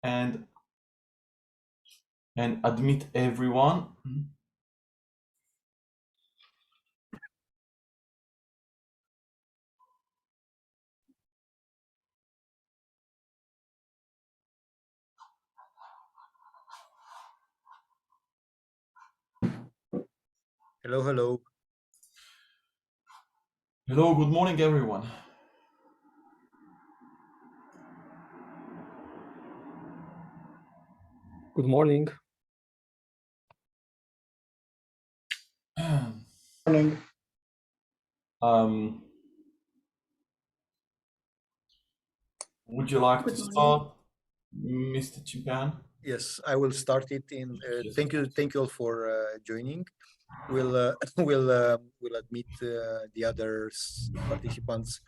and admit everyone. Hello, hello. Hello, good morning, everyone. Good morning. Morning. Would you like Good to morning. start, Mr. Chimpan? Yes, I will start it in. Yes. Thank you all for joining. We'll we'll admit the other participants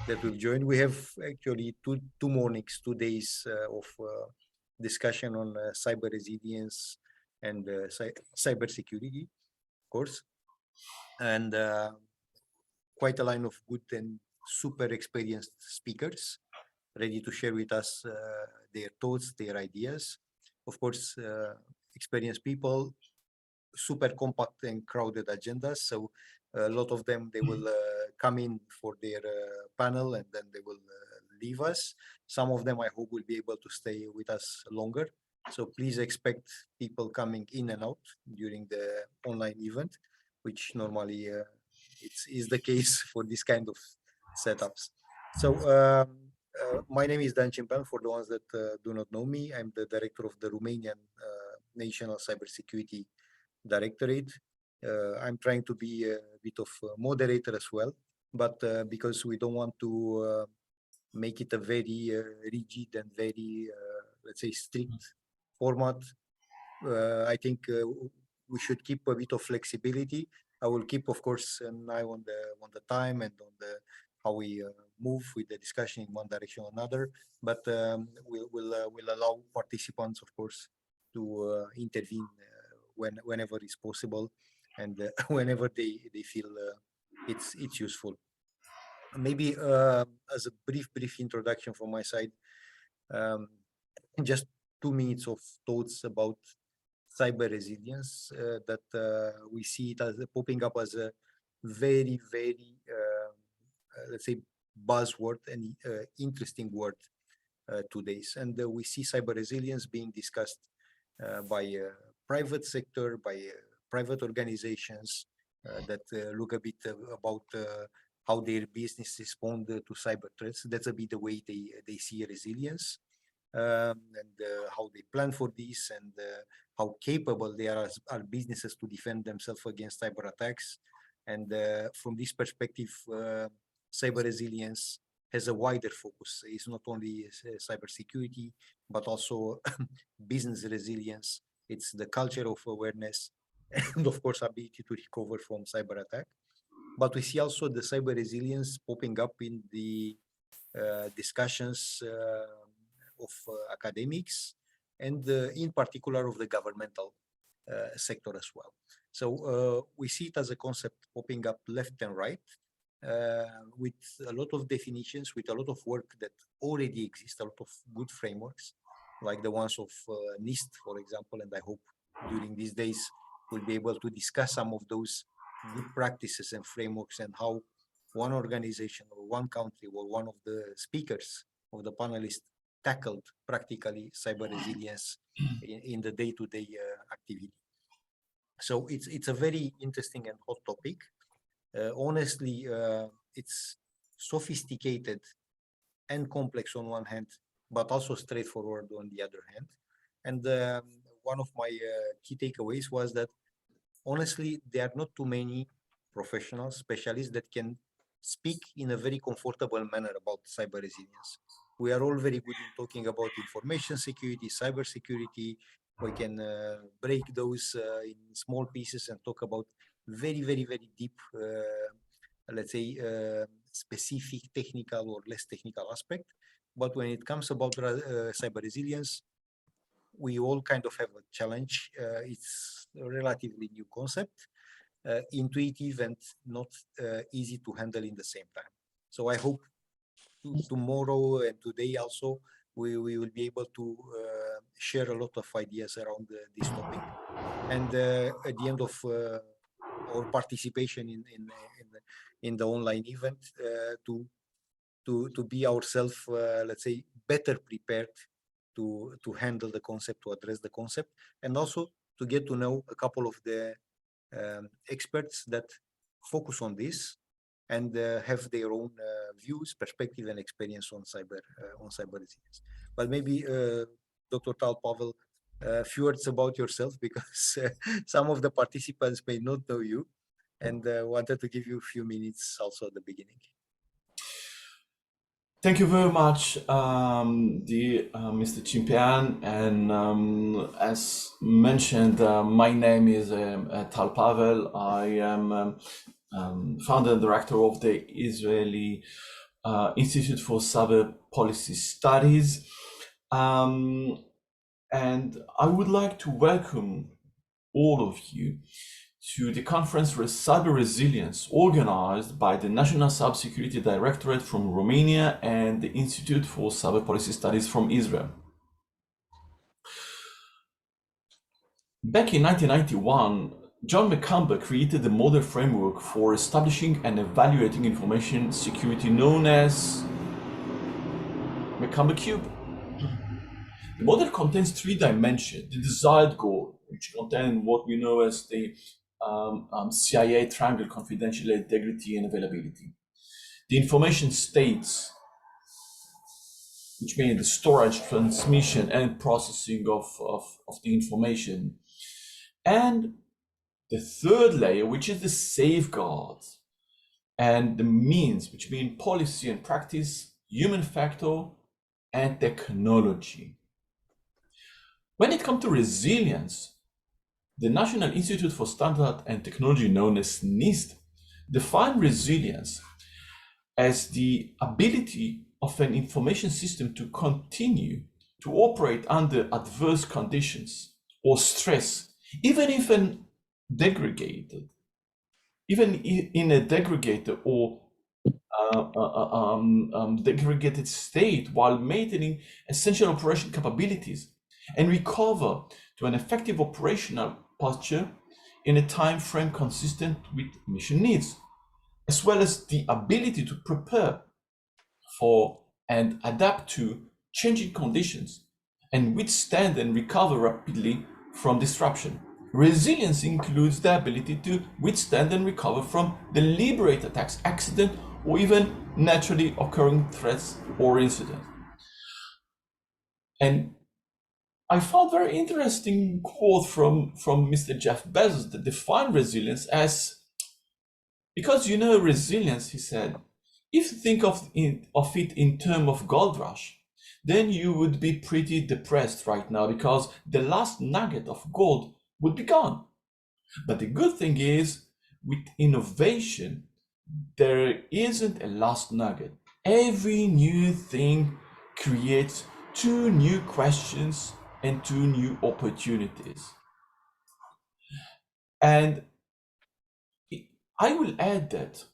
that will join. We have actually two mornings, 2 days of discussion on cyber resilience and cyber security, of course, and quite a line of good and super experienced speakers ready to share with us their thoughts, their ideas. Of course, experienced people, super compact and crowded agendas. So a lot of them, they will come in for their panel and then they will leave us. Some of them, I hope, will be able to stay with us longer. So please expect people coming in and out during the online event, which normally is the case for this kind of setups. So my name is Dan Cimpan. For the ones that do not know me, I'm the director of the Romanian National Cybersecurity Directorate. I'm trying to be a bit of a moderator as well, but because we don't want to make it a very rigid and very, let's say, strict format, I think we should keep a bit of flexibility. I will keep, of course, an eye on the time and on the how we move with the discussion in one direction or another. But we'll allow participants, of course, to intervene whenever is possible and whenever they feel it's useful. Maybe as a brief introduction from my side, just 2 minutes of thoughts about cyber resilience that we see it as popping up as a very let's say buzzword and interesting word today. And we see cyber resilience being discussed by private sector, by private organizations that look a bit about how their business respond to cyber threats. That's a bit the way they see resilience and how they plan for this and how capable they are as businesses to defend themselves against cyber attacks. And from this perspective, cyber resilience has a wider focus. It's not only cyber security, but also business resilience. It's the culture of awareness and of course ability to recover from cyber attack. But we see also the cyber resilience popping up in the discussions of academics and in particular of the governmental sector as well. So we see it as a concept popping up left and right with a lot of definitions, with a lot of work that already exists, a lot of good frameworks, like the ones of NIST, for example, and I hope during these days we'll be able to discuss some of those good practices and frameworks and how one organization or one country or one of the speakers of the panelists tackled practically cyber resilience in the day-to-day activity. So it's a very interesting and hot topic. Honestly, it's sophisticated and complex on one hand, but also straightforward on the other hand. And one of my key takeaways was that honestly, there are not too many professionals, specialists that can speak in a very comfortable manner about cyber resilience. We are all very good in talking about information security, cyber security. We can break those in small pieces and talk about very deep, let's say, specific technical or less technical aspect. But when it comes about cyber resilience, we all kind of have a challenge. It's a relatively new concept, intuitive and not easy to handle in the same time. So I hope tomorrow and today also we will be able to share a lot of ideas around this topic. And at the end of our participation in the online event, to be ourselves, let's say, better prepared to handle the concept, to address the concept, and also to get to know a couple of the experts that focus on this and have their own views, perspective, and experience on cyber resilience. But maybe Dr. Tal Pavel, a few words about yourself, because some of the participants may not know you, and wanted to give you a few minutes also at the beginning. Thank you very much, dear Mr. Chimpian. And as mentioned, my name is Tal Pavel. I am founder and director of the Israeli Institute for Cyber Policy Studies. And I would like to welcome all of you to the conference Cyber Resilience, organized by the National Cybersecurity Directorate from Romania and the Institute for Cyber Policy Studies from Israel. Back in 1991, John McCumber created the model framework for establishing and evaluating information security known as McCumber Cube. The model contains three dimensions: the desired goal, which contains what we know as the CIA triangle: confidentiality, integrity, and availability. The information states, which means the storage, transmission, and processing of the information. And the third layer, which is the safeguards, and the means, which mean policy and practice, human factor, and technology. When it comes to resilience, the National Institute for Standard and Technology, known as NIST, defined resilience as the ability of an information system to continue to operate under adverse conditions or stress, even if in a degraded or degraded state, while maintaining essential operation capabilities, and recover to an effective operational posture in a time frame consistent with mission needs, as well as the ability to prepare for and adapt to changing conditions and withstand and recover rapidly from disruption. Resilience includes the ability to withstand and recover from deliberate attacks, accident, or even naturally occurring threats or incidents. And I found very interesting quote from Mr. Jeff Bezos that defined resilience as, because resilience, he said, if you think of it in terms of gold rush, then you would be pretty depressed right now because the last nugget of gold would be gone. But the good thing is, with innovation, there isn't a last nugget. Every new thing creates two new questions and two new opportunities. And I will add that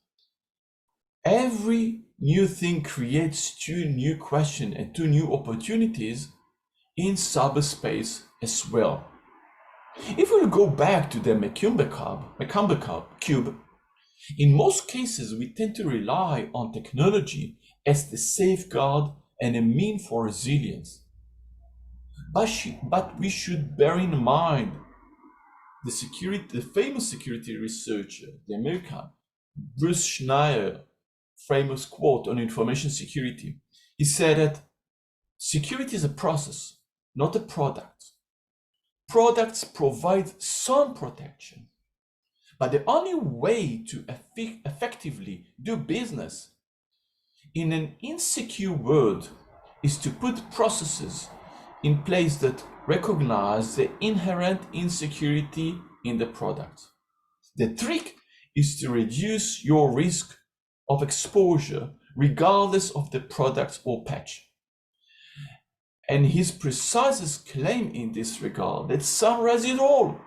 every new thing creates two new questions and two new opportunities in cyberspace as well. If we go back to the McCumber Cube, in most cases we tend to rely on technology as the safeguard and a mean for resilience. But we should bear in mind the famous security researcher, the American Bruce Schneier, famous quote on information security. He said that security is a process, not a product. Products provide some protection, but the only way to effectively do business in an insecure world is to put processes in place that recognize the inherent insecurity in the product. The trick is to reduce your risk of exposure regardless of the product or patch. And his precise claim in this regard that summarizes it all.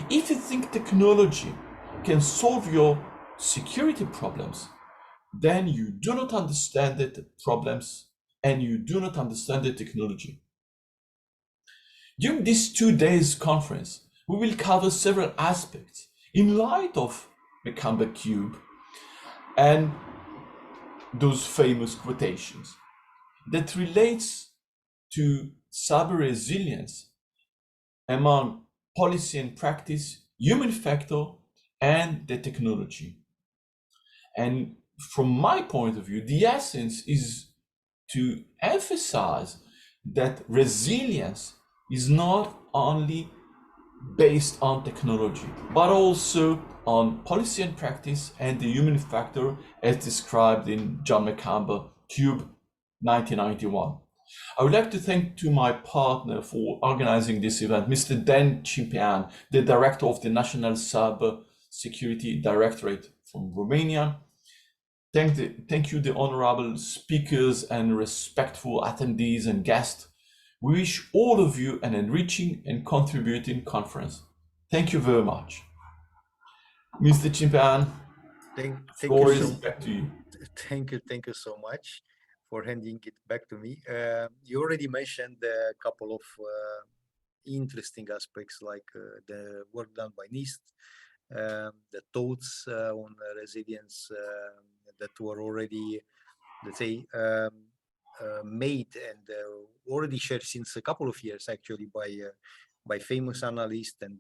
If you think technology can solve your security problems, then you do not understand the problems and you do not understand the technology. During this 2 days conference, we will cover several aspects in light of the Canberra Cube and those famous quotations that relates to cyber resilience among policy and practice, human factor, and the technology. And from my point of view, the essence is to emphasize that resilience is not only based on technology, but also on policy and practice and the human factor as described in John McCamber Cube 1991. I would like to thank to my partner for organizing this event, Mr. Dan Chimpean, the director of the National Cyber Security Directorate from Romania. Thank you, the honorable speakers and respectful attendees and guests. We wish all of you an enriching and contributing conference. Thank you very much. Mr. Chimpean, floor is back to you. Thank you so much for handing it back to me. You already mentioned a couple of interesting aspects like the work done by NIST, the thoughts on resilience that were already, let's say, made and already shared since a couple of years actually by famous analysts, and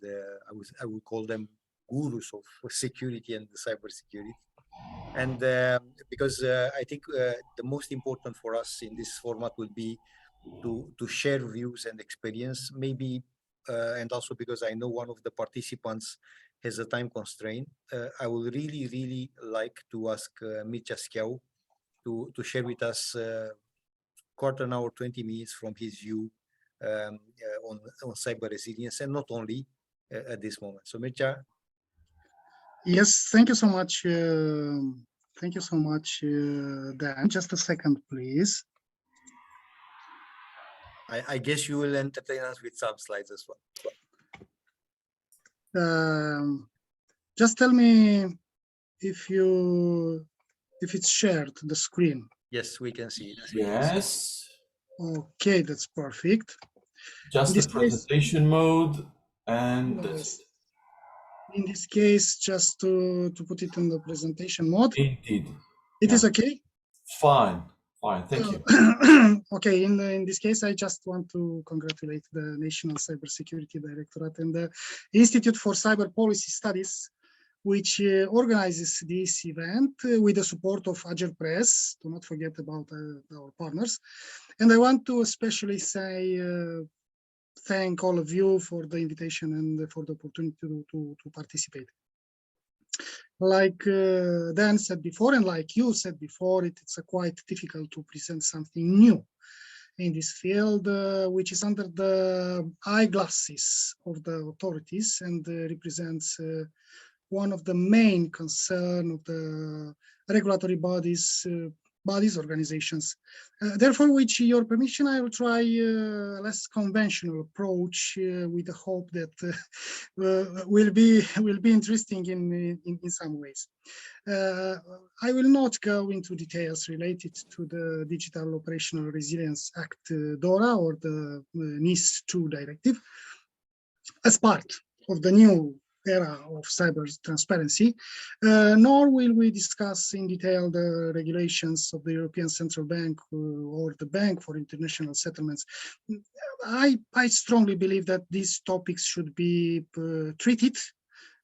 I would call them gurus of security and cybersecurity. And because I think the most important for us in this format will be to share views and experience, maybe, and also because I know one of the participants has a time constraint, I would really like to ask Mircea Schiau to share with us quarter an hour, 20 minutes from his view on cyber resilience, and not only at this moment. So Mircea. Yes, thank you so much. Thank you so much, Dan. Just a second, please. I guess you will entertain us with some slides as well. Just tell me if it's shared, the screen. Yes, we can see it. Yes. Okay, that's perfect. Just the presentation mode, and yes. In this case, just to put it in the presentation mode. Indeed. It is okay? Fine, thank you. Okay, in this case, I just want to congratulate the National Cybersecurity Directorate and the Institute for Cyber Policy Studies, which organizes this event with the support of Agile Press. Do not forget about our partners. And I want to especially say thank all of you for the invitation and for the opportunity to participate. Like Dan said before, and like you said before, it's quite difficult to present something new in this field, which is under the eyeglasses of the authorities and represents one of the main concern of the regulatory bodies, organizations. Therefore, with your permission, I will try a less conventional approach with the hope that will be interesting in some ways. I will not go into details related to the Digital Operational Resilience Act, DORA, or the NIS2 directive, as part of the new era of cyber transparency, nor will we discuss in detail the regulations of the European Central Bank or the Bank for International Settlements. I strongly believe that these topics should be treated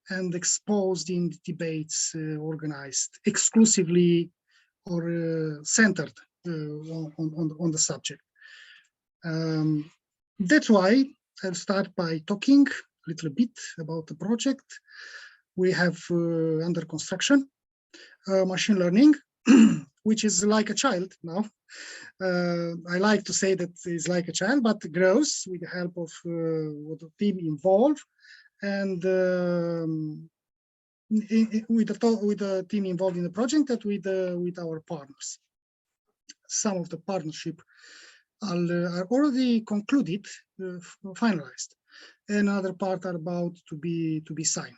and exposed in debates organized exclusively or centered on the subject. That's why I'll start by talking a little bit about the project we have under construction, machine learning, which is like a child now. I like to say that it's like a child, but grows with the help of the team involved and with the team involved in the project and with our partners. Some of the partnership are already concluded, finalized. Another part are about to be signed.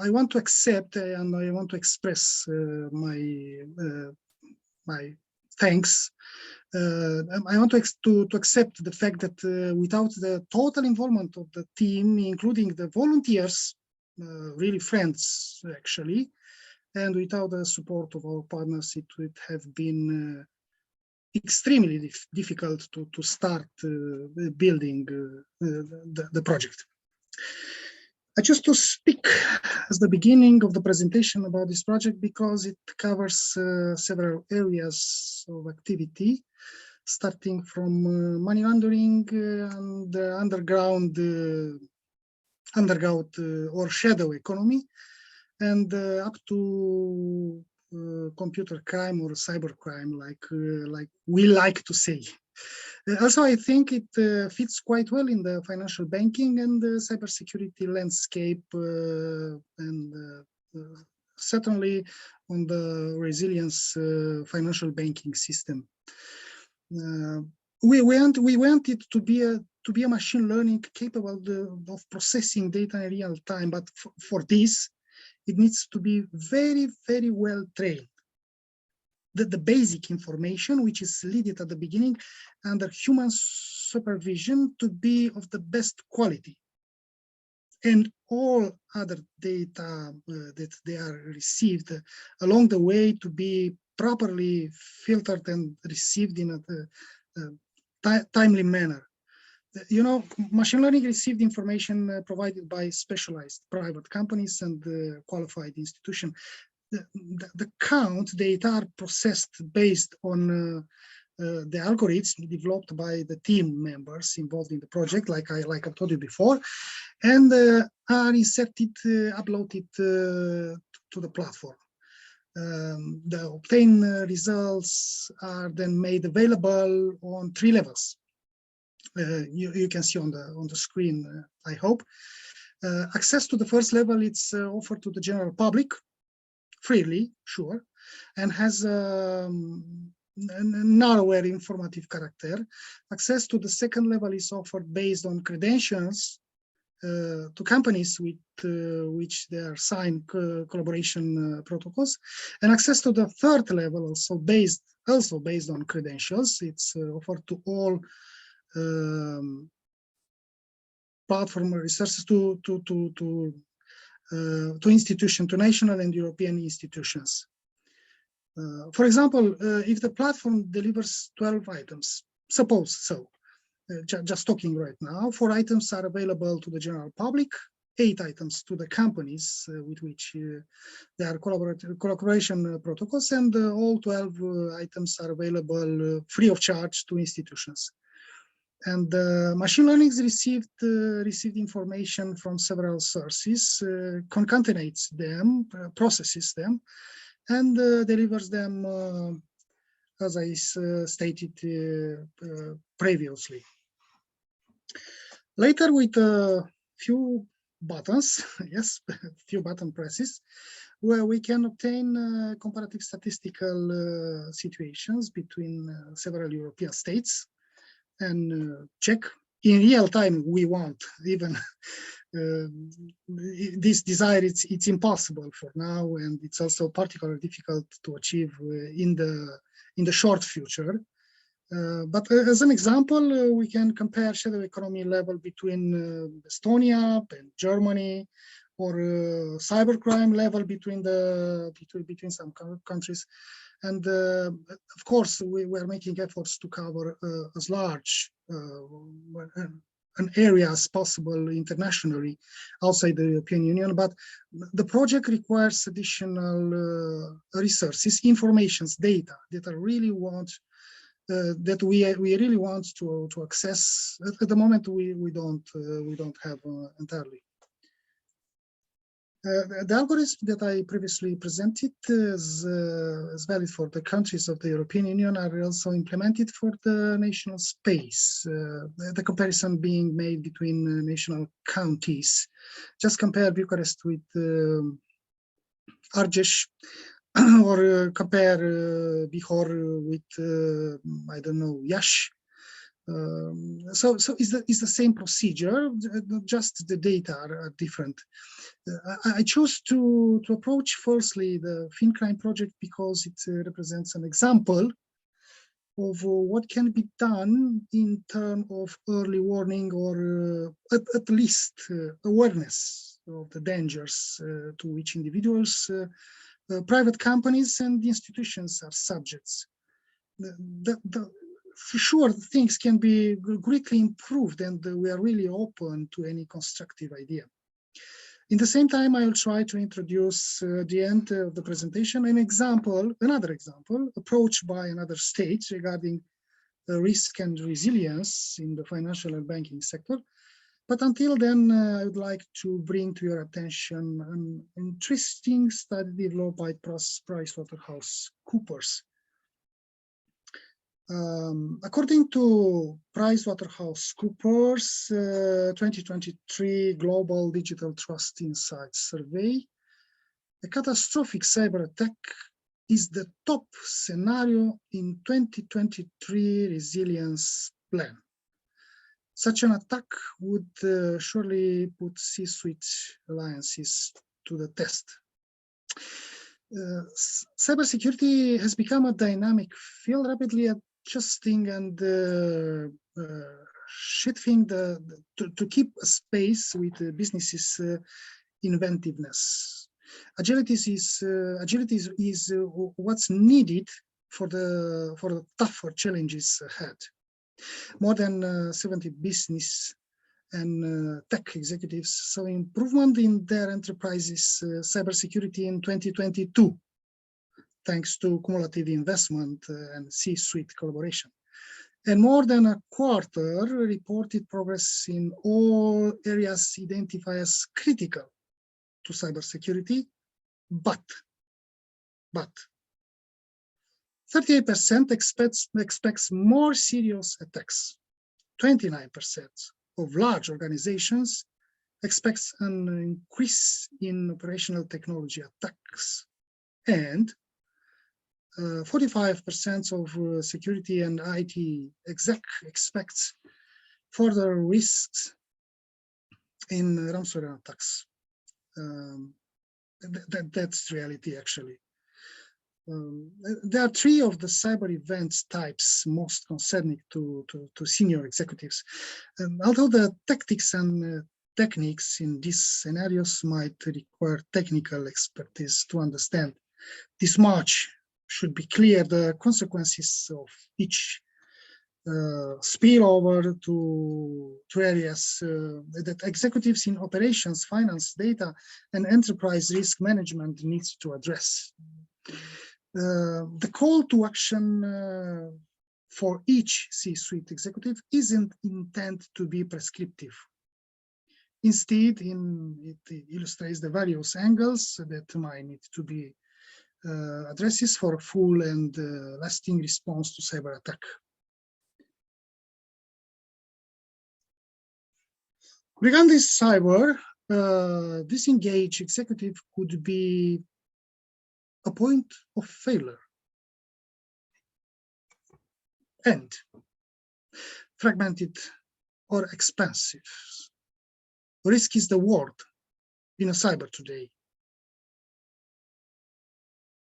I want to accept and I want to express my thanks. I want to accept the fact that without the total involvement of the team, including the volunteers, really friends actually, and without the support of our partners, it would have been extremely difficult to start building the project. I choose to speak as the beginning of the presentation about this project because it covers several areas of activity, starting from money laundering and underground or shadow economy, and up to computer crime or cyber crime, like we like to say. Also, I think it fits quite well in the financial banking and the cybersecurity landscape, and certainly on the resilience financial banking system. We want it to be a machine learning capable of processing data in real time, but for this, it needs to be very, very well trained. The basic information, which is needed at the beginning under human supervision, to be of the best quality. And all other data that they are received along the way to be properly filtered and received in a timely manner. You know, machine learning received information provided by specialized private companies and qualified institutions. The count data are processed based on the algorithms developed by the team members involved in the project, like I told you before, and are inserted, uploaded to the platform. The obtained results are then made available on 3 levels. You can see on the screen, I hope. Access to the first level, it's offered to the general public, freely, sure, and has a narrower informative character. Access to the second level is offered based on credentials to companies with which they are signed collaboration protocols, and access to the third level also based on credentials. It's offered to all platform resources to national and European institutions. For example, if the platform delivers 12 items, suppose so, just talking right now, 4 items are available to the general public, 8 items to the companies with which there are collaboration protocols, and all 12 items are available free of charge to institutions. And machine learning received information from several sources, concatenates them, processes them, and delivers them as I stated previously. Later, with a few buttons, yes, a few button presses, where we can obtain comparative statistical situations between several European states, and check in real time. We want even this desire. It's impossible for now, and it's also particularly difficult to achieve in the short future. But as an example, we can compare shadow economy level between Estonia and Germany, or cybercrime level between some countries. And of course, we are making efforts to cover as large an area as possible internationally outside the European Union. But the project requires additional resources, informations, data that I really want, that we really want to access. At the moment, we don't have entirely. The algorithm that I previously presented is valid for the countries of the European Union are also implemented for the national space. The comparison being made between national counties. Just compare Bucharest with Argeș, or compare Bihor with I don't know, Iași. So it's the same procedure, just the data are different. I chose to approach firstly the FinCrime project because it represents an example of what can be done in terms of early warning or at least awareness of the dangers to which individuals, private companies and institutions are subjects. For sure, things can be greatly improved, and we are really open to any constructive idea. In the same time, I will try to introduce at the end of the presentation another example, approached by another state regarding risk and resilience in the financial and banking sector. But until then, I would like to bring to your attention an interesting study developed by PricewaterhouseCoopers. According to PricewaterhouseCoopers 2023 Global Digital Trust Insights Survey, a catastrophic cyber attack is the top scenario in 2023 resilience plan. Such an attack would surely put C-suite alliances to the test. Cybersecurity has become a dynamic field, rapidly adjusting and shifting to keep a space with businesses' inventiveness. Agility is what's needed for the tougher challenges ahead. More than 70 business and tech executives saw improvement in their enterprises' cybersecurity in 2022, thanks to cumulative investment and C-suite collaboration. And more than a quarter reported progress in all areas identified as critical to cybersecurity, but 38% expects more serious attacks. 29% of large organizations expects an increase in operational technology attacks, and 45% of security and IT exec expects further risks in ransomware attacks. That's reality, actually. There are three of the cyber events types most concerning to senior executives. Although the tactics and techniques in these scenarios might require technical expertise to understand, this much should be clear: the consequences of each spill over to areas that executives in operations, finance, data, and enterprise risk management needs to address. The call to action for each C-suite executive isn't intended to be prescriptive. Instead, it illustrates the various angles that might need to be addresses for a full and lasting response to cyber attack. Regarding cyber, disengaged executive could be a point of failure, and fragmented or expensive. Risk is the word in a cyber today.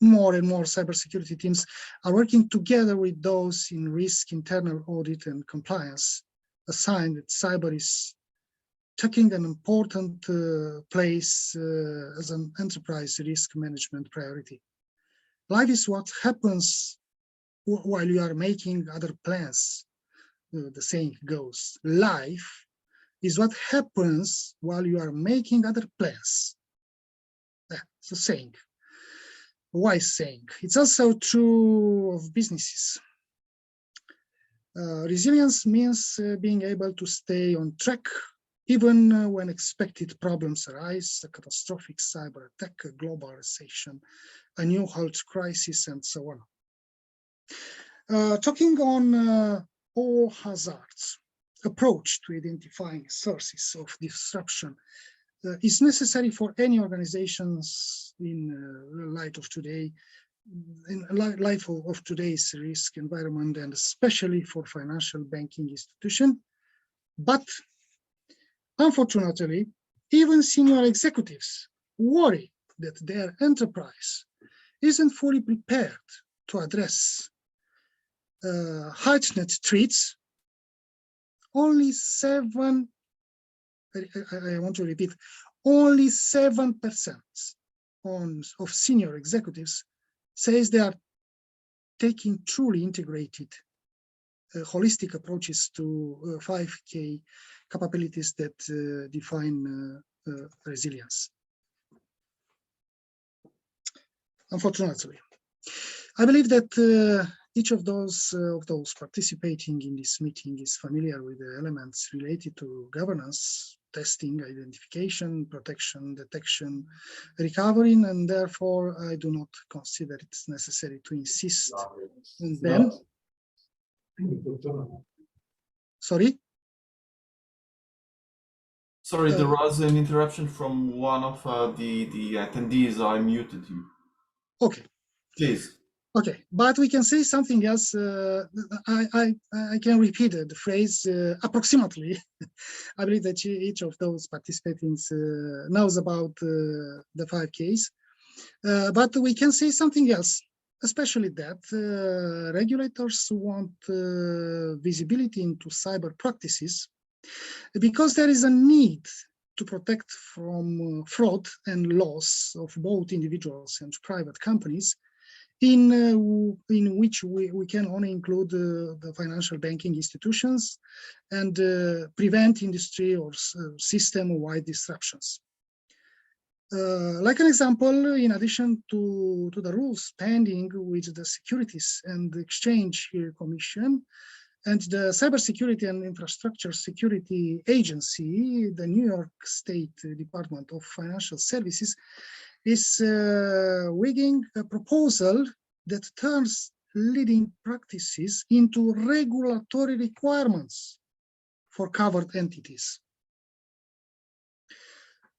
More and more cybersecurity teams are working together with those in risk, internal audit, and compliance, a sign that cyber is taking an important place as an enterprise risk management priority. Life is what happens while you are making other plans. The saying goes, life is what happens while you are making other plans. It's a saying, a wise saying. It's also true of businesses. Resilience means being able to stay on track even when expected problems arise, a catastrophic cyber attack, a global recession, a new health crisis, and so on. Talking on all hazards, approach to identifying sources of disruption is necessary for any organizations in light of today, of today's risk environment, and especially for financial banking institution. But unfortunately, even senior executives worry that their enterprise isn't fully prepared to address heightened threats, only 7, I want to repeat, only 7% of senior executives says they are taking truly integrated, holistic approaches to 5K capabilities that define resilience. Unfortunately, I believe that each of those participating in this meeting is familiar with the elements related to governance, testing, identification, protection, detection, recovery, and therefore I do not consider it necessary to insist on them. Sorry? Sorry, there was an interruption from one of the attendees. I muted you. Okay. Please. Okay, but we can say something else. I can repeat the phrase approximately. I believe that each of those participants knows about the 5Ks, but we can say something else, especially that regulators want visibility into cyber practices because there is a need to protect from fraud and loss of both individuals and private companies, in which we can only include the financial banking institutions and prevent industry or system-wide disruptions. Like an example, in addition to the rules pending with the Securities and Exchange Commission and the Cybersecurity and Infrastructure Security Agency, the New York State Department of Financial Services is weighing a proposal that turns leading practices into regulatory requirements for covered entities.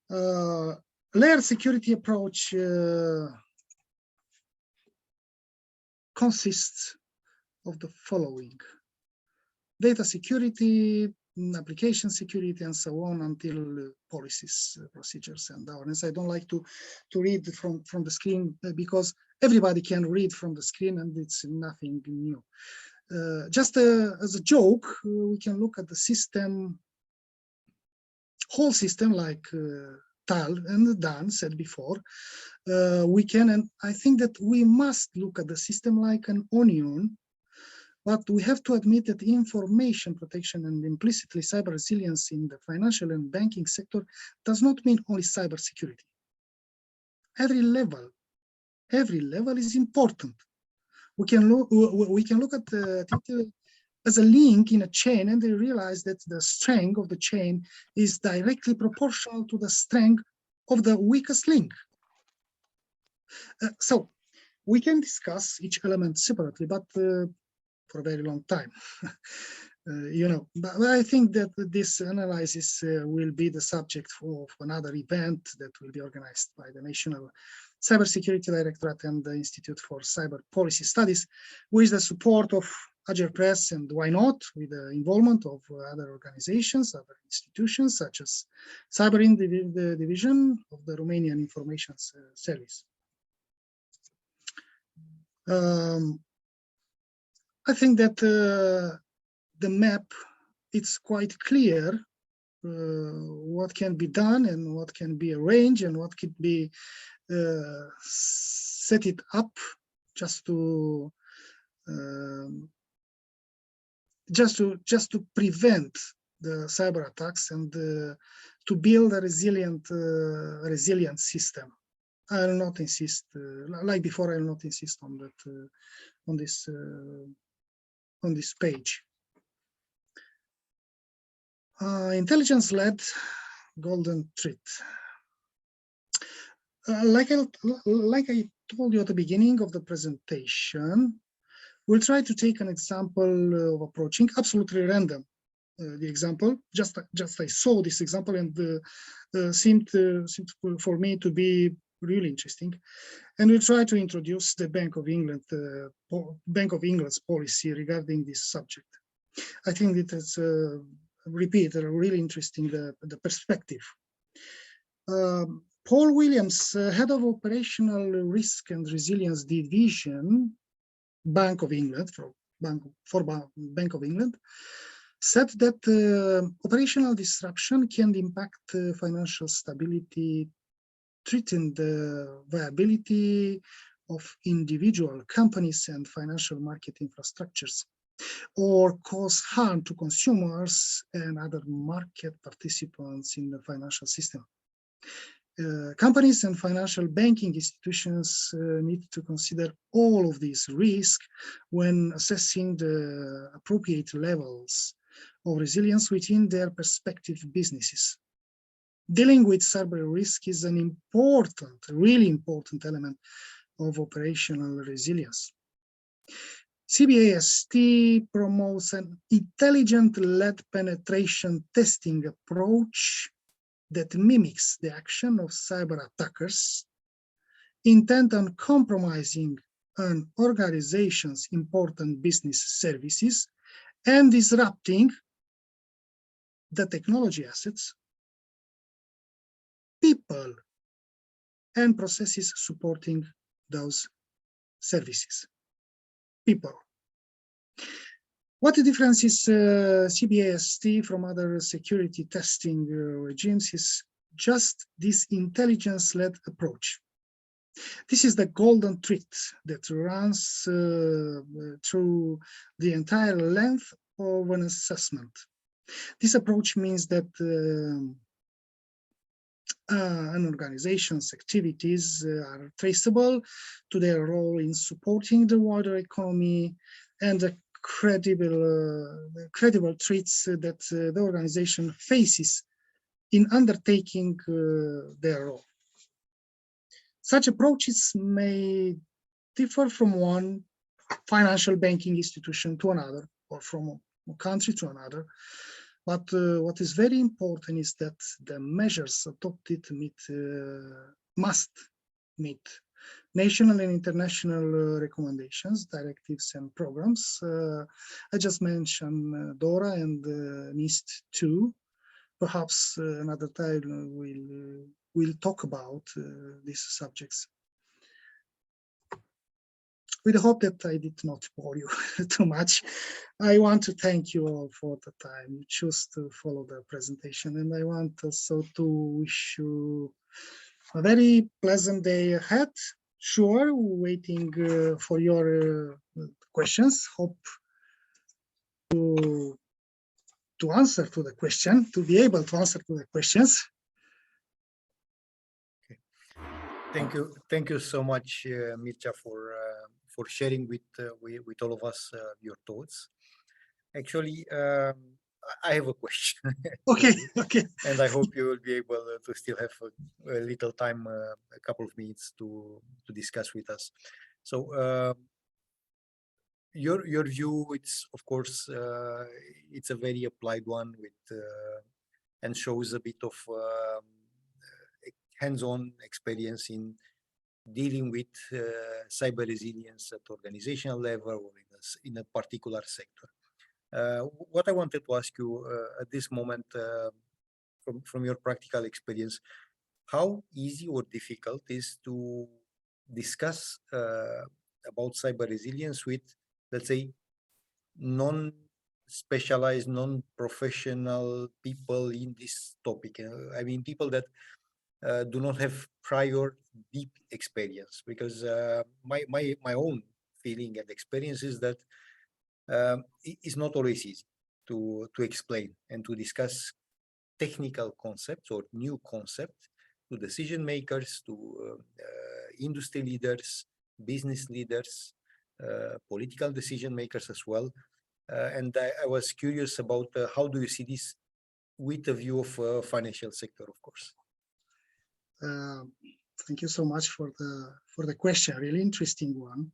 Layered security approach consists of the following: data security, application security, and so on, until policies, procedures, and governance. I don't like to read from the screen because everybody can read from the screen and it's nothing new. Just as a joke, we can look at the system, whole system, like Tal and Dan said before. We can, and I think that we must look at the system like an onion. But we have to admit that information protection and implicitly cyber resilience in the financial and banking sector does not mean only cyber security. Every level is important. We can look at it as a link in a chain and realize that the strength of the chain is directly proportional to the strength of the weakest link. So we can discuss each element separately, but for a very long time, but I think that this analysis will be the subject of another event that will be organized by the National Cybersecurity Directorate and the Institute for Cyber Policy Studies, with the support of Agile Press, and why not, with the involvement of other organizations, other institutions, such as Cyber Division of the Romanian Information Service. I think that the map, it's quite clear what can be done and what can be arranged and what could be set it up just to prevent the cyber attacks and to build a resilient system. I will not insist, like before, I will not insist on that on this page. Intelligence-led golden thread. Like I told you at the beginning of the presentation, we'll try to take an example of approaching absolutely random. The example, just I saw this example and seemed for me to be really interesting, and we'll try to introduce the Bank of England's policy regarding this subject. I think it is really interesting the perspective. Paul Williams, head of Operational Risk and Resilience Division, Bank of England, Bank of England, said that operational disruption can impact financial stability, threaten the viability of individual companies and financial market infrastructures, or cause harm to consumers and other market participants in the financial system. Companies and financial banking institutions need to consider all of these risks when assessing the appropriate levels of resilience within their respective businesses. Dealing with cyber risk is an important, really important element of operational resilience. CBAST promotes an intelligent-led penetration testing approach that mimics the action of cyber attackers intent on compromising an organization's important business services and disrupting the technology assets, people, and processes supporting those services. People. What differentiates CBAST from other security testing regimes is just this intelligence-led approach. This is the golden thread that runs through the entire length of an assessment. This approach means that an organization's activities are traceable to their role in supporting the wider economy and the credible threats that the organization faces in undertaking their role. Such approaches may differ from one financial banking institution to another, or from a country to another. But what is very important is that the measures adopted must meet national and international recommendations, directives, and programs. I just mentioned DORA and NIST 2. Perhaps another time we'll talk about these subjects. With the hope that I did not bore you too much, I want to thank you all for the time you choose to follow the presentation, and I want also to wish you a very pleasant day ahead. Sure, waiting for your questions. Hope to answer to the question, to be able to answer to the questions. Okay. Thank you so much, Mircea, for sharing with all of us your thoughts. Actually, I have a question. Okay, okay. And I hope you will be able to still have a little time, a couple of minutes to discuss with us. So your view, it's of course, it's a very applied one with and shows a bit of hands-on experience in dealing with cyber resilience at organizational level or in a particular sector. What I wanted to ask you at this moment, from your practical experience, how easy or difficult is to discuss about cyber resilience with, let's say, non-specialized, non-professional people in this topic? I mean, people that do not have prior deep experience, because my own feeling and experience is that it's not always easy to explain and to discuss technical concepts or new concepts to decision makers, to industry leaders, business leaders, political decision makers as well. And I was curious about how do you see this with a view of financial sector, of course. Thank you so much for the question. Really interesting one.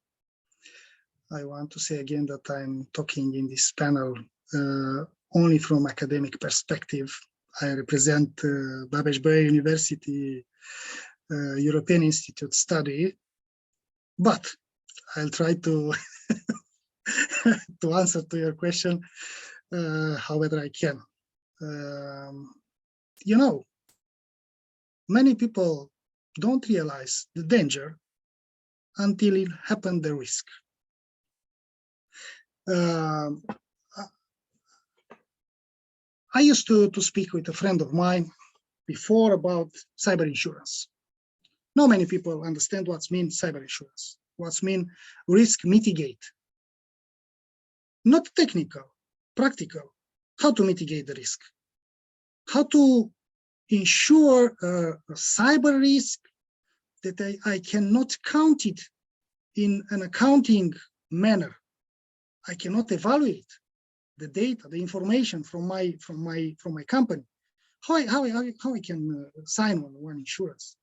I want to say again that I'm talking in this panel only from academic perspective. I represent Babes-Bolyai University European Institute study, but I'll try to to answer to your question however I can. You know, many people don't realize the danger until it happened, the risk. I used to speak with a friend of mine before about cyber insurance. Not many people understand what's mean cyber insurance, what's mean risk mitigate. Not technical, practical, how to mitigate the risk, how to ensure a cyber risk that I cannot count it in an accounting manner. I cannot evaluate the data, the information from my company. How I can sign one insurance?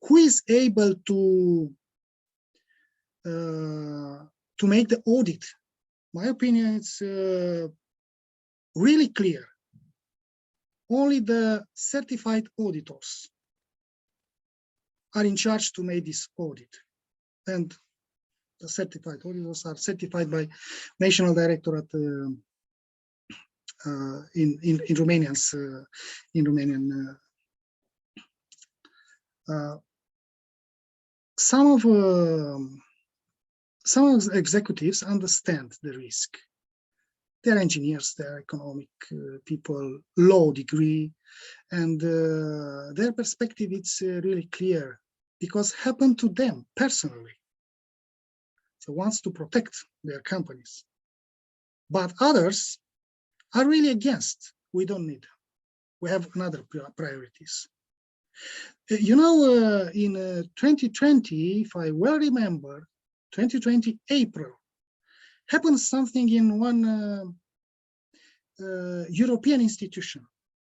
Who is able to make the audit? My opinion, it's really clear. Only the certified auditors are in charge to make this audit, and the certified auditors are certified by National Directorate in Romanian. Some of the executives understand the risk. They're engineers, they're economic people, law degree, and their perspective is really clear because it happened to them personally. So wants to protect their companies, but others are really against. We don't need them. We have another priorities. You know, in 2020, if I well remember, 2020 April, happened something in one European institution.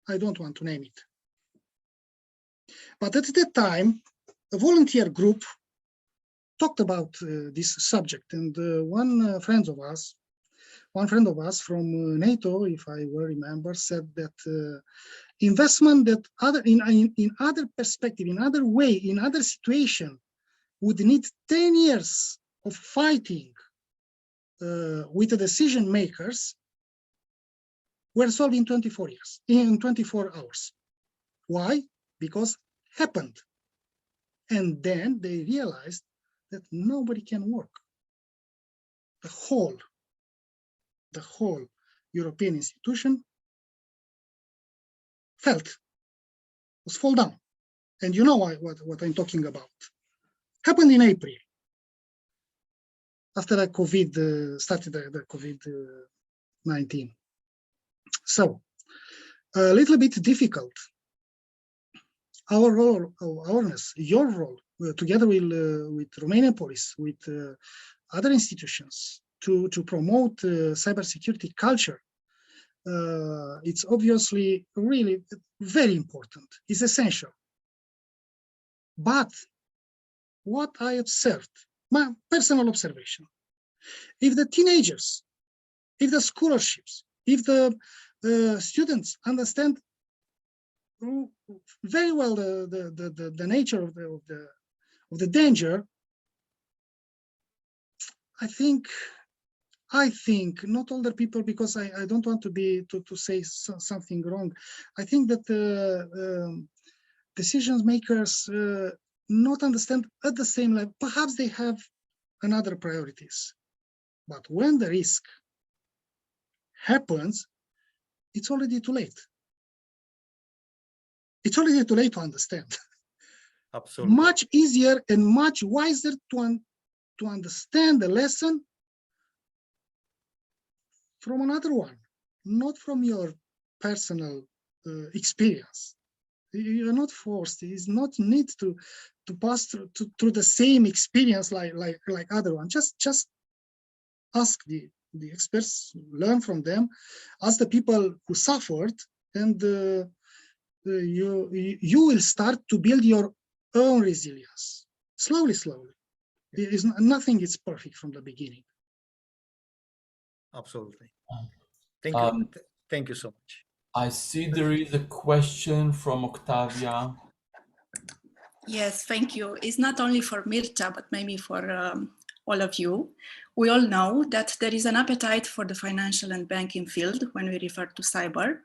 I don't want to name it. But at that time, a volunteer group talked about this subject, and one friend of us from NATO, if I well remember, said that investment that in other perspective, in other way, in other situation, would need 10 years of fighting with the decision makers, were solved in 24 hours. Why? Because happened. And then they realized that nobody can work. The whole European institution was fall down. And you know what I'm talking about. Happened in April. After the COVID started the COVID-19. So a little bit difficult. Our role, awareness, your role, together with Romanian police, with other institutions, to promote cybersecurity culture. It's obviously really very important. It's essential. But what I observed, my personal observation, if the teenagers, if the scholarships, if the students understand very well the nature of the danger, I think not older people, because I don't want to say something wrong. I think that decision makers not understand at the same level. Perhaps they have another priorities, but when the risk happens, it's already too late. It's already too late to understand. Absolutely. Much easier and much wiser to understand the lesson from another one, not from your personal experience. You are not forced. It is not need to pass through the same experience like other one. Just ask the experts, learn from them, ask the people who suffered, and you will start to build your own resilience slowly. Nothing is perfect from the beginning. Absolutely. Thank you. Thank you so much. I see there is a question from Octavia. Yes, thank you. It's not only for Mircea, but maybe for all of you. We all know that there is an appetite for the financial and banking field when we refer to cyber.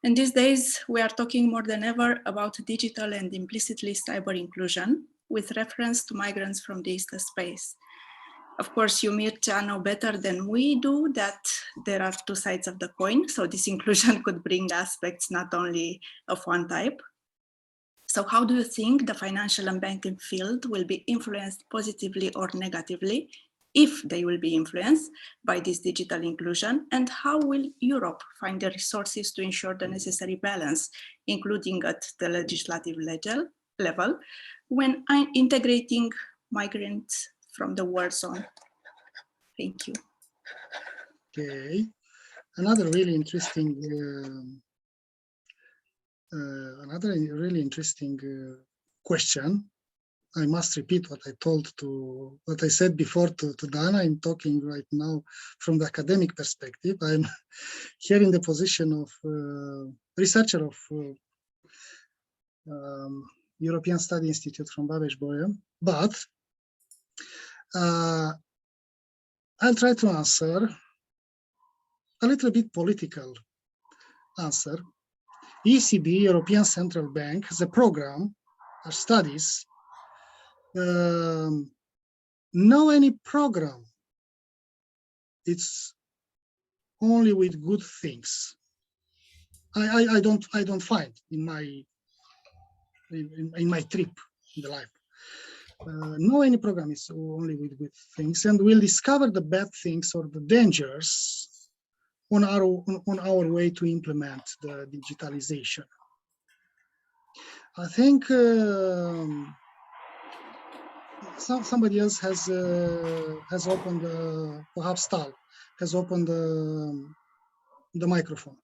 And these days, we are talking more than ever about digital and implicitly cyber inclusion with reference to migrants from the East space. Of course, you, Mircea, know better than we do that there are two sides of the coin. So this inclusion could bring aspects not only of one type. So how do you think the financial and banking field will be influenced positively or negatively, if they will be influenced by this digital inclusion? And how will Europe find the resources to ensure the necessary balance, including at the legislative level, when integrating migrants from the war zone? Thank you. Okay, another really interesting question. I must repeat what I said before to Dana. I'm talking right now from the academic perspective. I'm here in the position of researcher of European Study Institute from Babes-Bolyai, but I'll try to answer a little bit political answer. ECB, European Central Bank, has a program or studies. No any program. It's only with good things. I don't find in my trip in the life. No any program is only with good things, and we'll discover the bad things or the dangers on our way to implement the digitalization. I think somebody else has opened, perhaps Tal has opened the microphone.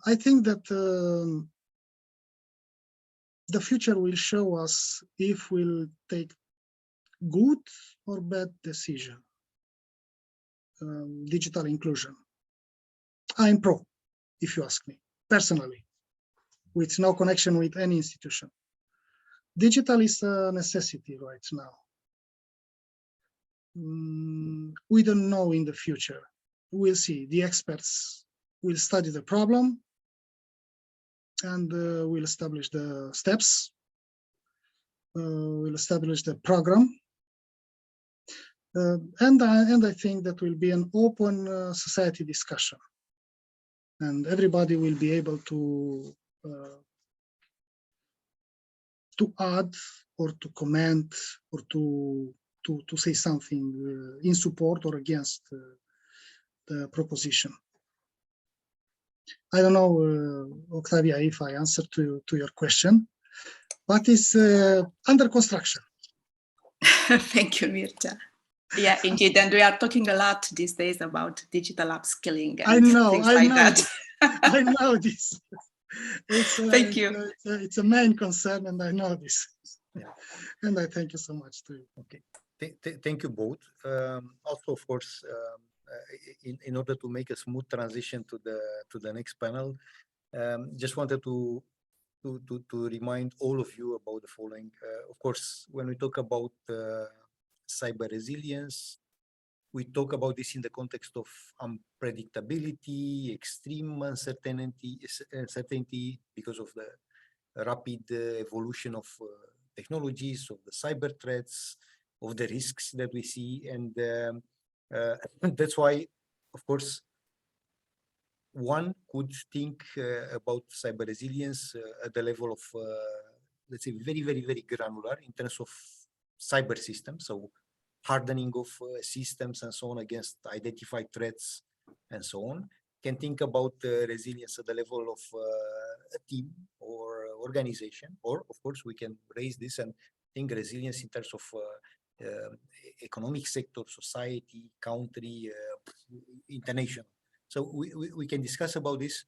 I think that the future will show us if we'll take good or bad decision. Digital inclusion. I'm pro, if you ask me, personally, with no connection with any institution. Digital is a necessity right now. We don't know in the future. We'll see. The experts will study the problem and we'll establish the steps. We'll establish the program. And I think that will be an open society discussion. And everybody will be able to add or to comment or to say something in support or against the proposition. I don't know, Octavia, if I answered to your question, but it's under construction. Thank you, Mircea. Yeah, indeed, and we are talking a lot these days about digital upskilling and things like that. I know this. Thank you. It's a main concern, and I know this. Yeah. And I thank you so much to you. Okay, thank you both. Also, of course, in order to make a smooth transition to the next panel, just wanted to remind all of you about the following. Of course, when we talk about cyber resilience, we talk about this in the context of unpredictability, extreme uncertainty because of the rapid evolution of technologies, of the cyber threats, of the risks that we see. And that's why, of course, one could think about cyber resilience at the level of, let's say, very, very, very granular in terms of cyber systems. So hardening of systems and so on against identified threats and so on. Can think about resilience at the level of a team or organization, or of course we can raise this and think resilience in terms of economic sector, society, country, international. So we can discuss about this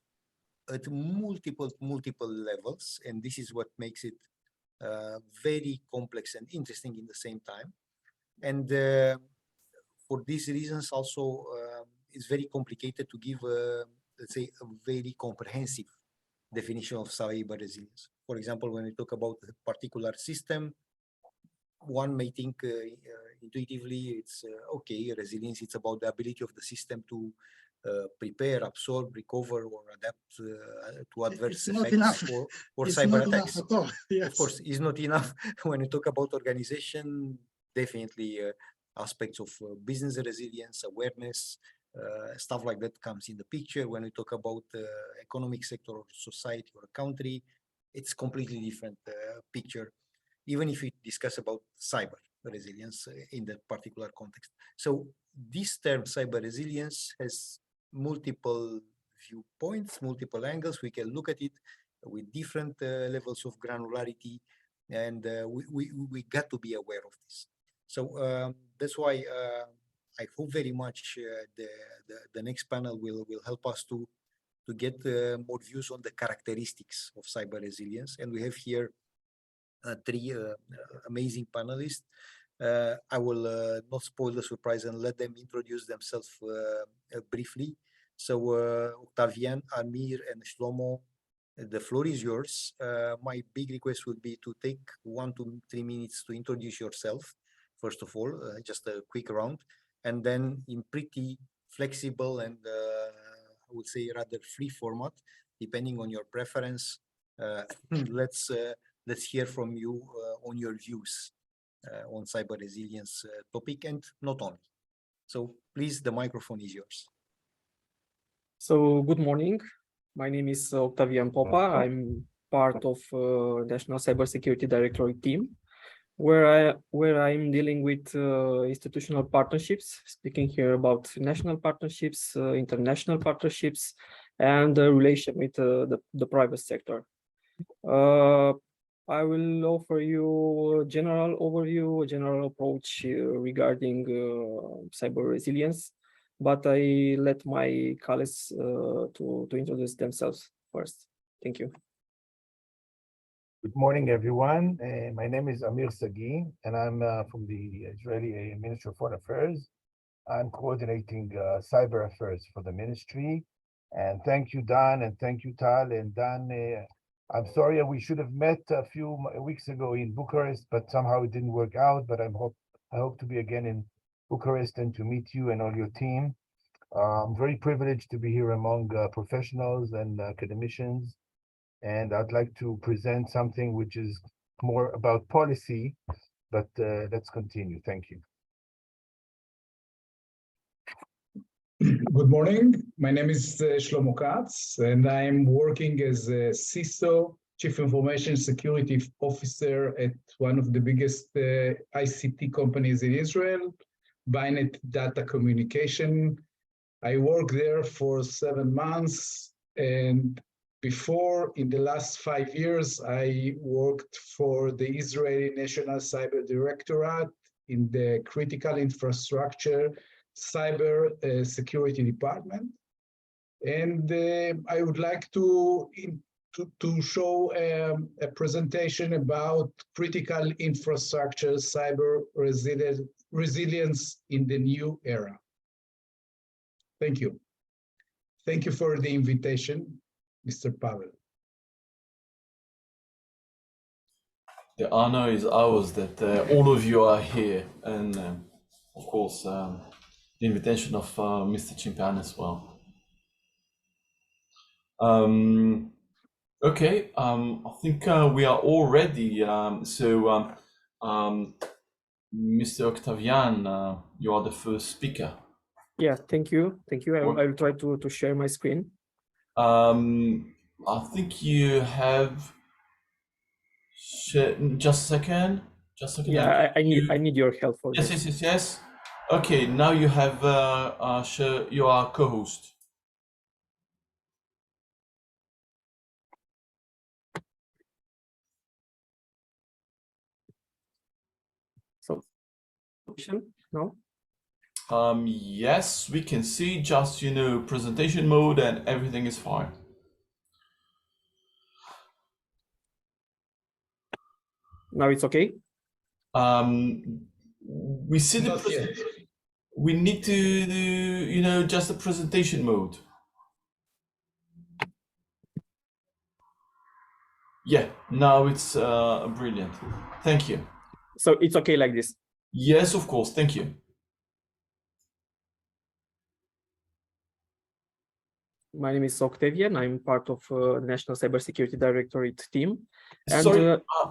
at multiple levels, and this is what makes it very complex and interesting in the same time. And for these reasons also, it's very complicated to give, let's say, a very comprehensive definition of cyber resilience. For example, when we talk about a particular system, one may think intuitively it's okay, resilience, it's about the ability of the system to prepare, absorb, recover, or adapt to adverse effects or cyber attacks. Yes. Of course, it's not enough. When you talk about organization, definitely aspects of business resilience, awareness, stuff like that comes in the picture. When we talk about economic sector or society or a country, it's completely different picture, even if we discuss about cyber resilience in that particular context. So this term cyber resilience has multiple viewpoints, multiple angles. We can look at it with different levels of granularity, and we got to be aware of this. So that's why I hope very much the next panel will help us to get more views on the characteristics of cyber resilience. And we have here three amazing panelists. I will not spoil the surprise and let them introduce themselves briefly. So Octavian, Amir, and Shlomo, the floor is yours. My big request would be to take 1 to 3 minutes to introduce yourself. First of all, just a quick round, and then in pretty flexible and I would say rather free format, depending on your preference. Let's hear from you on your views on cyber resilience topic, and not only. So please, the microphone is yours. So good morning. My name is Octavian Popa. I'm part of National Cybersecurity Directorate team, where I'm dealing with institutional partnerships, speaking here about national partnerships, international partnerships, and the relation with the private sector. I will offer you a general overview, a general approach regarding cyber resilience, but I let my colleagues to introduce themselves first. Thank you. Good morning, everyone. My name is Amir Sagi, and I'm from the Israeli Ministry of Foreign Affairs. I'm coordinating cyber affairs for the ministry. And thank you, Dan, and thank you, Tal. And Dan, I'm sorry we should have met a few weeks ago in Bucharest, but somehow it didn't work out. But I hope to be again in Bucharest and to meet you and all your team. I'm very privileged to be here among professionals and academicians. And I'd like to present something which is more about policy, but let's continue. Thank you. Good morning. My name is Shlomo Katz, and I'm working as a CISO, Chief Information Security Officer at one of the biggest ICT companies in Israel, Bynet Data Communication. I worked there for 7 months, and before, in the last 5 years, I worked for the Israeli National Cyber Directorate in the critical infrastructure cyber security department. And I would like to show a presentation about critical infrastructure cyber resilience in the new era. Thank you. Thank you for the invitation, Mr. Pavel. The honor is ours that all of you are here, and of course, the invitation of Mr. Chimpan as well. Okay, I think we are all ready. Mr. Octavian, you are the first speaker. Yeah, thank you. Thank you. I will try to share my screen. I think you have. Just a second. Just a second. Yeah, I need your help for this. Yes. Okay, now you have you are co-host. So, no? Yes, we can see, just presentation mode and everything is fine. Now it's okay. We see the we need to do just the presentation mode. Yeah, now it's brilliant. Thank you. So it's okay like this? Yes, of course. Thank you. My name is Octavian. I'm part of National Cybersecurity Directorate team. And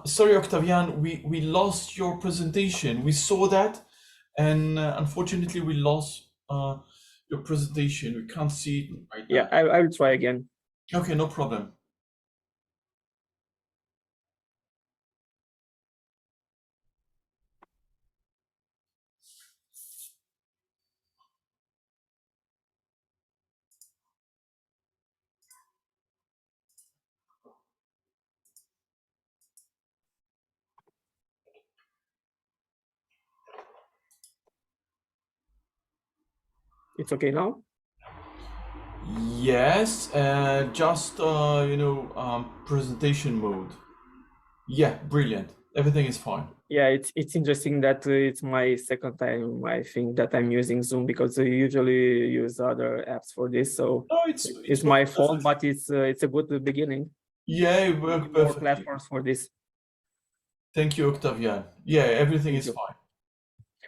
sorry, Octavian, we lost your presentation. We saw that, and unfortunately, we lost your presentation. We can't see it right yeah, now. I will try again. Okay, no problem. It's okay now? Yes, just presentation mode. Yeah, brilliant. Everything is fine. Yeah, it's interesting that it's my second time, I think, that I'm using Zoom, because I usually use other apps for this. So No, it's my fault, but it's a good beginning. Yeah, it worked More perfectly. platforms for this. Thank you, Octavian. Yeah, everything Thank is you. fine.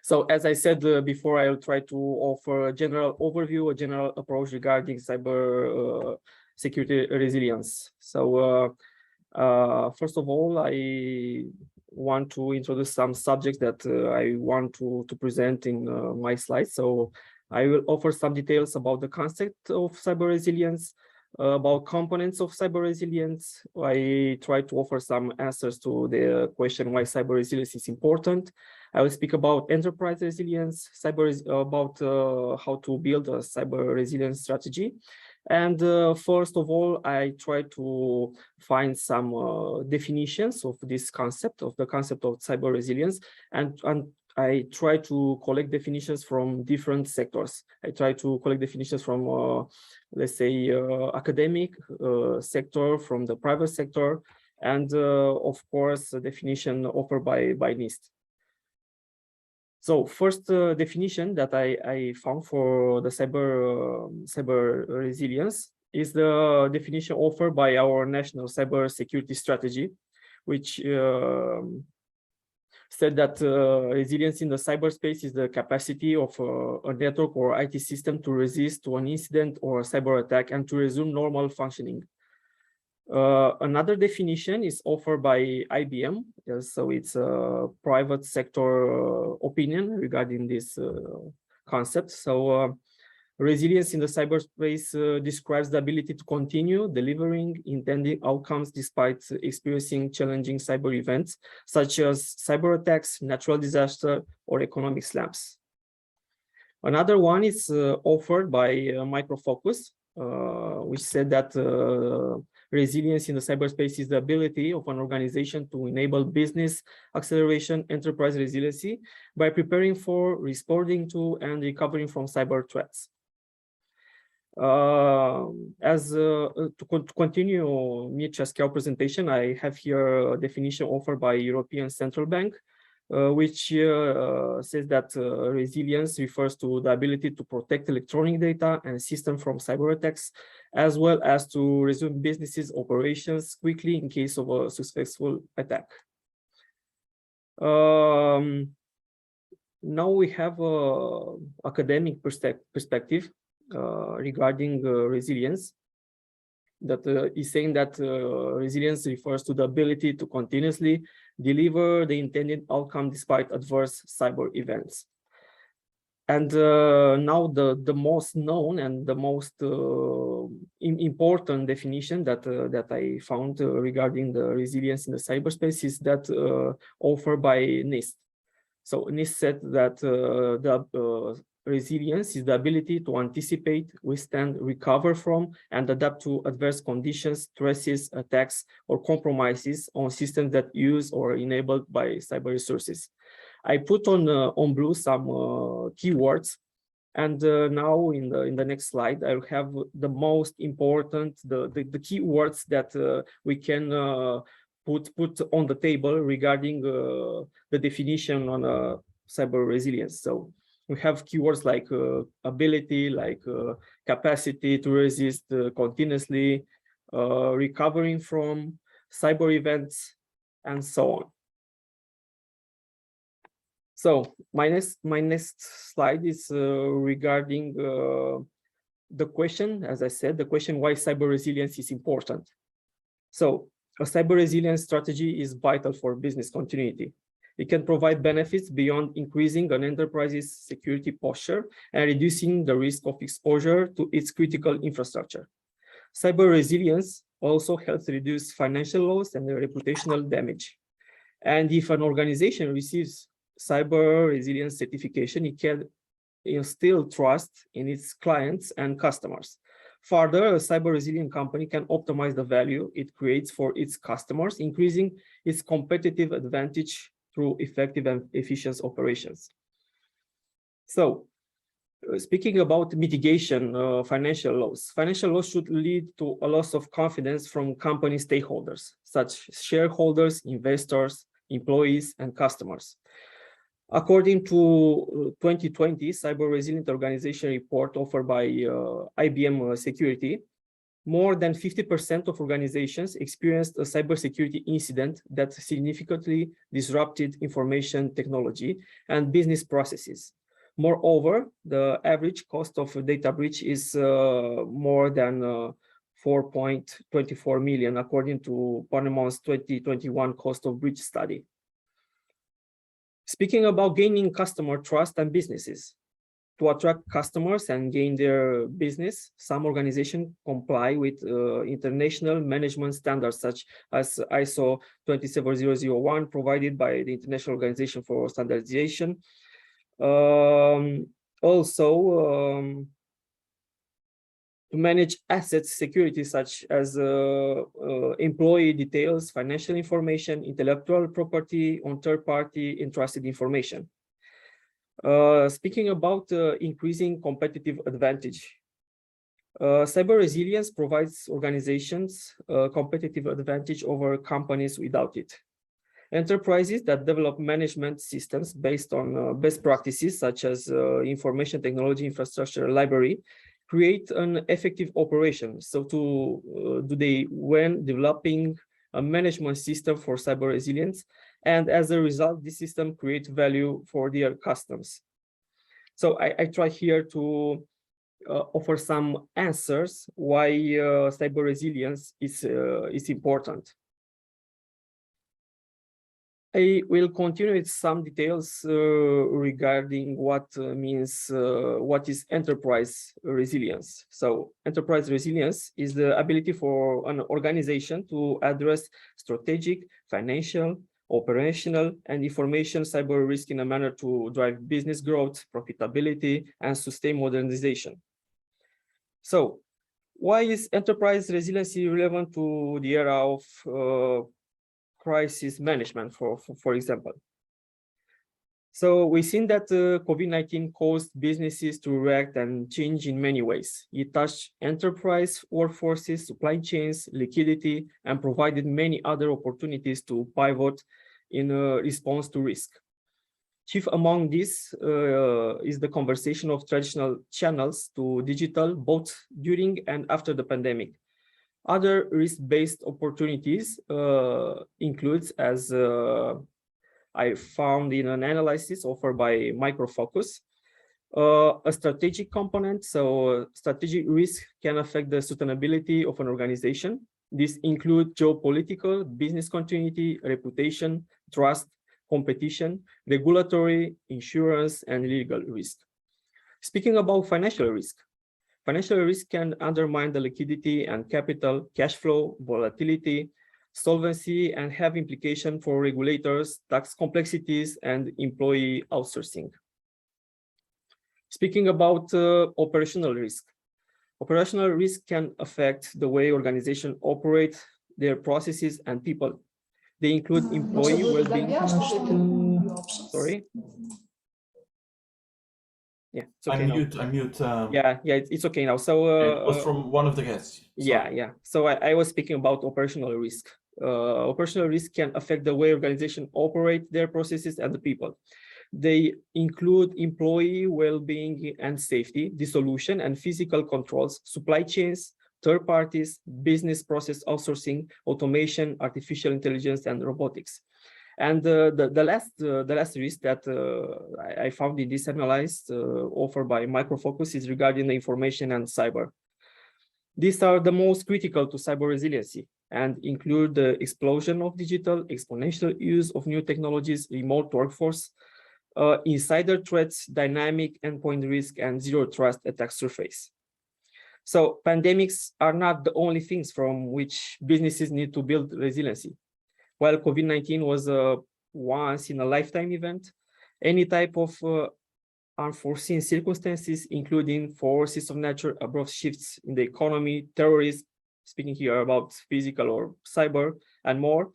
So as I said before, I'll try to offer a general overview, a general approach regarding cyber security resilience. So first of all, I want to introduce some subjects that I want to present in my slides. So I will offer some details about the concept of cyber resilience, about components of cyber resilience. I try to offer some answers to the question why cyber resilience is important. I will speak about enterprise resilience, about how to build a cyber resilience strategy. And first of all, I try to find some definitions of this concept, of the concept of cyber resilience, and I try to collect definitions from different sectors. I try to collect definitions from, let's say, academic sector, from the private sector, and of course, a definition offered by NIST. So first definition that I found for the cyber resilience is the definition offered by our national cyber security strategy, which said that resilience in the cyberspace is the capacity of a network or IT system to resist to an incident or a cyber attack and to resume normal functioning. Another definition is offered by IBM, so it's a private sector opinion regarding this concept. So resilience in the cyberspace describes the ability to continue delivering intended outcomes despite experiencing challenging cyber events, such as cyber attacks, natural disaster, or economic slumps. Another one is offered by Micro Focus, which said that resilience in the cyberspace is the ability of an organization to enable business acceleration, enterprise resiliency by preparing for, responding to, and recovering from cyber threats. To continue Mircea's presentation, I have here a definition offered by European Central Bank, which says that resilience refers to the ability to protect electronic data and systems from cyber attacks, as well as to resume businesses operations quickly in case of a successful attack. Now we have an academic perspective regarding resilience, that is saying that resilience refers to the ability to continuously deliver the intended outcome despite adverse cyber events. And now the most known and the most important definition that I found regarding the resilience in the cyberspace is that offered by NIST. So NIST said that the resilience is the ability to anticipate, withstand, recover from, and adapt to adverse conditions, stresses, attacks, or compromises on systems that use or are enabled by cyber resources. I put on blue some keywords, and now in the next slide, I'll have the most important, the keywords that we can put on the table regarding the definition on cyber resilience. So we have keywords like ability, like capacity to resist continuously, recovering from cyber events, and so on. So my next slide is regarding the question, as I said, the question why cyber resilience is important. So a cyber resilience strategy is vital for business continuity. It can provide benefits beyond increasing an enterprise's security posture and reducing the risk of exposure to its critical infrastructure. Cyber resilience also helps reduce financial loss and reputational damage. And if an organization receives cyber resilience certification, it can instill trust in its clients and customers. Further, a cyber resilient company can optimize the value it creates for its customers, increasing its competitive advantage through effective and efficient operations. So, speaking about mitigation, financial loss should lead to a loss of confidence from company stakeholders, such as shareholders, investors, employees, and customers. According to 2020 Cyber Resilient Organization report offered by IBM Security, more than 50% of organizations experienced a cybersecurity incident that significantly disrupted information technology and business processes. Moreover, the average cost of a data breach is more than 4.24 million, according to Parliament's 2021 cost of breach study. Speaking about gaining customer trust and businesses, to attract customers and gain their business, some organizations comply with international management standards such as ISO 27001 provided by the International Organization for Standardization. To manage assets security such as employee details, financial information, intellectual property on third-party entrusted information. Speaking about increasing competitive advantage, cyber resilience provides organizations competitive advantage over companies without it. Enterprises that develop management systems based on best practices such as information technology infrastructure library create an effective operation. So when developing a management system for cyber resilience, and as a result, this system creates value for their customers. So I try here to offer some answers why cyber resilience is important. I will continue with some details regarding what is enterprise resilience. So enterprise resilience is the ability for an organization to address strategic, financial, operational, and information cyber risk in a manner to drive business growth, profitability, and sustain modernization. So why is enterprise resiliency relevant to the era of crisis management, for example? So we've seen that COVID-19 caused businesses to react and change in many ways. It touched enterprise workforces, supply chains, liquidity, and provided many other opportunities to pivot in response to risk. Chief among these is the conversion of traditional channels to digital, both during and after the pandemic. Other risk-based opportunities includes, as I found in an analysis offered by Micro Focus, a strategic component. So strategic risk can affect the sustainability of an organization. This includes geopolitical, business continuity, reputation, trust, competition, regulatory, insurance, and legal risk. Speaking about financial risk can undermine the liquidity and capital, cash flow, volatility, solvency, and have implications for regulators, tax complexities, and employee outsourcing. Speaking about operational risk can affect the way organizations operate their processes and people. They include employee well-being. Sorry. Yeah, it's okay now. Unmute. Yeah, it's okay now. So it was from one of the guests. Sorry. Yeah. So I was speaking about operational risk. Operational risk can affect the way organizations operate their processes and the people. They include employee well-being and safety, dissolution and physical controls, supply chains, third parties, business process outsourcing, automation, artificial intelligence, and robotics. And the last risk that I found in this analysis offered by Micro Focus is regarding the information and cyber. These are the most critical to cyber resiliency and include the explosion of digital, exponential use of new technologies, remote workforce, insider threats, dynamic endpoint risk, and zero trust attack surface. So pandemics are not the only things from which businesses need to build resiliency. While COVID-19 was a once in a lifetime event, any type of unforeseen circumstances, including forces of nature, abrupt shifts in the economy, terrorism, speaking here about physical or cyber, and more,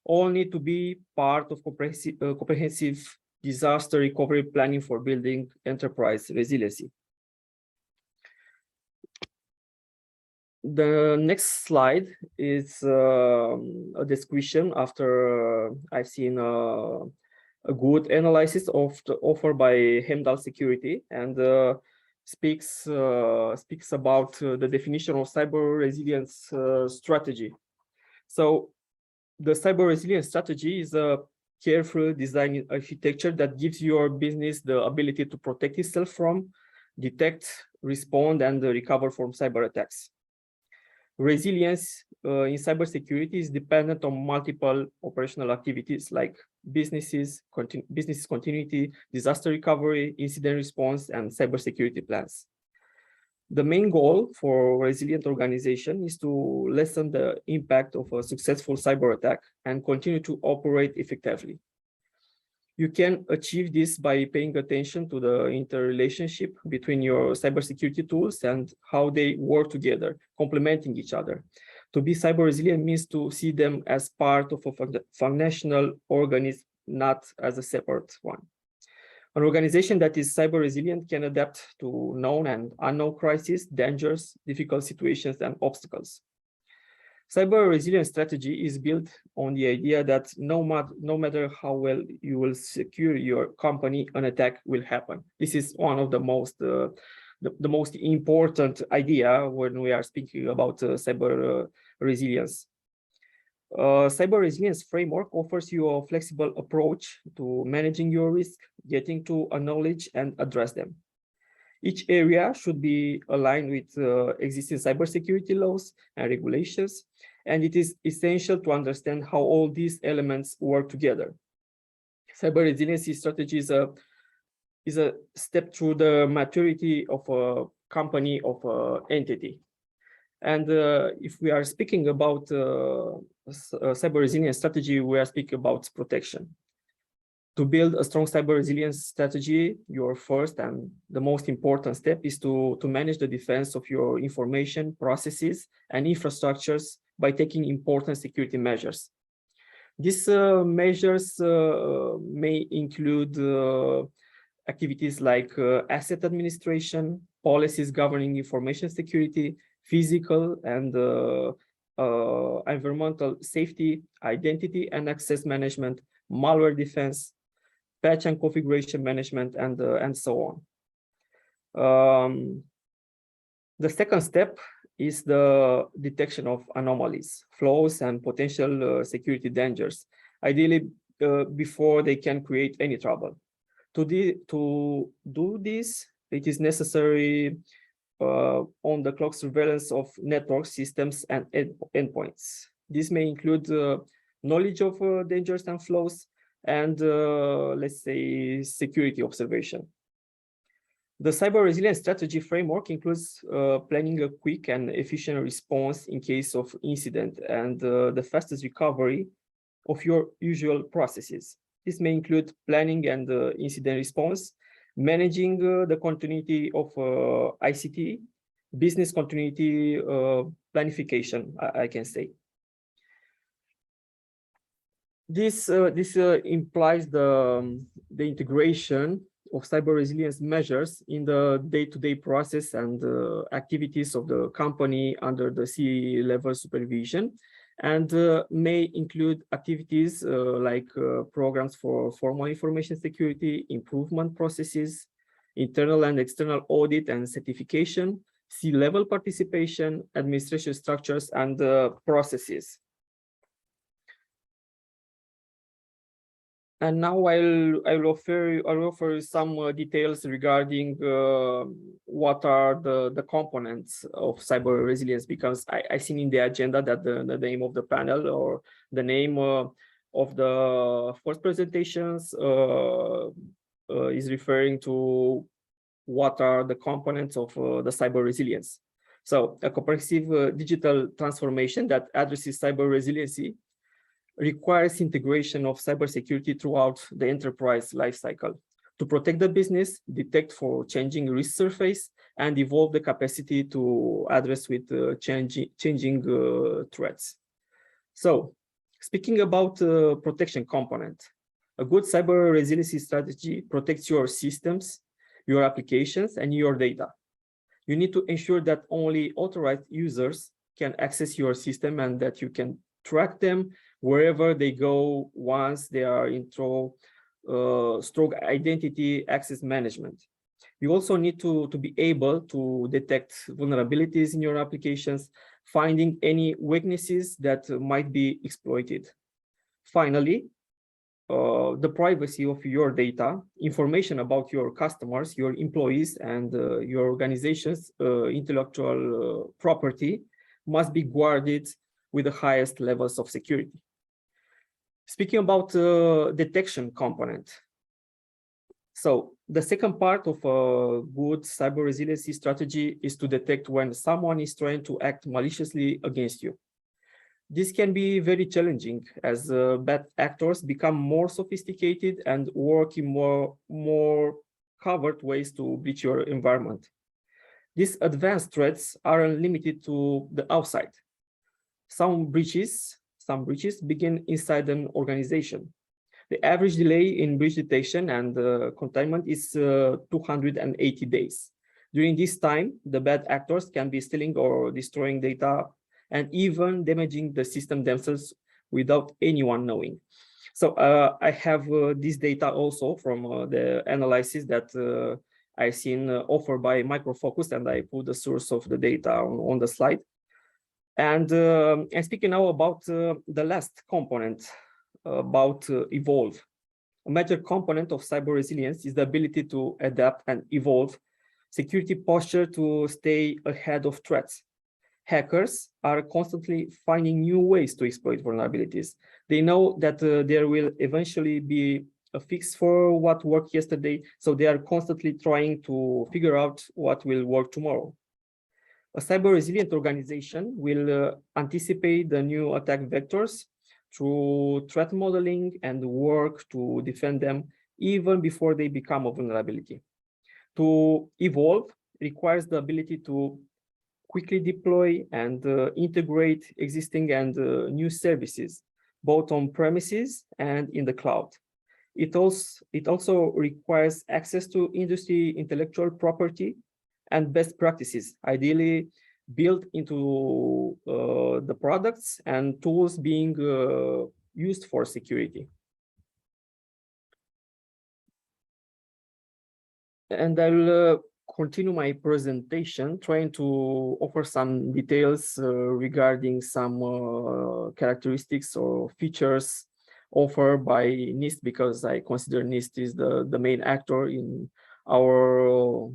all need to be part of comprehensive disaster recovery planning for building enterprise resiliency. The next slide is a description after I've seen a good analysis of the offer by Hemdal Security, and speaks about the definition of cyber resilience strategy. So the cyber resilience strategy is a careful design architecture that gives your business the ability to protect itself from, detect, respond, and recover from cyber attacks. Resilience in cybersecurity is dependent on multiple operational activities like business continuity, disaster recovery, incident response, and cybersecurity plans. The main goal for resilient organization is to lessen the impact of a successful cyber attack and continue to operate effectively. You can achieve this by paying attention to the interrelationship between your cybersecurity tools and how they work together, complementing each other. To be cyber resilient means to see them as part of a functional organism, not as a separate one. An organization that is cyber resilient can adapt to known and unknown crises, dangers, difficult situations, and obstacles. Cyber resilience strategy is built on the idea that no matter how well you will secure your company, an attack will happen. This is one of the most important idea when we are speaking about cyber resilience. Cyber resilience framework offers you a flexible approach to managing your risk, getting to acknowledge and address them. Each area should be aligned with existing cybersecurity laws and regulations, and it is essential to understand how all these elements work together. Cyber resiliency strategy is a step through the maturity of a company, of an entity. And if we are speaking about cyber resilience strategy, we are speaking about protection. To build a strong cyber resilience strategy, your first and the most important step is to manage the defense of your information, processes, and infrastructures by taking important security measures. These measures may include activities like asset administration, policies governing information security, physical and environmental safety, identity and access management, malware defense, patch and configuration management, and so on. The second step is the detection of anomalies, flaws, and potential security dangers, ideally before they can create any trouble. To do this, it is necessary on-the-clock surveillance of network systems and endpoints. This may include knowledge of dangers and flaws, and let's say security observation. The cyber resilience strategy framework includes planning a quick and efficient response in case of incident and the fastest recovery of your usual processes. This may include planning and incident response, managing the continuity of ICT, business continuity planification, I can say. This implies the integration of cyber resilience measures in the day-to-day process and activities of the company under the C-level supervision, and may include activities like programs for formal information security, improvement processes, internal and external audit and certification, C-level participation, administration structures, and processes. And now I'll offer some details regarding what are the components of cyber resilience, because I've seen in the agenda that the name of the panel or the name of the first presentations is referring to what are the components of the cyber resilience. So a comprehensive digital transformation that addresses cyber resiliency requires integration of cybersecurity throughout the enterprise lifecycle to protect the business, detect for changing risk surface, and evolve the capacity to address with changing threats. So, speaking about protection component, a good cyber resiliency strategy protects your systems, your applications, and your data. You need to ensure that only authorized users can access your system and that you can track them wherever they go once they are into strong identity access management. You also need to be able to detect vulnerabilities in your applications, finding any weaknesses that might be exploited. Finally, the privacy of your data, information about your customers, your employees, and your organization's intellectual property must be guarded with the highest levels of security. Speaking about detection component. So the second part of a good cyber resiliency strategy is to detect when someone is trying to act maliciously against you. This can be very challenging as bad actors become more sophisticated and work in more covert ways to breach your environment. These advanced threats aren't limited to the outside. Some breaches begin inside an organization. The average delay in breach detection and containment is 280 days. During this time, the bad actors can be stealing or destroying data and even damaging the system themselves without anyone knowing. So I have this data also from the analysis that I've seen offered by Micro Focus, and I put the source of the data on the slide. And speaking now about the last component, about evolve. A major component of cyber resilience is the ability to adapt and evolve security posture to stay ahead of threats. Hackers are constantly finding new ways to exploit vulnerabilities. They know that there will eventually be a fix for what worked yesterday, so they are constantly trying to figure out what will work tomorrow. A cyber resilient organization will anticipate the new attack vectors through threat modeling and work to defend them even before they become a vulnerability. To evolve requires the ability to quickly deploy and integrate existing and new services, both on premises and in the cloud. It also requires access to industry intellectual property and best practices, ideally built into the products and tools being used for security. And I will continue my presentation, trying to offer some details regarding some characteristics or features offered by NIST, because I consider NIST is the main actor in our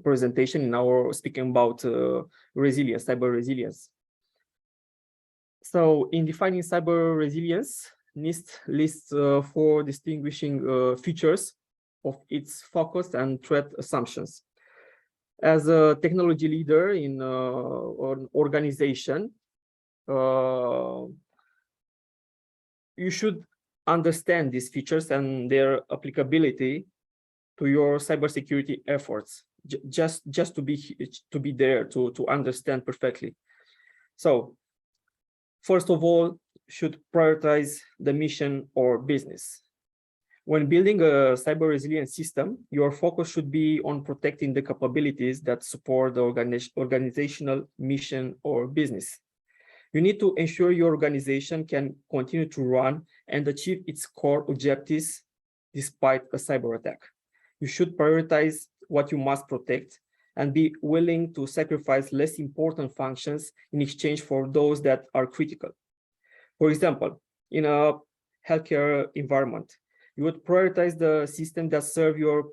presentation, in our speaking about resilience, cyber resilience. So in defining cyber resilience, NIST lists 4 distinguishing features of its focus and threat assumptions. As a technology leader in an organization, you should understand these features and their applicability to your cybersecurity efforts, just to be there to understand perfectly. So, first of all, should prioritize the mission or business. When building a cyber resilient system, your focus should be on protecting the capabilities that support the organizational mission or business. You need to ensure your organization can continue to run and achieve its core objectives despite a cyber attack. You should prioritize what you must protect and be willing to sacrifice less important functions in exchange for those that are critical. For example, in a healthcare environment, You would prioritize the system that serve your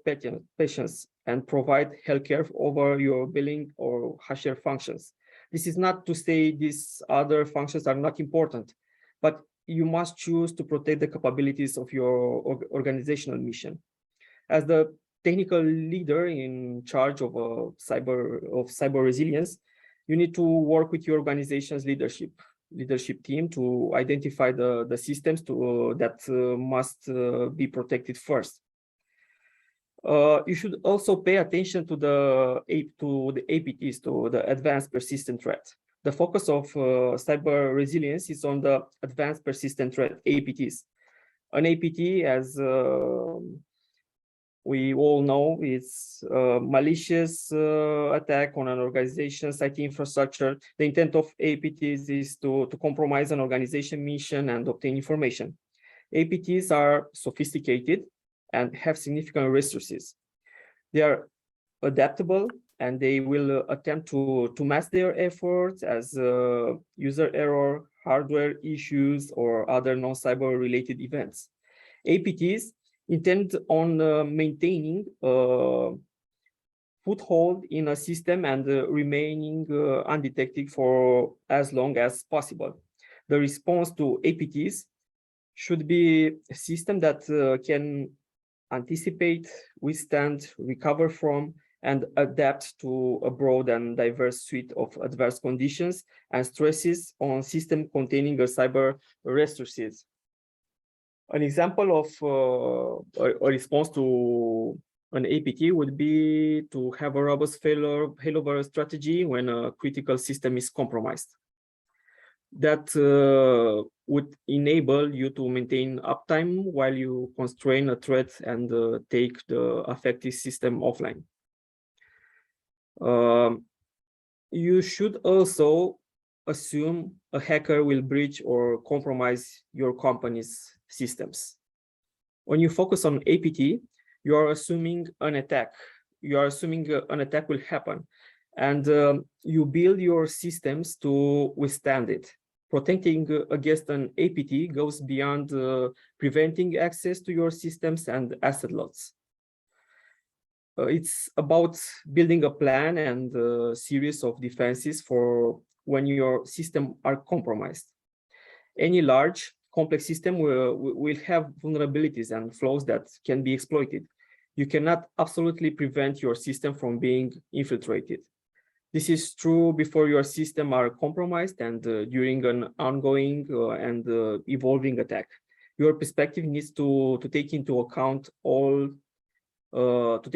patients and provide healthcare over your billing or HR functions. This is not to say these other functions are not important, but you must choose to protect the capabilities of your organizational mission. As the technical leader in charge of cyber resilience, you need to work with your organization's leadership team to identify the systems that must be protected first. You should also pay attention to the APTs, to the advanced persistent threat. The focus of cyber resilience is on the advanced persistent threat, APTs. An APT, as we all know, is a malicious attack on an organization's IT infrastructure. The intent of APTs is to compromise an organization mission and obtain information. APTs are sophisticated and have significant resources. They are adaptable and they will attempt to mask their efforts as user error, hardware issues, or other non-cyber related events. APTs intend on maintaining a foothold in a system and remaining undetected for as long as possible. The response to APTs should be a system that can anticipate, withstand, recover from, and adapt to a broad and diverse suite of adverse conditions and stresses on system containing a cyber resources. An example of a response to an APT would be to have a robust failover strategy when a critical system is compromised. That would enable you to maintain uptime while you constrain a threat and take the affected system offline. You should also assume a hacker will breach or compromise your company's systems. When you focus on APT, you are assuming an attack. You are assuming an attack will happen, and you build your systems to withstand it. Protecting against an APT goes beyond preventing access to your systems and asset loss. It's about building a plan and a series of defenses for when your system are compromised. Any large, complex system will have vulnerabilities and flaws that can be exploited. You cannot absolutely prevent your system from being infiltrated. This is true before your system are compromised and during an ongoing and evolving attack. Your perspective needs to take into account all of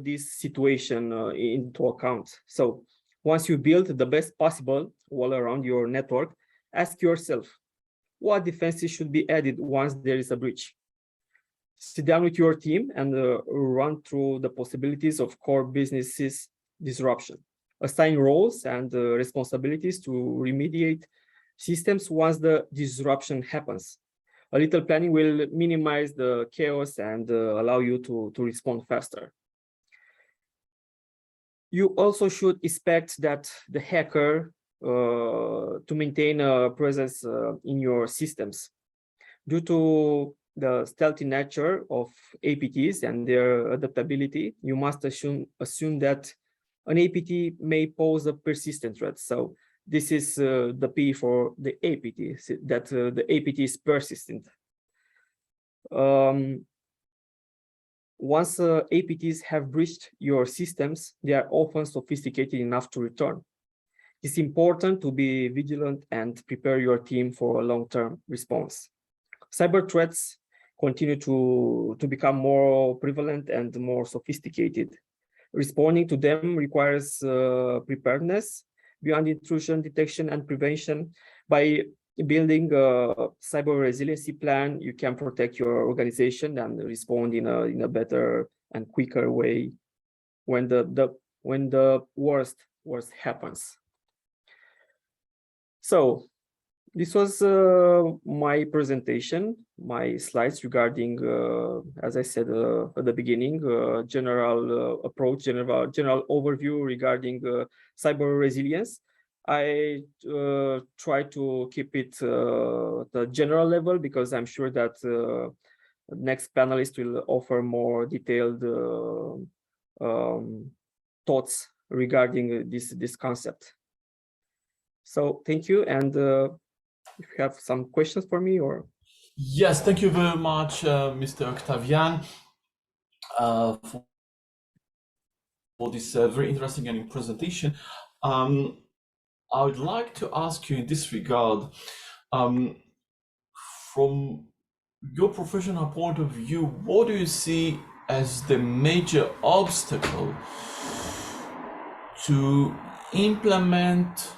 this situation into account. So once you build the best possible wall around your network, ask yourself, what defenses should be added once there is a breach? Sit down with your team and run through the possibilities of core businesses disruption. Assign roles and responsibilities to remediate systems once the disruption happens. A little planning will minimize the chaos and allow you to respond faster. You also should expect that the hacker to maintain a presence in your systems. Due to the stealthy nature of APTs and their adaptability, you must assume that an APT may pose a persistent threat. So this is the P for the APT, that the APT is persistent. Once APTs have breached your systems, they are often sophisticated enough to return. It's important to be vigilant and prepare your team for a long-term response. Cyber threats continue to become more prevalent and more sophisticated. Responding to them requires preparedness beyond intrusion detection and prevention. By building a cyber resiliency plan, you can protect your organization and respond in a better and quicker way when the worst happens. So this was my presentation, my slides regarding, as I said at the beginning, general approach, general overview regarding cyber resilience. I try to keep it the general level because I'm sure that next panelist will offer more detailed thoughts regarding this concept. So thank you, and if you have some questions for me, or yes, thank you very much, Mr. Octavian, for this very interesting and presentation. I would like to ask you in this regard, from your professional point of view, what do you see as the major obstacle to implement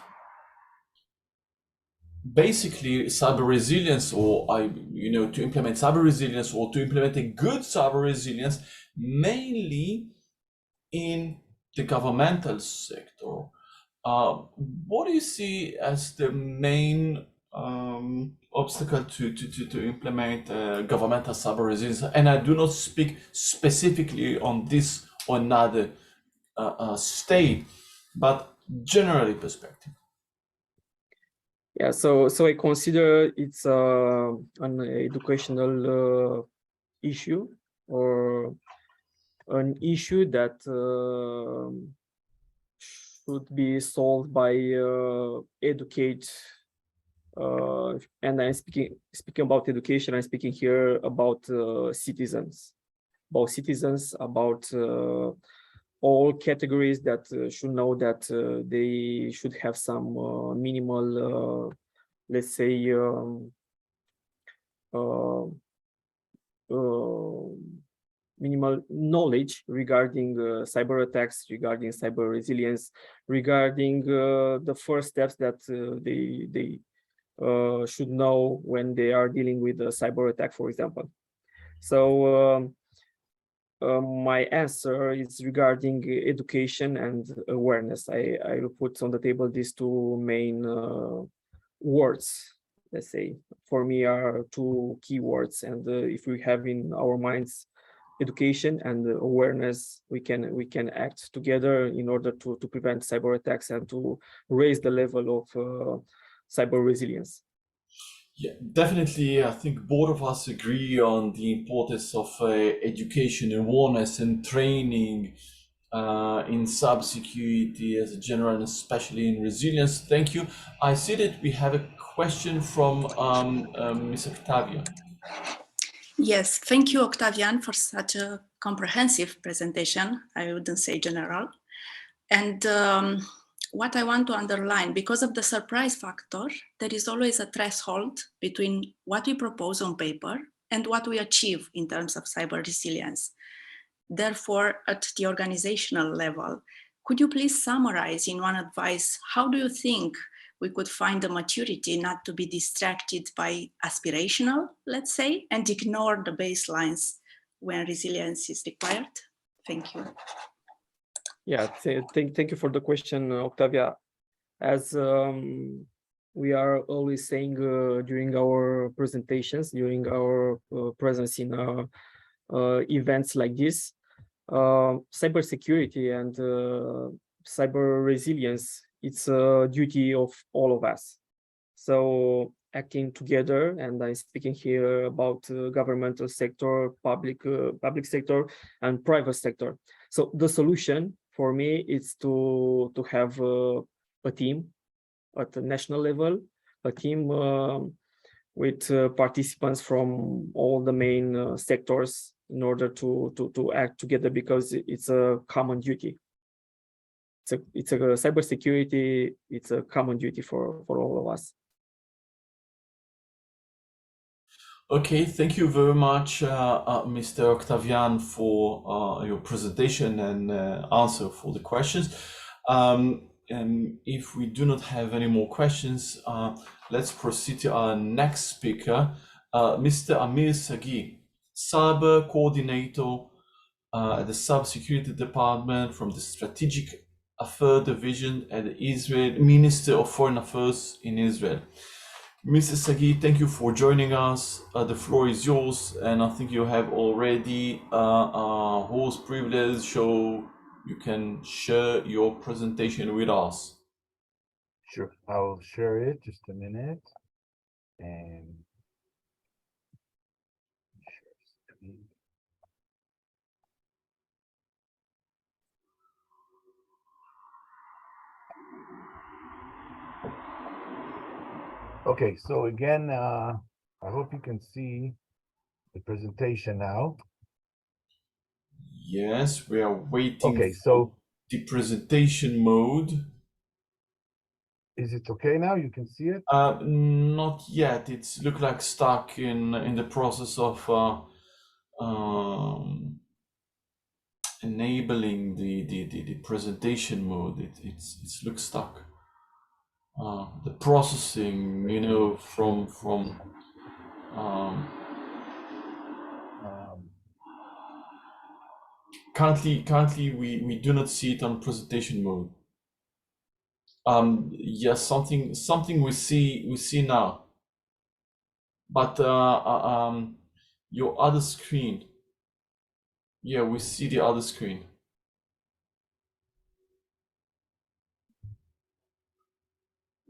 basically cyber resilience, or to implement cyber resilience, or to implement a good cyber resilience, mainly in the governmental sector? What do you see as the main obstacle to implement governmental cyber resilience? And I do not speak specifically on this or another state, but generally perspective. yeah, so I consider it's an educational issue, or an issue that should be solved by educate. And I'm speaking about education. I'm speaking here about citizens, about all categories that should know that they should have some minimal, let's say, minimal knowledge regarding cyber attacks, regarding cyber resilience, regarding the first steps that they should know when they are dealing with a cyber attack, for example. So my answer is regarding education and awareness. I will put on the table these two main words, let's say, for me are two key words. And if we have in our minds education and awareness, we can act together in order to prevent cyber attacks and to raise the level of cyber resilience. Yeah, definitely. I think both of us agree on the importance of education, awareness, and training in cybersecurity as a general, and especially in resilience. Thank you. I see that we have a question from Ms. Octavia. Yes, thank you, Octavian, for such a comprehensive presentation. I wouldn't say general. And what I want to underline, because of the surprise factor, there is always a threshold between what we propose on paper and what we achieve in terms of cyber resilience. Therefore, at the organizational level, could you please summarize in one advice, how do you think we could find the maturity not to be distracted by aspirational, let's say, and ignore the baselines when resilience is required? Thank you. Yeah, thank you for the question, Octavia. As we are always saying during our presentations, during our presence in events like this, cybersecurity and cyber resilience, it's a duty of all of us. So acting together, and I'm speaking here about governmental sector, public sector, and private sector. So the solution for me is to have a team at the national level, a team with participants from all the main sectors in order to act together, because it's a common duty. It's a cybersecurity. It's a common duty for all of us. Okay, thank you very much, Mr. Octavian, for your presentation and answer for the questions. And if we do not have any more questions, let's proceed to our next speaker, Mr. Amir Sagi, Cyber Coordinator at the Cybersecurity Department from the Strategic Affairs Division at the Israel Ministry of Foreign Affairs in Israel. Mr. Sagi, thank you for joining us. The floor is yours, and I think you have already host privilege, so you can share your presentation with us. Sure, I'll share it, just a minute. And share screen. Okay, so again, I hope you can see the presentation now. Yes, we are waiting Okay, for so the presentation mode. is it okay now? You can see it? Not yet. It's look like stuck in the process of enabling the presentation mode. It's looks stuck. The processing, you know, from um, Um, currently we do not see it on presentation mode. Yes, something we see now, but your other screen. Yeah, we see the other screen.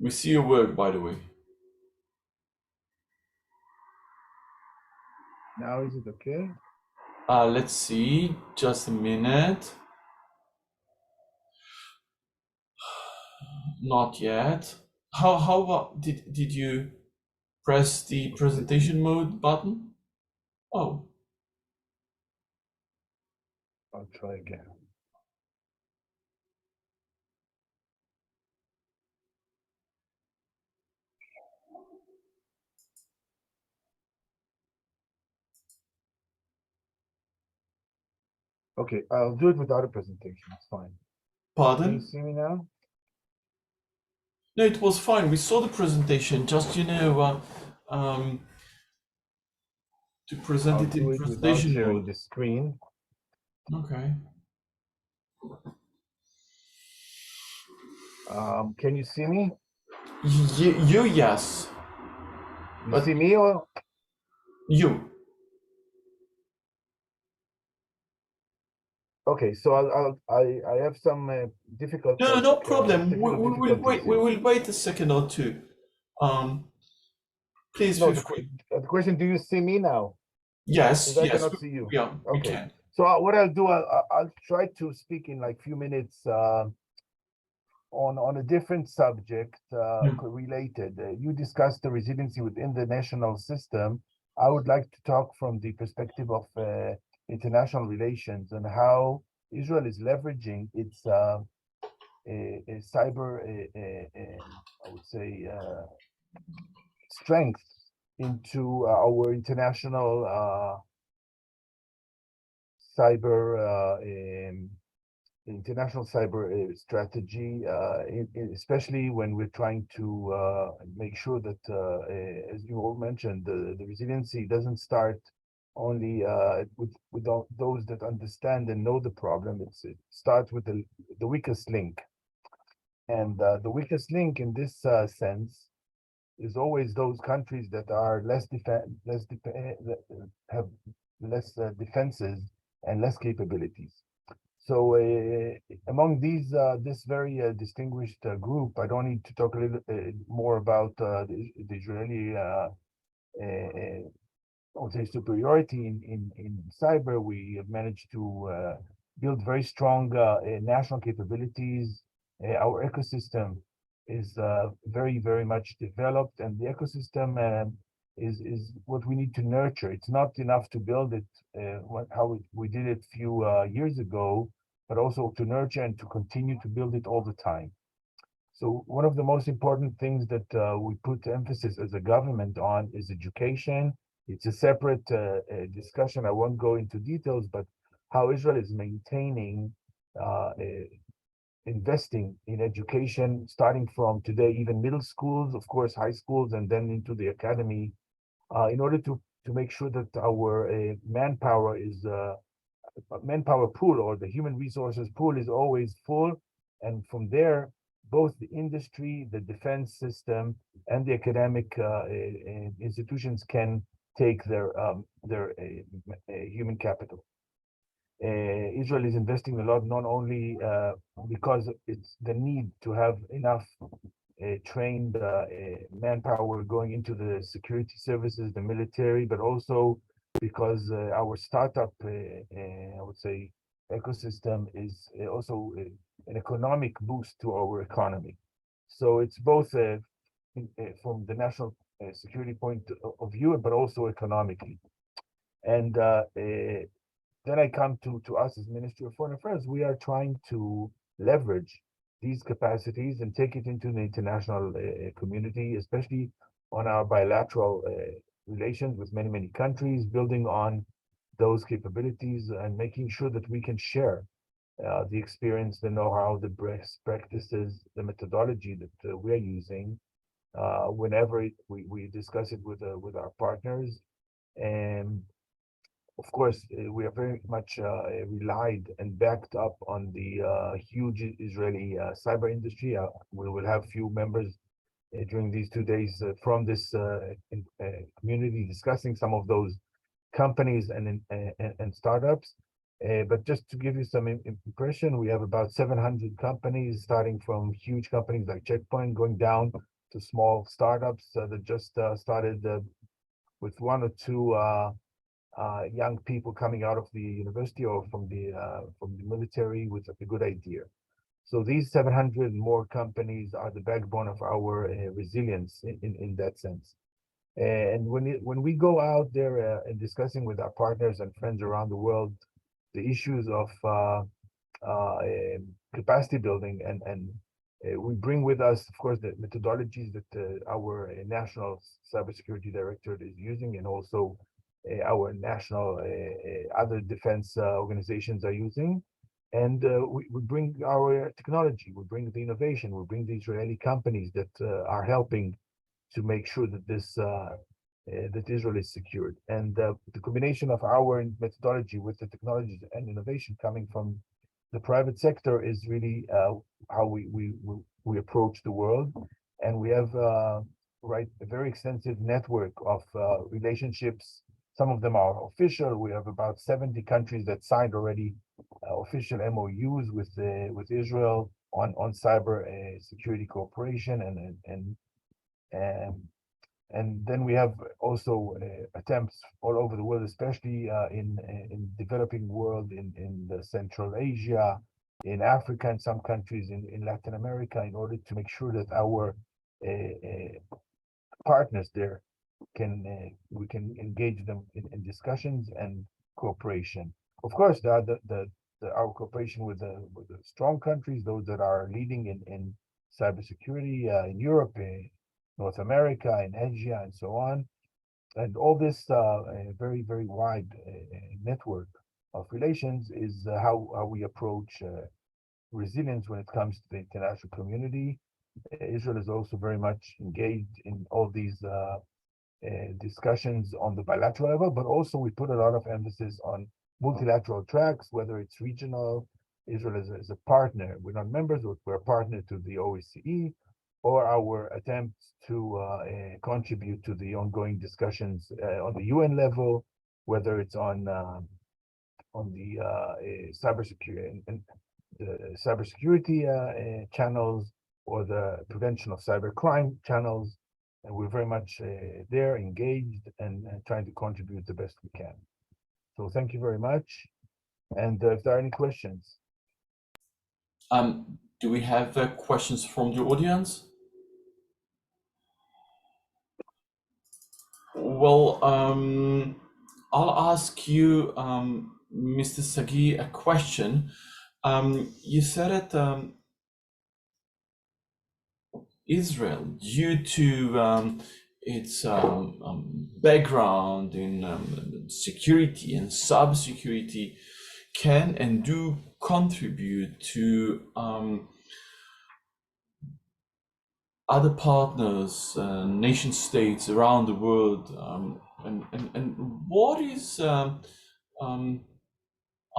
We see your work, by the way. Now is it okay? Let's see, just a minute. Not yet. How about did you press the presentation mode button? Oh, I'll try again. Okay, I'll do it without a presentation. It's fine. Can you pardon? see me now? No, it was fine. We saw the presentation. Just to present I'll it do in it without presentation sharing mode. the screen. Okay. Can you see me? You yes, You but see me or? you. Okay, so I have some difficult No, no problem. technical We will difficulties wait. We here. will wait a second or two. Please No, feel free. the question, do you see me now? Yes, Because I yes, cannot see you. yeah, we Okay, can. so what I'll do, I'll try to speak in like few minutes on a different subject related. You discussed the resiliency within the national system. I would like to talk from the perspective of international relations and how Israel is leveraging its cyber, I would say, strength into our international cyber international cyber strategy, especially when we're trying to make sure that, as you all mentioned, the resiliency doesn't start only with those that understand and know the problem. It starts with the weakest link. And the weakest link in this sense is always those countries that are have less defenses and less capabilities. So among these, this very distinguished group, I don't need to talk a little more about the Israeli, I would say, superiority in cyber. We have managed to build very strong national capabilities. Our ecosystem is very, very much developed, and the ecosystem is what we need to nurture. It's not enough to build it how we did it a few years ago, but also to nurture and to continue to build it all the time. So one of the most important things that we put emphasis as a government on is education. It's a separate discussion. I won't go into details, but how Israel is maintaining investing in education, starting from today, even middle schools, of course, high schools, and then into the academy, in order to make sure that our manpower pool, or the human resources pool, is always full. And from there, both the industry, the defense system, and the academic institutions can take their human capital. Israel is investing a lot, not only because it's the need to have enough trained manpower going into the security services, the military, but also because our startup, I would say, ecosystem is also an economic boost to our economy. So it's both from the national security point of view, but also economically. And then I come to us as Ministry of Foreign Affairs. We are trying to leverage these capacities and take it into the international community, especially on our bilateral relations with many, many countries, building on those capabilities and making sure that we can share the experience, the know-how, the best practices, the methodology that we're using whenever we discuss it with our partners. And of course, we are very much relied and backed up on the huge Israeli cyber industry. We will have few members during these 2 days from this community discussing some of those companies and startups. But just to give you some impression, we have about 700 companies, starting from huge companies like Checkpoint, going down to small startups that just started with one or two young people coming out of the university or from the military with a good idea. So these 700 more companies are the backbone of our resilience in that sense. And when we go out there and discussing with our partners and friends around the world, the issues of capacity building and we bring with us, of course, the methodologies that our National Cybersecurity Directorate is using, and also our national other defense organizations are using. And we bring our technology, we bring the innovation, we bring the Israeli companies that are helping to make sure that this that Israel is secured. And the combination of our methodology with the technologies and innovation coming from the private sector is really how we approach the world. And we have a very extensive network of relationships. Some of them are official. We have about 70 countries that signed already official MOUs with Israel on cyber security cooperation, and then we have also attempts all over the world, especially in developing world, in the Central Asia, in Africa, and some countries in Latin America, in order to make sure that our partners there we can engage them in discussions and cooperation. Of course, our cooperation with the strong countries, those that are leading in cybersecurity in Europe, North America, in Asia, and so on. And all this very, very wide network of relations is how we approach resilience when it comes to the international community. Israel is also very much engaged in all these discussions on the bilateral level, but also we put a lot of emphasis on multilateral tracks, whether it's regional. Israel is a partner. We're not members, but we're a partner to the OSCE, or our attempts to contribute to the ongoing discussions on the UN level, whether it's on the cybersecurity and the cybersecurity channels, or the prevention of cybercrime channels. And we're very much there, engaged, and trying to contribute the best we can. So thank you very much. And if there are any questions. Do we have questions from the audience? Well, I'll ask you, Mr. Sagi, a question. You said that Israel, due to its background in security and cybersecurity, can and do contribute to other partners, nation states around the world, and what is, I'll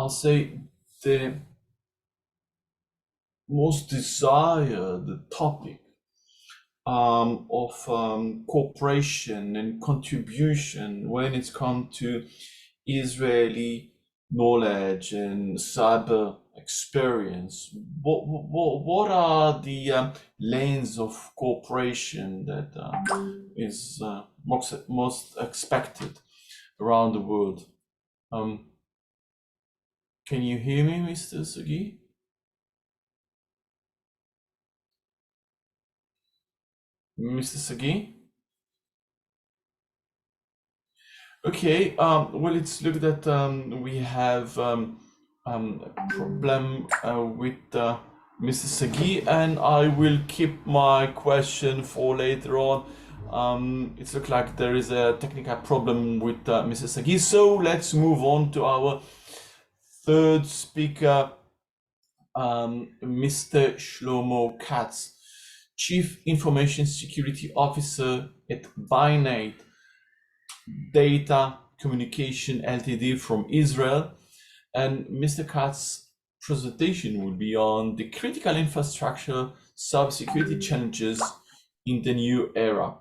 say, the most desired topic of cooperation and contribution when it's come to Israeli knowledge and cyber experience, what are the lanes of cooperation that is most expected around the world? Can you hear me, Mr. Sagi? Mr. Sagi? Okay, well, it's looked that we have a problem with Mr. Sagi, and I will keep my question for later on. It looks like there is a technical problem with Mr. Sagi, so let's move on to our third speaker, Mr. Shlomo Katz, Chief Information Security Officer at Binate Data Communication Ltd from Israel. And Mr. Katz's presentation will be on the critical infrastructure cybersecurity challenges in the new era.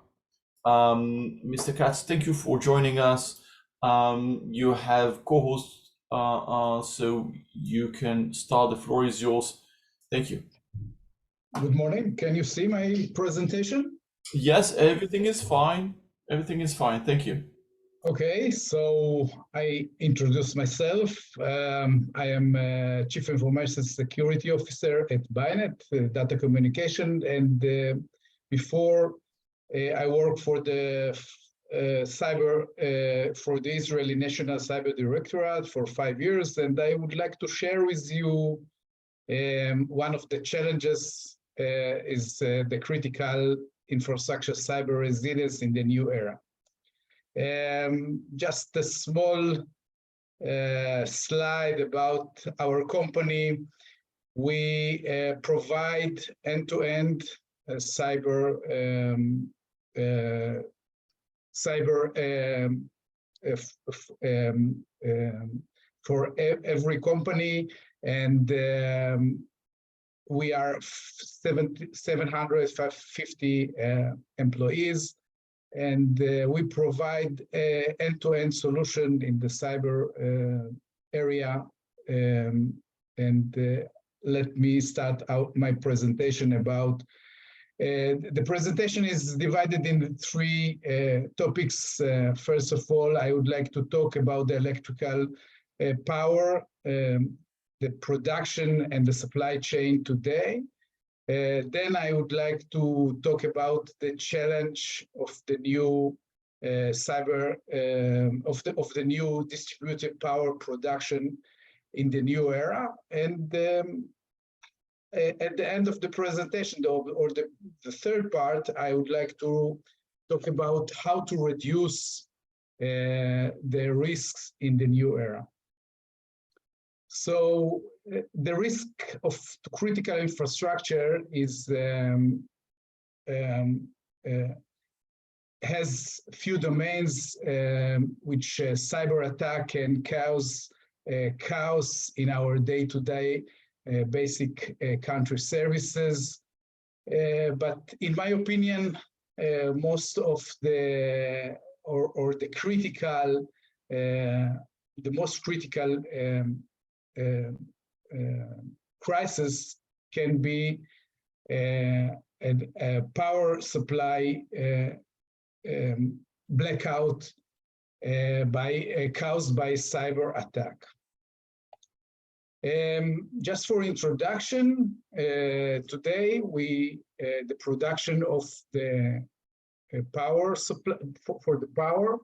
Mr. Katz, thank you for joining us. You have co-hosts, so you can start. The floor is yours. Thank you. Good morning. Can you see my presentation? Yes, everything is fine. Everything is fine. Thank you. Okay, so I introduce myself. I am Chief Information Security Officer at Binate Data Communication, and before I worked for the for the Israeli National Cyber Directorate for 5 years, and I would like to share with you one of the challenges is the critical infrastructure cyber resilience in the new era. Just a small slide about our company. We provide end-to-end cyber for every company, and we are 750 employees, and we provide an end-to-end solution in the cyber area. Let me start out my presentation about the presentation is divided into 3 topics. First of all, I would like to talk about the electrical power, the production and the supply chain today. Then I would like to talk about the challenge of the new cyber of the new distributed power production in the new era. And at the end of the presentation, or the third part, I would like to talk about how to reduce the risks in the new era. So the risk of critical infrastructure is has few domains which cyber attack can cause chaos in our day-to-day basic country services. But in my opinion, most of the the critical, the most critical crisis can be a power supply blackout caused by cyber attack. Just for introduction, today the production of the power supply for the power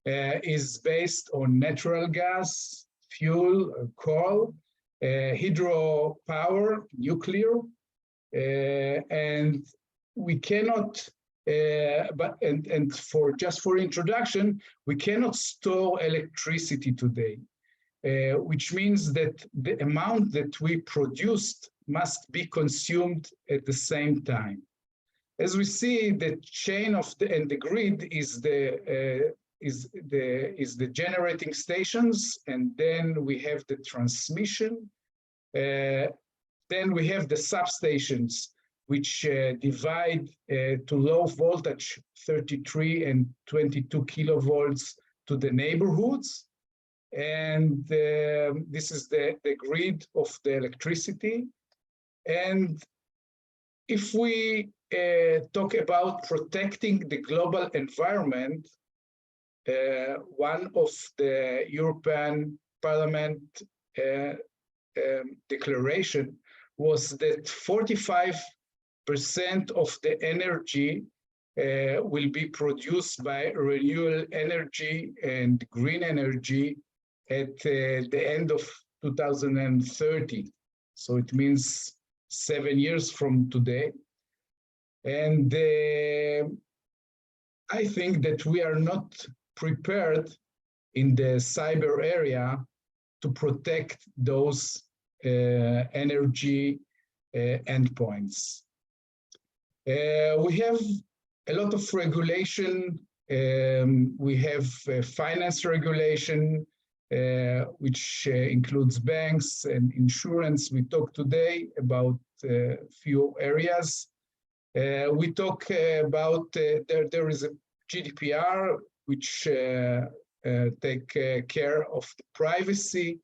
is based on natural gas, fuel, coal, hydropower, nuclear, and we cannot. Just for introduction, we cannot store electricity today, which means that the amount that we produced must be consumed at the same time. As we see, the chain of the grid is the generating stations, and then we have the transmission. Then we have the substations, which divide to low voltage 33 and 22 kilovolts to the neighborhoods. And this is the grid of the electricity. And if we talk about protecting the global environment, one of the European Parliament declaration was that 45% of the energy will be produced by renewable energy and green energy at the end of 2030. So it means 7 years from today. And I think that we are not prepared in the cyber area to protect those energy endpoints. We have a lot of regulation. We have finance regulation, which includes banks and insurance. We talked today about a few areas. We talk about there is a GDPR, which take care of the privacy.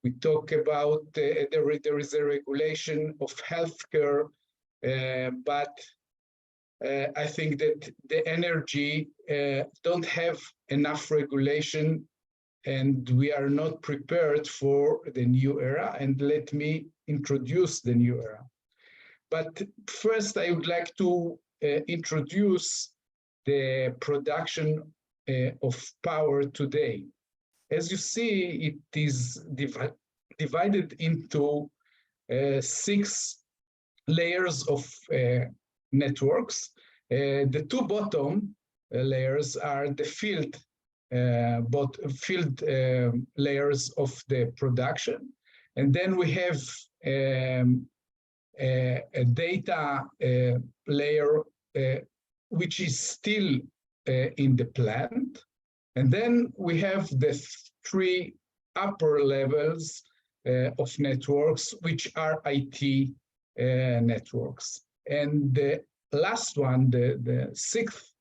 We talk about there is a regulation of healthcare, but I think that the energy don't have enough regulation, and we are not prepared for the new era. And let me introduce the new era. But first, I would like to introduce the production of power today. As you see, it is divided into 6 layers of networks. The 2 bottom layers are the field layers of the production. And then we have a data layer, which is still in the plant. And then we have the 3 upper levels of networks, which are IT networks. And the last one, the 6th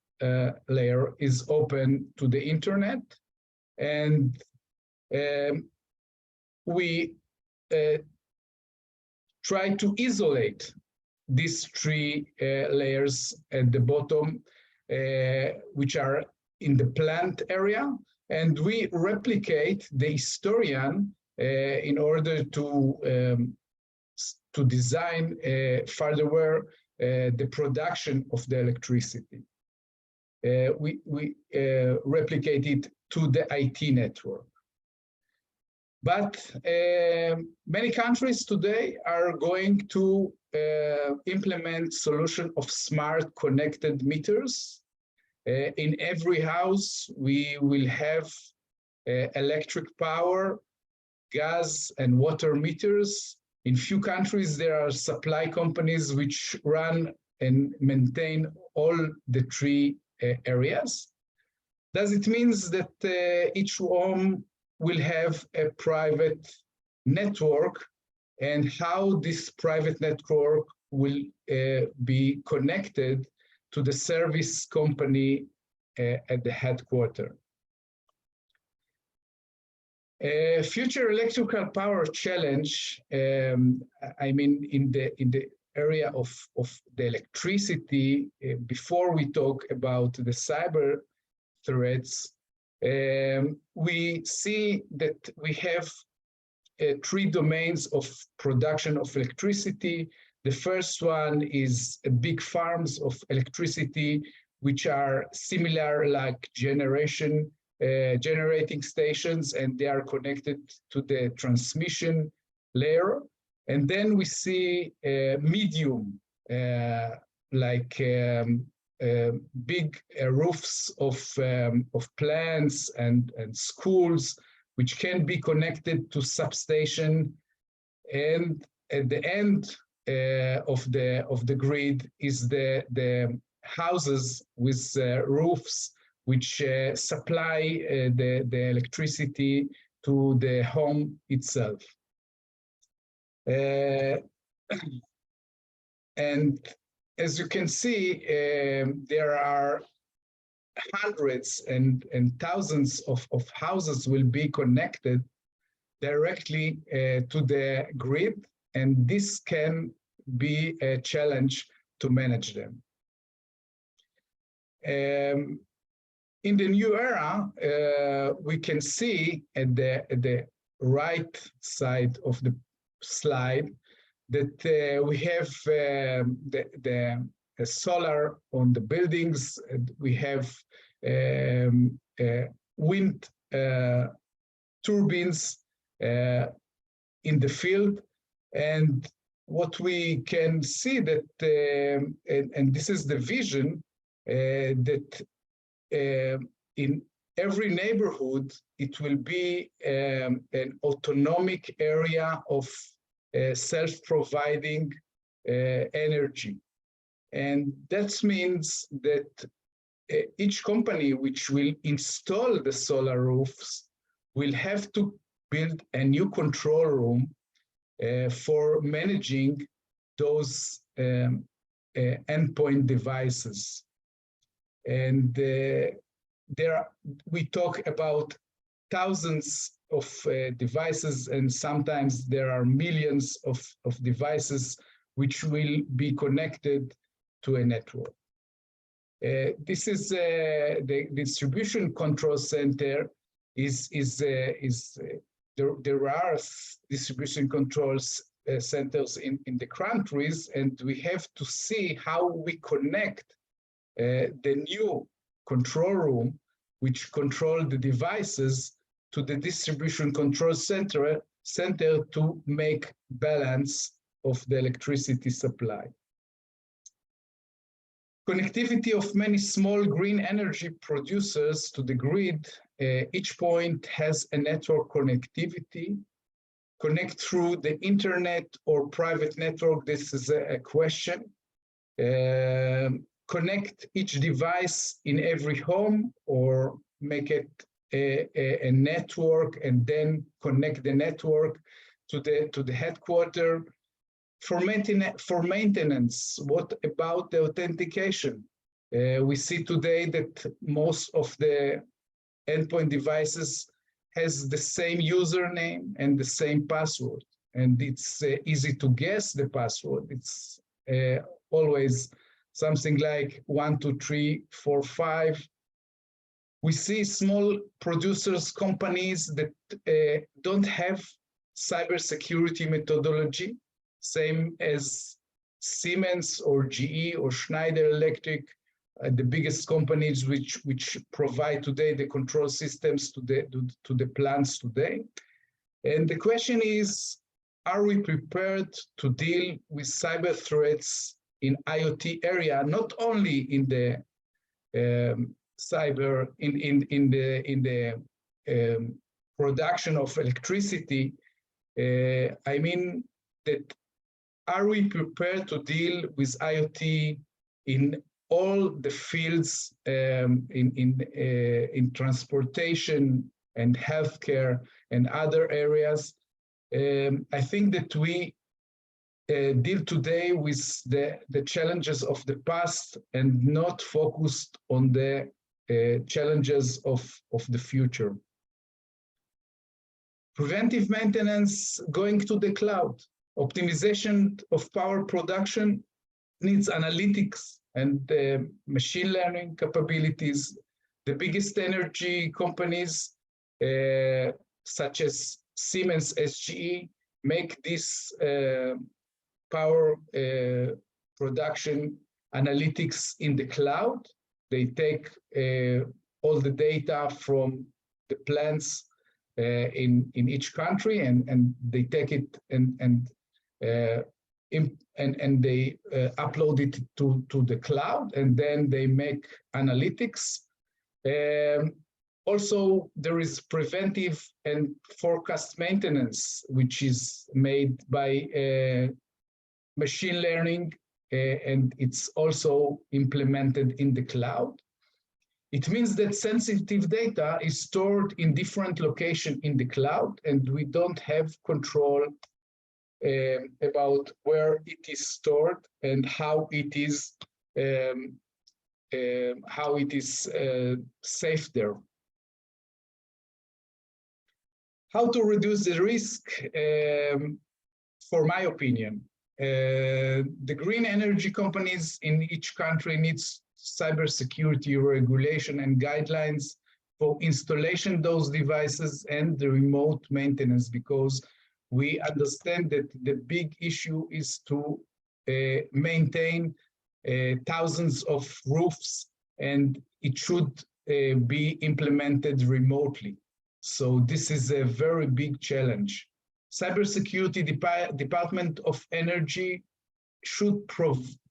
layer, is open to the internet. And we try to isolate these 3 layers at the bottom, which are in the plant area, and we replicate the historian in order to design further the production of the electricity. We replicate it to the IT network. But many countries today are going to implement solution of smart connected meters. In every house, we will have electric power, gas, and water meters. In few countries, there are supply companies which run and maintain all the 3 areas. Does it mean that each home will have a private network, and how this private network will be connected to the service company at the headquarters? Future electrical power challenge, I mean, in the area of the electricity, before we talk about the cyber threats, we see that we have 3 domains of production of electricity. The first one is big farms of electricity, which are similar like generating stations, and they are connected to the transmission layer. And then we see medium, like big roofs of plants and schools, which can be connected to substation. And at the end of the grid is the houses with roofs, which supply the electricity to the home itself. And as you can see, there are hundreds and thousands of houses will be connected directly to the grid, and this can be a challenge to manage them. In the new era, we can see at the right side of the slide that we have the solar on the buildings, and we have wind turbines in the field. And what we can see that, and this is the vision, that in every neighborhood, it will be an autonomic area of self-providing energy. And that means that each company which will install the solar roofs will have to build a new control room for managing those endpoint devices. And we talk about thousands of devices, and sometimes there are millions of devices which will be connected to a network. This is the distribution control center. There are distribution controls centers in the countries, and we have to see how we connect the new control room, which control the devices, to the distribution control center to make balance of the electricity supply. Connectivity of many small green energy producers to the grid. Each point has a network connectivity. Connect through the internet or private network. This is a question. Connect each device in every home, or make it a network and then connect the network to the headquarters. For maintenance, what about the authentication? We see today that most of the endpoint devices has the same username and the same password, and it's easy to guess the password. It's always something like 1, 2, 3, 4, 5. We see small producers, companies that don't have cybersecurity methodology, same as Siemens or GE or Schneider Electric, the biggest companies which provide today the control systems to the plants today. And the question is, are we prepared to deal with cyber threats in IoT area, not only in the cyber in the production of electricity? I mean that, are we prepared to deal with IoT in all the fields, in transportation and healthcare and other areas? I think that we deal today with the challenges of the past and not focused on the challenges of the future. Preventive maintenance, going to the cloud. Optimization of power production needs analytics and machine learning capabilities. The biggest energy companies, such as Siemens, SGE, make this power production analytics in the cloud. They take all the data from the plants in each country, and they take it and they upload it to the cloud, and then they make analytics. Also, there is preventive and forecast maintenance, which is made by machine learning, and it's also implemented in the cloud. It means that sensitive data is stored in different locations in the cloud, and we don't have control about where it is stored and how it is how it is safe there. How to reduce the risk? For my opinion, the green energy companies in each country needs cybersecurity regulation and guidelines for installation those devices and the remote maintenance, because we understand that the big issue is to maintain thousands of roofs, and it should be implemented remotely. So this is a very big challenge. Cybersecurity Department of Energy should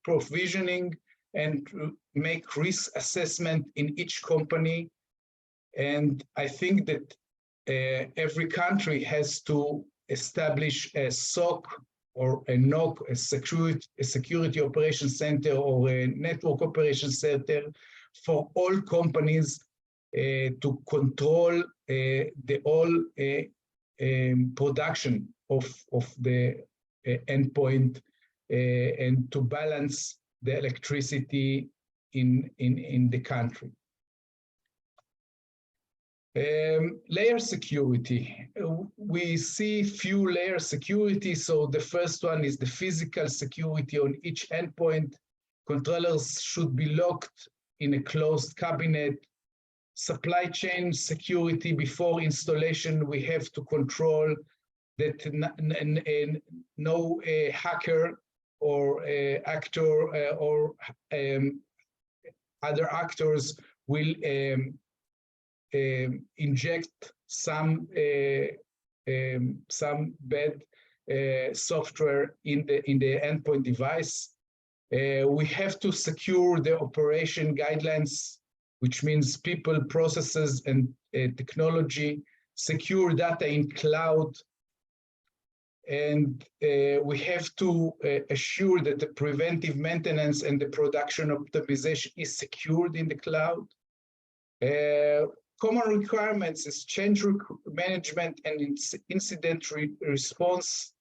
provisioning and make risk assessment in each company. And I think that every country has to establish a SOC or a NOC, a security operations center or a network operations center for all companies to control the whole production of the endpoint and to balance the electricity in the country. Layer security. We see few layer security. So the first one is the physical security on each endpoint. Controllers should be locked in a closed cabinet. Supply chain security before installation, we have to control that no hacker or actor or other actors will inject some bad software in the endpoint device. We have to secure the operation guidelines, which means people, processes, and technology, secure data in cloud. And we have to assure that the preventive maintenance and the production optimization is secured in the cloud. Common requirements is change management and incident response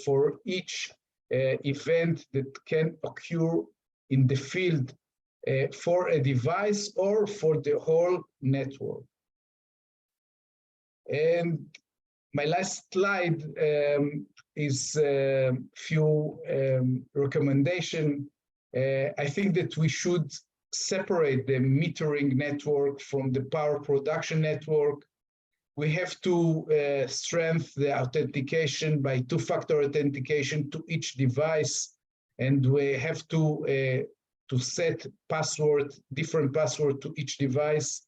for each event that can occur in the field for a device or for the whole network. And my last slide is a few recommendations. I think that we should separate the metering network from the power production network. We have to strengthen the authentication by two-factor authentication to each device, and we have to set different password to each device.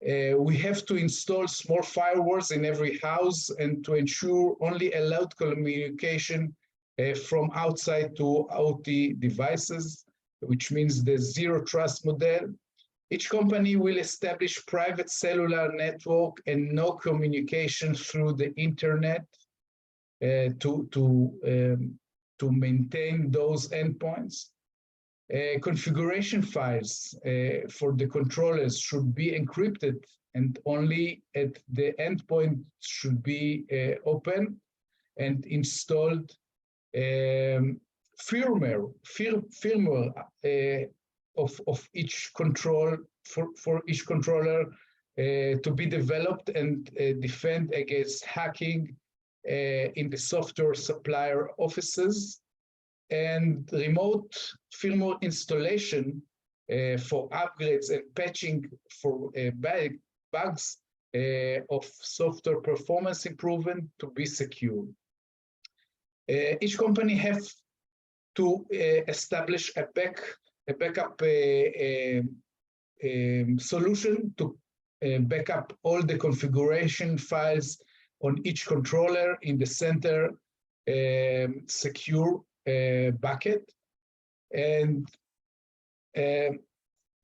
We have to install small firewalls in every house and to ensure only allowed communication from outside to OT devices, which means the zero trust model. Each company will establish private cellular network and no communication through the internet to maintain those endpoints. Configuration files for the controllers should be encrypted, and only at the endpoint should be open and installed. Firmware of each control for each controller to be developed and defend against hacking in the software supplier offices, and remote firmware installation for upgrades and patching for bugs of software performance improvement to be secure. Each company has to establish a backup solution to back up all the configuration files on each controller in the center secure bucket. And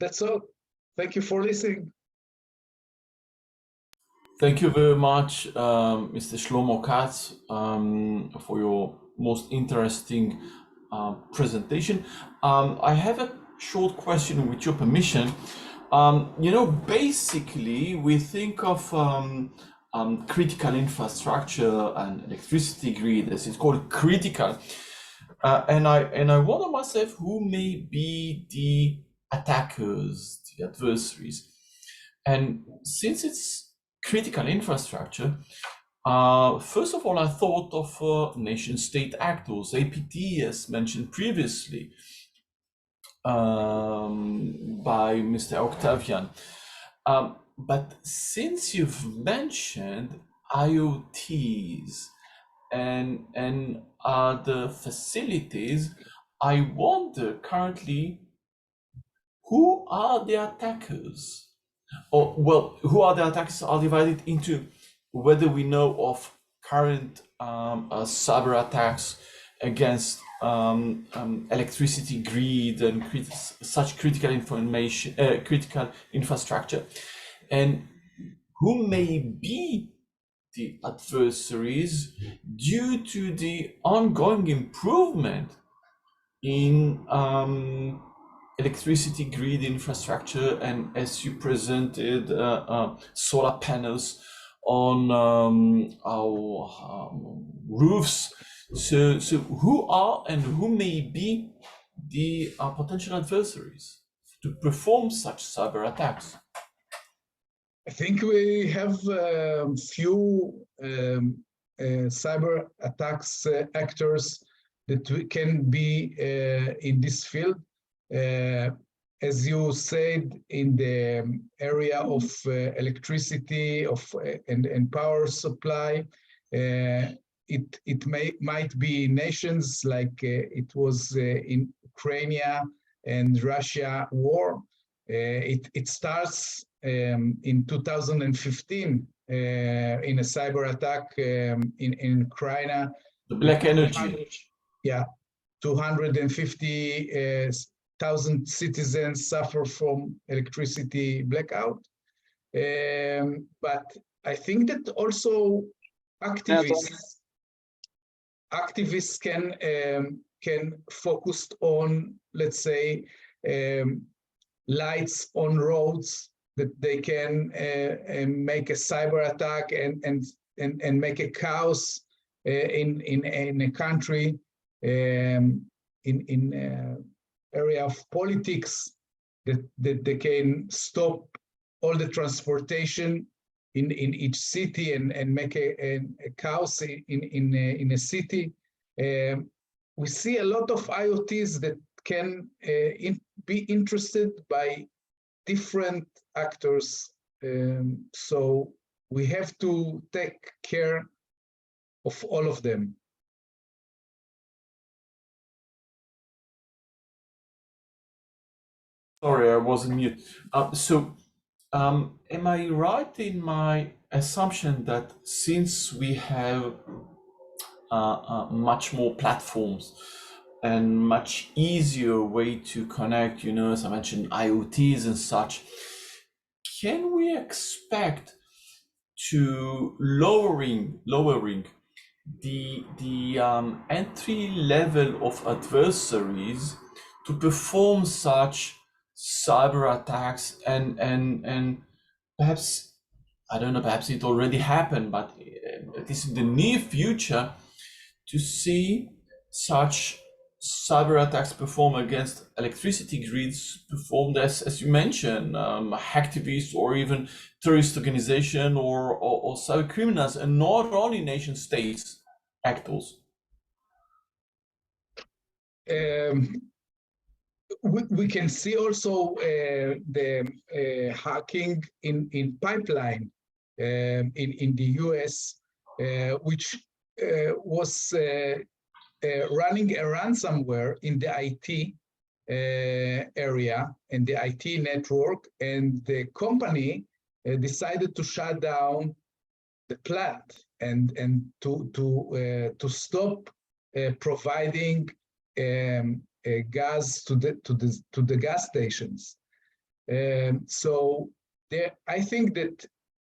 that's all. Thank you for listening. Thank you very much, Mr. Shlomo Katz, for your most interesting presentation. I have a short question with your permission. Basically, we think of critical infrastructure and electricity grid as it's called critical. And I wonder myself who may be the attackers, the adversaries. And since it's critical infrastructure, first of all, I thought of nation-state actors, APT, as mentioned previously by Mr. Octavian. But since you've mentioned IoTs and other facilities, I wonder currently, who are the attackers? Or, well, who are the attackers are divided into whether we know of current cyber attacks against electricity grid and such critical information, critical infrastructure, and who may be the adversaries due to the ongoing improvement in electricity grid infrastructure, and as you presented, solar panels on our roofs. So who are and who may be the potential adversaries to perform such cyber attacks? I think we have few cyber attacks actors that can be in this field. As you said, in the area of electricity and power supply, it might be nations like it was in Ukraine and Russia war. It starts in 2015 in a cyber attack in Ukraine. The black energy. Yeah, 250,000 citizens suffer from electricity blackout. But I think that also activists can focus on, let's say, lights on roads, that they can make a cyber attack and make a chaos in a country, in area of politics, that they can stop all the transportation in each city and make a chaos in a city. We see a lot of IoTs that can be interested by different actors. So we have to take care of all of them. Sorry, I was on mute. Am I right in my assumption that since we have much more platforms and much easier way to connect, as I mentioned, IoTs and such, can we expect to lowering the entry level of adversaries to perform such cyber attacks and perhaps, I don't know, perhaps it already happened, but at least in the near future, to see such cyber attacks performed against electricity grids performed as you mentioned, hacktivists or even terrorist organization or cyber criminals, and not only nation states actors? We can see also the hacking in pipeline in the US, which was running a ransomware in the IT area and the IT network, and the company decided to shut down the plant and to stop providing gas to the gas stations. So I think that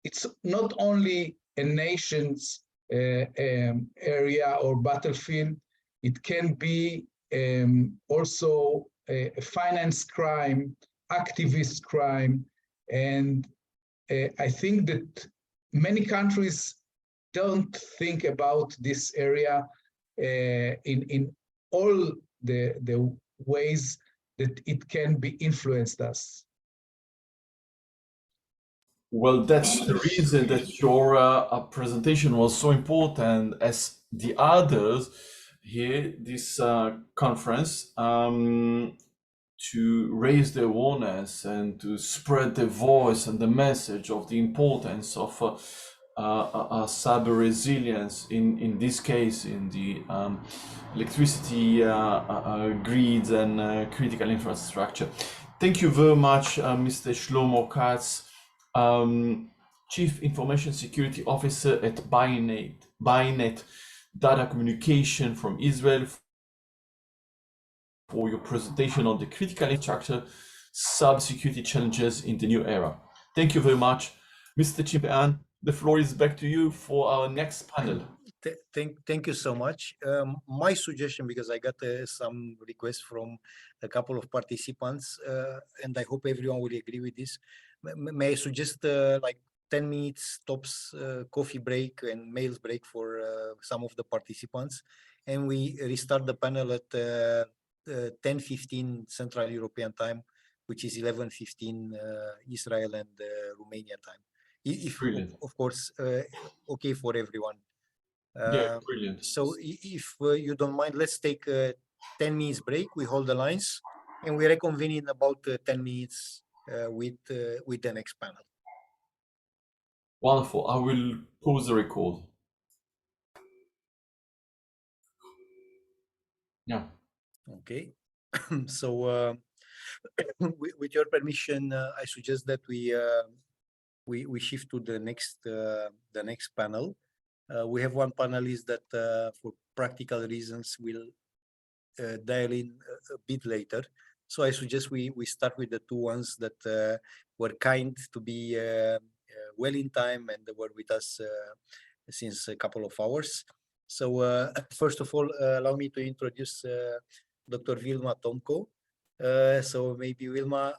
it's not only a nation's area or battlefield, it can be also a finance crime, activist crime, and I think that many countries don't think about this area in all the ways that it can be influenced us? Well, that's the reason that your presentation was so important as the others here, this conference, to raise the awareness and to spread the voice and the message of the importance of cyber resilience, in this case, in the electricity grids and critical infrastructure. Thank you very much, Mr. Shlomo Katz, Chief Information Security Officer at Bynet Data Communication from Israel, for your presentation on the critical infrastructure cybersecurity challenges in the new era. Thank you very much, Mr. Chimpean. The floor is back to you for our next panel. Thank you so much. My suggestion, because I got some requests from a couple of participants, and I hope everyone will agree with this. May I suggest like 10 minutes tops coffee break and mails break for some of the participants, and we restart the panel at 10:15 Central European time, which is 11:15 Israel and Romania time. If of course okay for everyone. Yeah, brilliant. So if you don't mind, let's take a 10 minutes break. We hold the lines and we reconvene in about 10 minutes with the next panel. Wonderful. I will pause the record. Yeah. Okay. So with your permission, I suggest that we shift to the next panel. We have one panelist that for practical reasons will dial in a bit later. So I suggest we start with the two ones that were kind to be well in time and were with us since a couple of hours. So first of all, allow me to introduce Dr. Vilma Tomko. So maybe Vilma,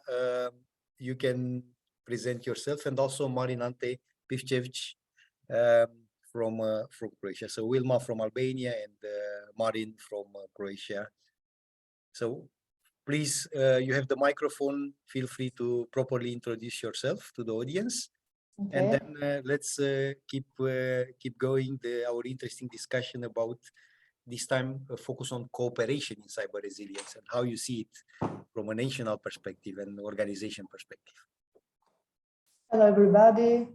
you can present yourself, and also Marin Ante Pivcevic from Croatia. So Vilma from Albania and Marin from Croatia. So please, you have the microphone. Feel free to properly introduce yourself to the audience. Okay. And then let's keep going our interesting discussion about this time focus on cooperation in cyber resilience and how you see it from a national perspective and organization perspective. Hello, everybody.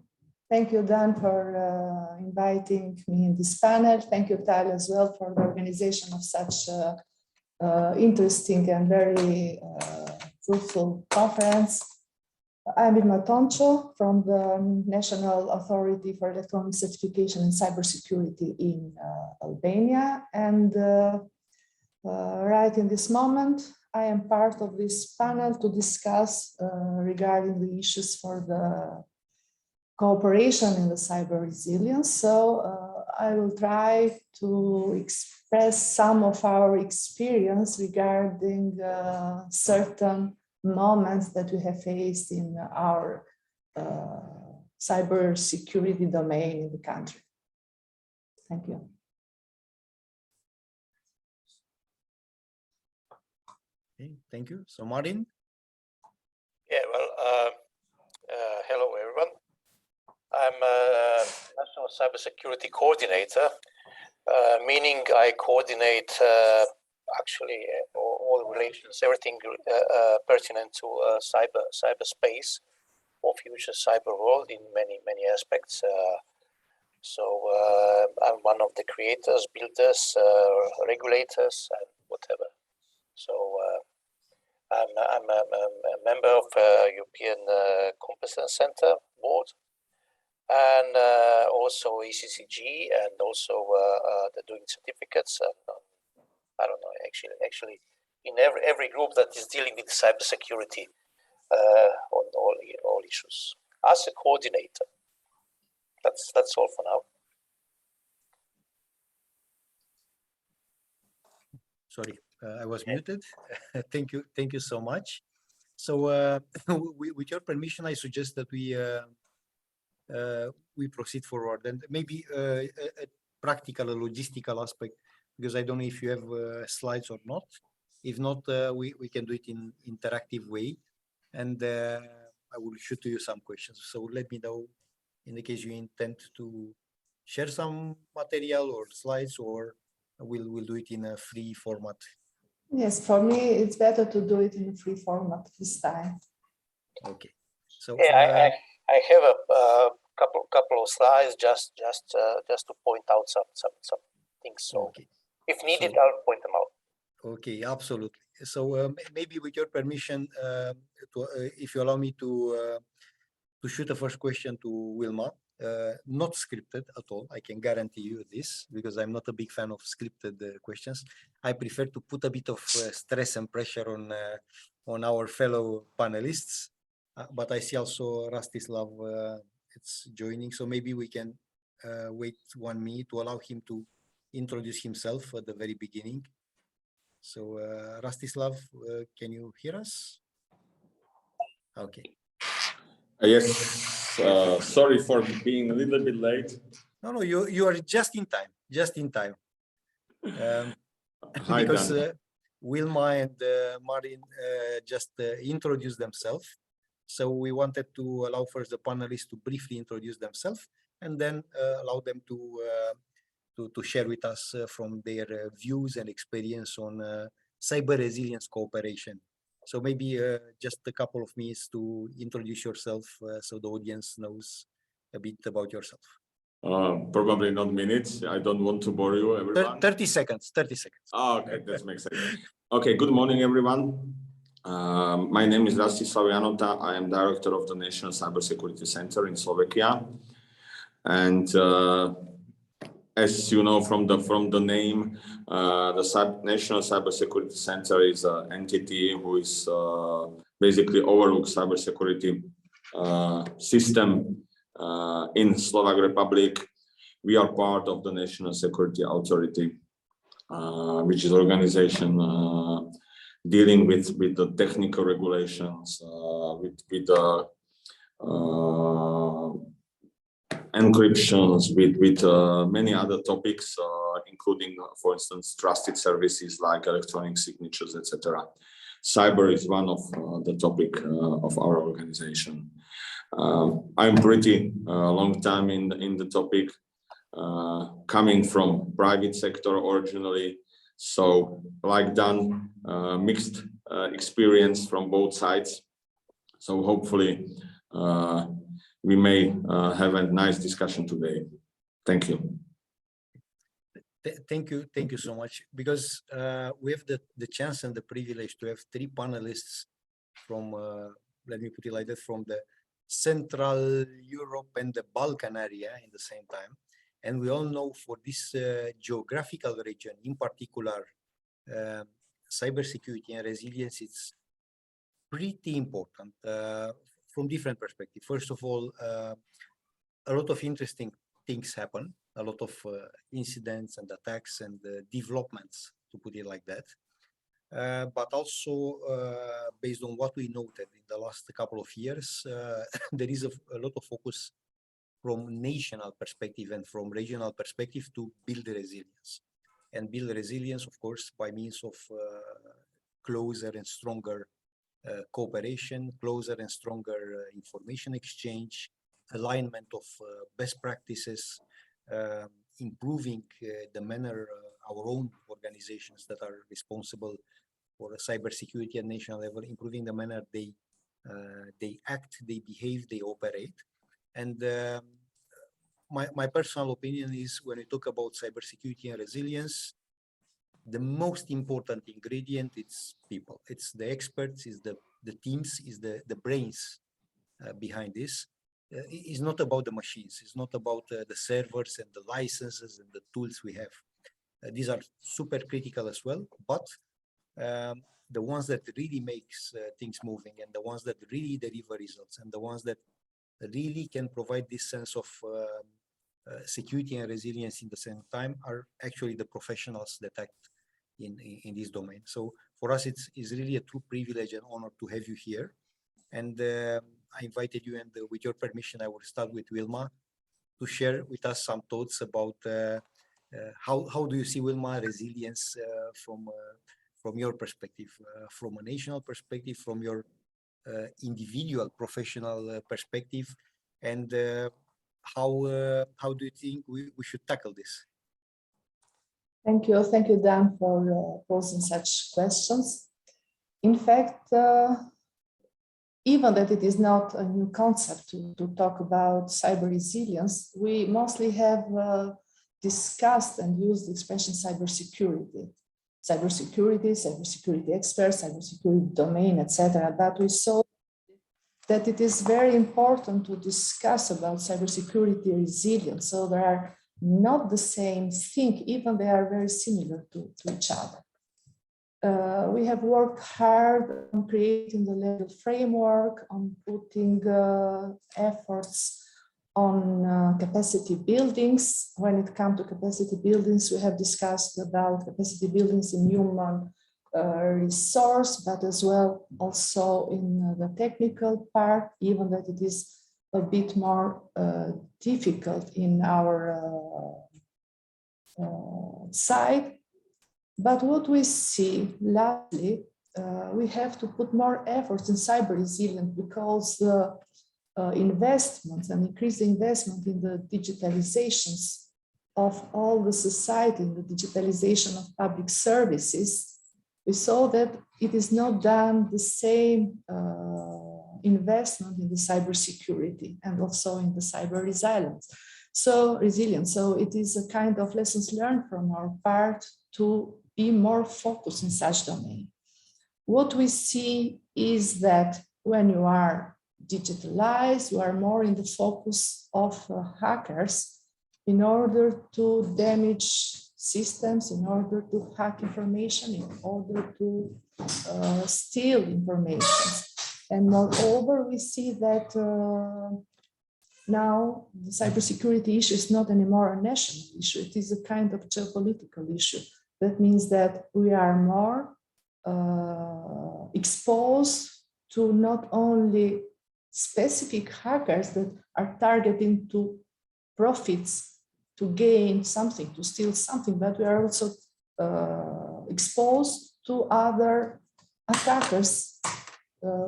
Thank you, Dan, for inviting me in this panel. Thank you, Tal, as well, for the organization of such interesting and very fruitful conference. I'm Vilma Tončo from the National Authority for Electronic Certification and Cybersecurity in Albania. And right in this moment, I am part of this panel to discuss regarding the issues for the cooperation in the cyber resilience. So I will try to express some of our experience regarding certain moments that we have faced in our cyber security domain in the country. Thank you. Okay, thank you. So Marin? Yeah, well, hello everyone. I'm a National Cybersecurity Coordinator, meaning I coordinate actually all relations, everything pertinent to cyberspace or future cyber world in many aspects. So I'm one of the creators, builders, regulators, and whatever. So I'm a member of European Competence Center board, and also ECCG, and also they're doing certificates. And I don't know, actually, in every group that is dealing with cybersecurity on all issues as a coordinator. That's all for now. Sorry, I was muted. Thank you so much. So with your permission, I suggest that we proceed forward, and maybe a practical, a logistical aspect, because I don't know if you have slides or not. If not, we can do it in interactive way, and I will shoot to you some questions. So let me know in the case you intend to share some material or slides, or we'll do it in a free format. Yes, for me, it's better to do it in a free format this time. Okay. So Yeah, I have a couple of slides just to point out some things. So okay. if needed, So- I'll point them out. Okay, absolutely. So maybe with your permission, if you allow me to shoot the first question to Wilma, not scripted at all. I can guarantee you this, because I'm not a big fan of scripted questions. I prefer to put a bit of stress and pressure on our fellow panelists. But I see also Rastislav it's joining, so maybe we can wait 1 minute to allow him to introduce himself at the very beginning. So Rastislav, can you hear us? Okay. Yes, sorry for being a little bit late. No, you are just in time, just in time. Hi, Because Dan. Wilma and Marin just introduced themselves. So we wanted to allow first the panelists to briefly introduce themselves, and then allow them to share with us from their views and experience on cyber resilience cooperation. So maybe just a couple of minutes to introduce yourself so the audience knows a bit about yourself. Probably not minutes. I don't want to bore you, everyone. 30 seconds, 30 seconds. Oh, okay, that makes sense. Okay, good morning, everyone. My name is Rastislav Janota. I am director of the National Cybersecurity Center in Slovakia. And as you know from the name, the National Cybersecurity Center is an entity who is basically overlooks cybersecurity system in Slovak Republic. We are part of the National Security Authority, which is an organization dealing with the technical regulations, with the encryptions, with many other topics, including, for instance, trusted services like electronic signatures, etc. Cyber is one of the topic of our organization. I'm pretty long time in the topic, coming from private sector originally, so like Dan, mixed experience from both sides. So hopefully we may have a nice discussion today. Thank you. Thank you so much, because we have the chance and the privilege to have 3 panelists from, let me put it like that, from the Central Europe and the Balkan area in the same time. And we all know for this geographical region, in particular, cybersecurity and resilience, it's pretty important from different perspectives. First of all, a lot of interesting things happen, a lot of incidents and attacks and developments, to put it like that. But also, based on what we noted in the last couple of years, there is a lot of focus from national perspective and from regional perspective to build resilience. And build resilience, of course, by means of closer and stronger cooperation, closer and stronger information exchange, alignment of best practices, improving the manner our own organizations that are responsible for cybersecurity at national level, improving the manner they act, they behave, they operate. And my personal opinion is, when we talk about cybersecurity and resilience, the most important ingredient is people. It's the experts, is the teams, is the brains behind this. It's not about the machines. It's not about the servers and the licenses and the tools we have. These are super critical as well, but the ones that really makes things moving, and the ones that really deliver results, and the ones that really can provide this sense of security and resilience in the same time, are actually the professionals that act in this domain. So for us, it's really a true privilege and honor to have you here. And I invited you, and with your permission, I will start with Wilma to share with us some thoughts about how do you see, Wilma, resilience from from your perspective, from a national perspective, from your individual professional perspective, and how do you think we should tackle this? Thank you, Dan, for posing such questions. In fact, even that it is not a new concept to talk about cyber resilience, we mostly have discussed and used the expression cybersecurity. Cybersecurity experts, cybersecurity domain, etc. But we saw that it is very important to discuss about cybersecurity resilience. So they are not the same thing, even they are very similar to each other. We have worked hard on creating the legal framework, on putting efforts on capacity buildings. When it comes to capacity buildings, we have discussed about capacity buildings in human resource, but as well also in the technical part, even that it is a bit more difficult in our side. But what we see, lastly, we have to put more efforts in cyber resilience because the investments and increased investment in the digitalizations of all the society, in the digitalization of public services, we saw that it is not done the same investment in the cybersecurity and also in the cyber resilience. So it is a kind of lessons learned from our part to be more focused in such domain. What we see is that when you are digitalized, you are more in the focus of hackers in order to damage systems, in order to hack information, in order to steal information. And moreover, we see that now the cybersecurity issue is not anymore a national issue. It is a kind of geopolitical issue. That means that we are more exposed to not only specific hackers that are targeting to profits, to gain something, to steal something, but we are also exposed to other attackers,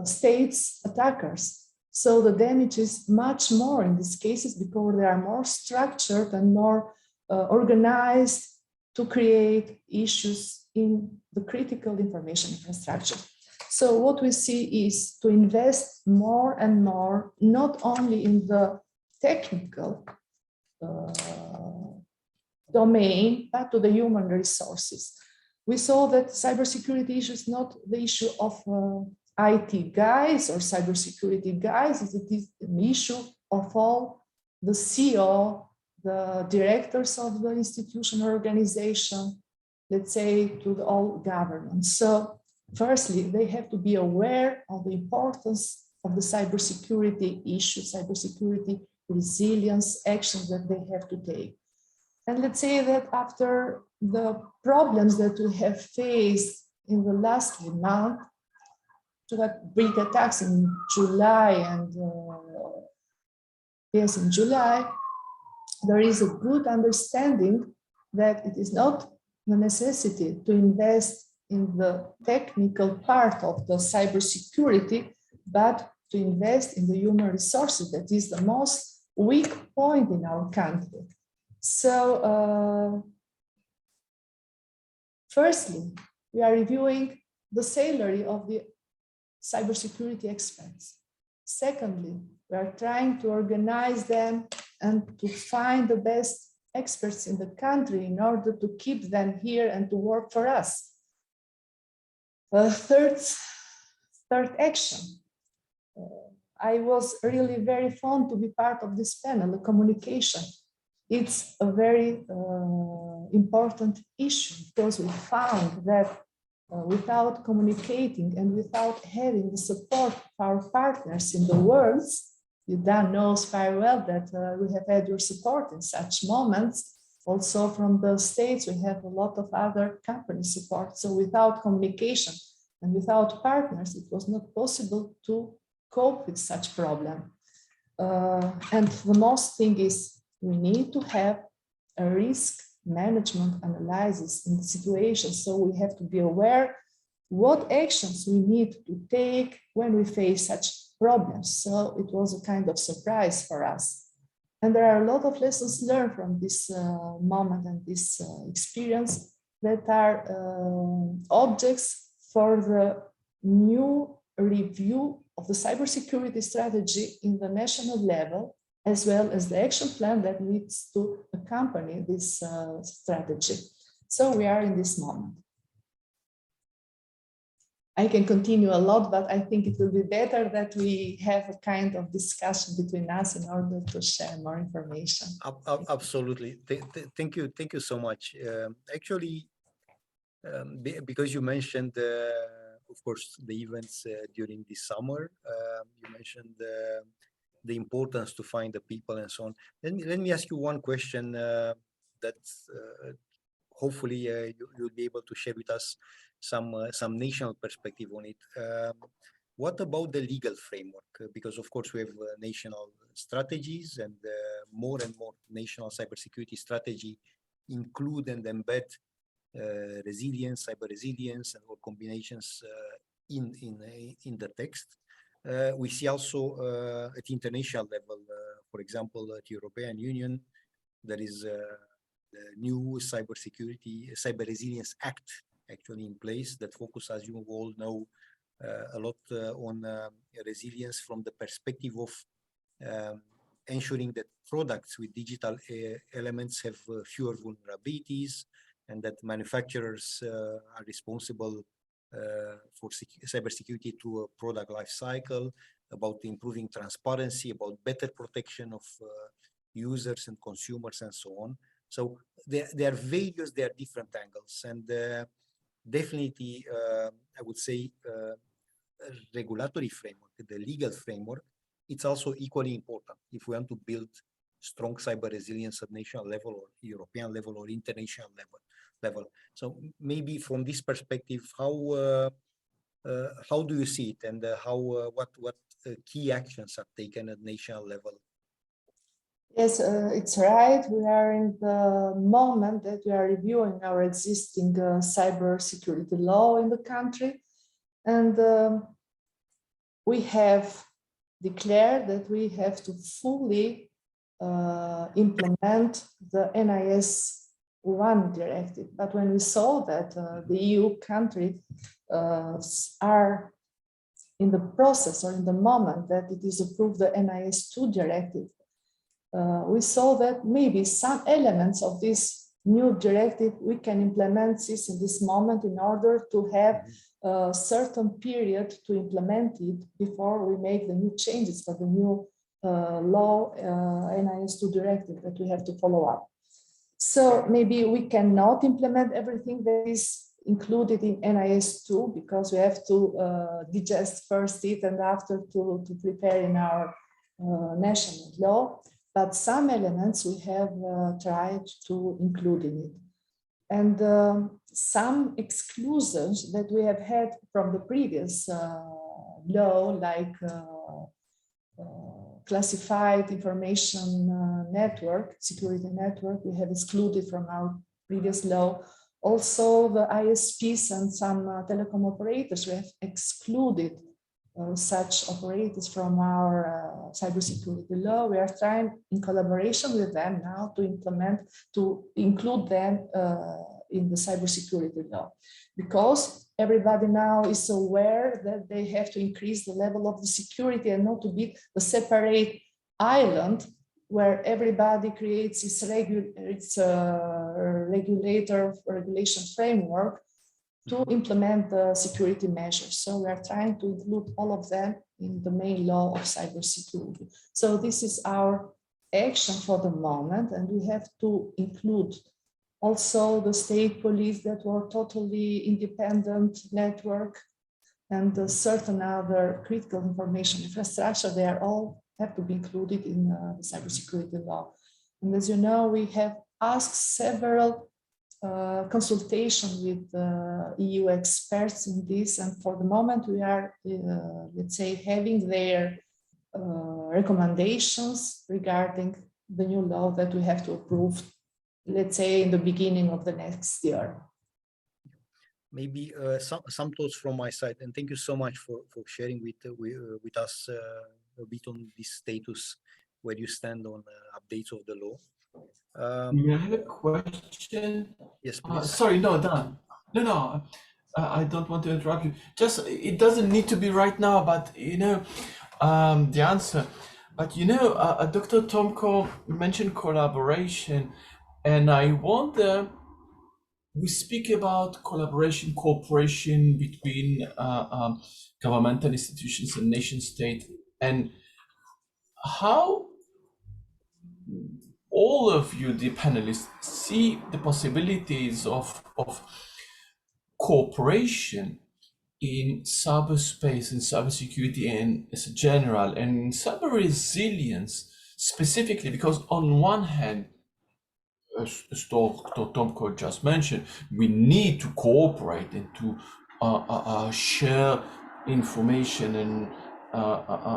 states attackers. So the damage is much more in these cases because they are more structured and more organized to create issues in the critical information infrastructure. So what we see is to invest more and more, not only in the technical domain, but to the human resources. We saw that cybersecurity issue is not the issue of IT guys or cybersecurity guys, it is an issue of all the CEO, the directors of the institution or organization, let's say to the all governments. So firstly, they have to be aware of the importance of the cybersecurity issue, cybersecurity resilience actions that they have to take. And let's say that after the problems that we have faced in the last month, to have big attacks in July and yes, in July, there is a good understanding that it is not the necessity to invest in the technical part of the cybersecurity, but to invest in the human resources. That is the most weak point in our country. So, firstly, we are reviewing the salary of the cybersecurity experts. Secondly, we are trying to organize them and to find the best experts in the country in order to keep them here and to work for us. Third action. I was really very fond to be part of this panel, the communication. It's a very important issue because we found that without communicating and without having the support of our partners in the world, Dan knows very well that we have had your support in such moments. Also from the States, we have a lot of other company support. So without communication and without partners, it was not possible to cope with such problem. And the most thing is we need to have a risk management analysis in the situation. So we have to be aware what actions we need to take when we face such problems. So it was a kind of surprise for us. And there are a lot of lessons learned from this moment and this experience that are objects for the new review of the cybersecurity strategy in the national level, as well as the action plan that needs to accompany this strategy. So we are in this moment. I can continue a lot, but I think it will be better that we have a kind of discussion between us in order to share more information. Absolutely. Thank you so much. Actually, because you mentioned, of course, the events during the summer, you mentioned the importance to find the people and so on. Let me ask you one question that hopefully you'll be able to share with us some national perspective on it. What about the legal framework? Because of course we have national strategies, and more national cybersecurity strategy include and embed resilience, cyber resilience, and all combinations in the text. We see also at international level, for example, at the European Union, there is the new cyber resilience act actually in place that focuses, as you all know, a lot on resilience from the perspective of ensuring that products with digital elements have fewer vulnerabilities, and that manufacturers are responsible for cybersecurity through a product life cycle, about improving transparency, about better protection of users and consumers, and so on. So there are different angles, and definitely I would say regulatory framework, the legal framework, it's also equally important if we want to build strong cyber resilience at national level or European level or international level. So maybe from this perspective, how do you see it, and what key actions are taken at national level? Yes, it's right. We are in the moment that we are reviewing our existing cyber security law in the country. And we have declared that we have to fully implement the NIS 1 directive. But when we saw that the EU countries are in the process or in the moment that it is approved the NIS 2 directive, we saw that maybe some elements of this new directive, we can implement this in this moment in order to have a certain period to implement it before we make the new changes for the new law NIS 2 directive that we have to follow up. So maybe we cannot implement everything that is included in NIS 2 because we have to digest first it and after to prepare in our national law. But some elements we have tried to include in it. And some exclusions that we have had from the previous law, like classified information network, security network, we have excluded from our previous law. Also the ISPs and some telecom operators, we have excluded such operators from our cybersecurity law. We are trying in collaboration with them now to include them in the cybersecurity law, because everybody now is aware that they have to increase the level of the security and not to be a separate island where everybody creates its regulation framework to implement the security measures. So we are trying to include all of them in the main law of cybersecurity. So this is our action for the moment, and we have to include also the state police that were totally independent network and certain other critical information infrastructure. They are all have to be included in the cybersecurity law. And as you know, we have asked several consultation with EU experts in this, and for the moment we are, let's say, having their recommendations regarding the new law that we have to approve, let's say, in the beginning of the next year. maybe some thoughts from my side, and thank you so much for sharing with us a bit on this status, where you stand on updates of the law. I have a question. Yes, please. Sorry, no, Dan. No, I don't want to interrupt you. Just, it doesn't need to be right now, but the answer. But Dr. Tomko mentioned collaboration, and I wonder, we speak about collaboration, cooperation between governmental institutions and nation state, and how all of you, the panelists, see the possibilities of cooperation in cyberspace and cybersecurity and as a general, and cyber resilience specifically, because on one hand, as Dr. Tomko just mentioned, we need to cooperate and to share information and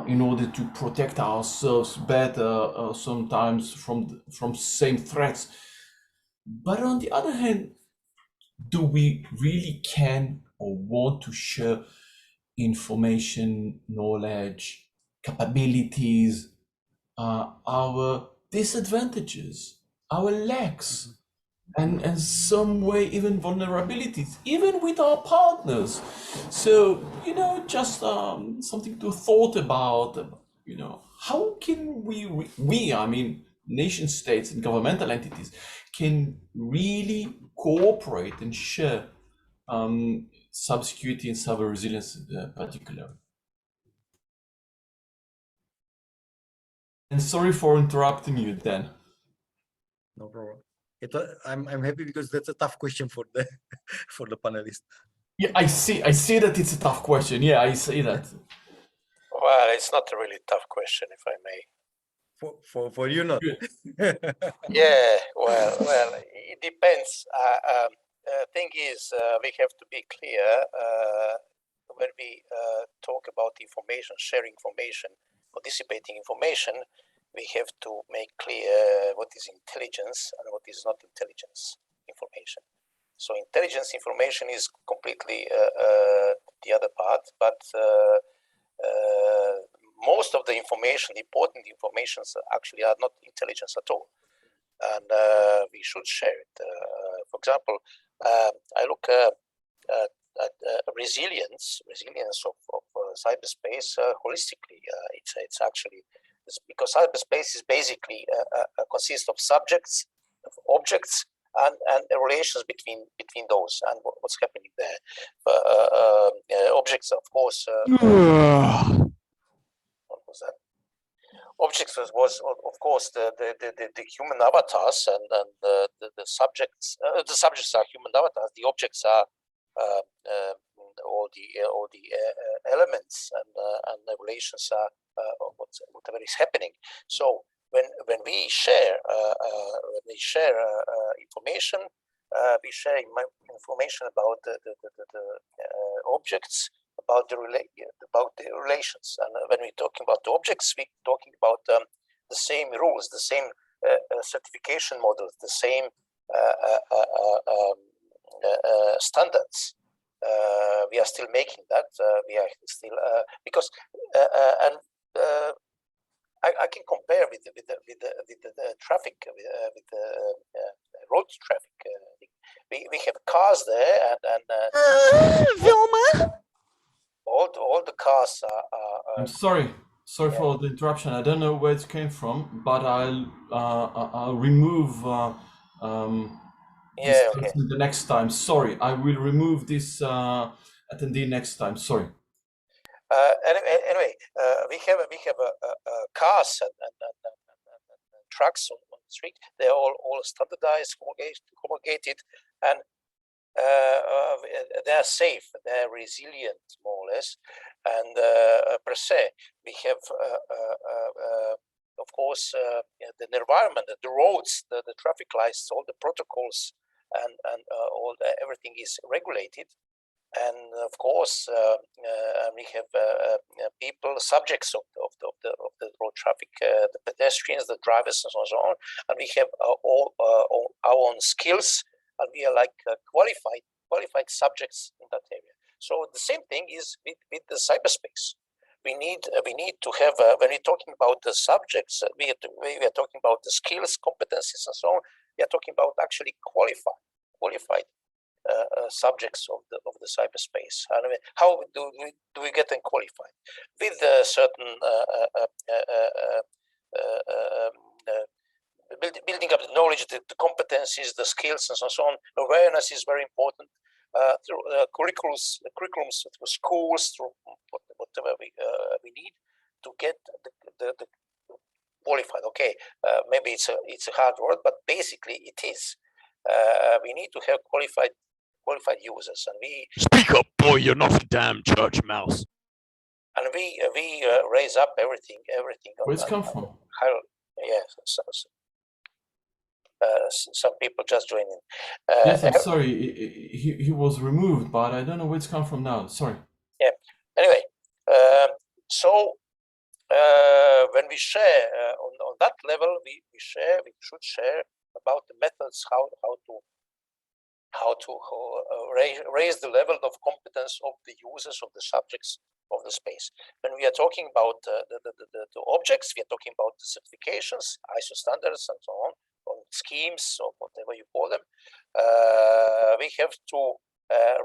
in order to protect ourselves better, sometimes from same threats. But on the other hand, do we really can or want to share information, knowledge, capabilities, our disadvantages, our lacks, and some way even vulnerabilities, even with our partners? So just something to thought about. How can we, I mean, nation states and governmental entities can really cooperate and share cybersecurity and cyber resilience in particular? And sorry for interrupting you, Dan. No problem. I'm happy because that's a tough question for the for the panelists. Yeah, I see that it's a tough question. Yeah, I see that. Well, it's not a really tough question, if I may. For you, not. Yeah, well, it depends. Thing is, we have to be clear when we talk about information, sharing information, participating information. We have to make clear what is intelligence and what is not intelligence information. So intelligence information is completely the other part, but most of the information, important information, actually are not intelligence at all, and we should share it. For example, I look at resilience of cyberspace holistically. It's actually, because cyberspace is basically consists of subjects, of objects, and the relations between those and what's happening there. Objects, of course. What was that? Objects was of course the human avatars, and the subjects. The subjects are human avatars. The objects are all the elements, and the relations are whatever is happening. So when we share information, we share information about the objects, about the relations. And when we're talking about the objects, we're talking about the same rules, the same certification models, the same standards. We are still making that. We are still because I can compare with the traffic, with the road traffic. We have cars there, and all the cars are. I'm sorry for the interruption. I don't know where it came from, but I'll remove this person the next time. Sorry, I will remove this attendee next time. Sorry. Anyway, we have cars and trucks on the street. They're all standardized, homologated, and they're safe. They're resilient, more or less. And per se, we have, of course, the environment, the roads, the traffic lights, all the protocols, and everything is regulated. And of course, we have people, subjects of the road traffic, the pedestrians, the drivers, and so on. And we have all our own skills, and we are like qualified qualified subjects in that area. So the same thing is with the cyberspace. We need to have when we're talking about the subjects, we are talking about the skills, competencies, and so on. We are talking about actually qualified subjects of the cyberspace. And how do we get them qualified? With certain building up the knowledge, the competencies, the skills, and so on. Awareness is very important. Through curriculums, through schools, through whatever we need to get the qualified. Okay, maybe it's a hard word, but basically it is. We need to have qualified users, and we speak up, boy. You're not a damn church mouse. And we raise up everything. Where's come from? Yes. Some people just joined in. Yes, I'm sorry. He was removed, but I don't know where it's come from now. Sorry. Yeah. Anyway, so when we share on that level, we should share about the methods how to raise the level of competence of the users, of the subjects of the space. When we are talking about the objects, we are talking about the certifications, ISO standards, and so on schemes or whatever you call them. We have to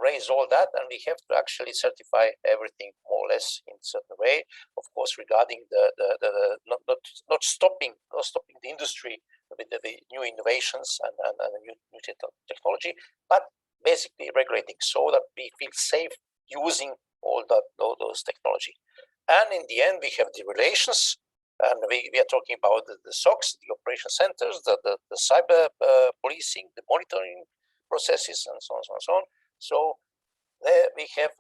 raise all that, and we have to actually certify everything more or less in a certain way. Of course, regarding not stopping the industry with the new innovations and new technology, but basically regulating so that we feel safe using all those technology. And in the end, we have the relations. And we are talking about the SOCs, the operation centers, the cyber policing, the monitoring processes, and so on, so on, so on. So there we have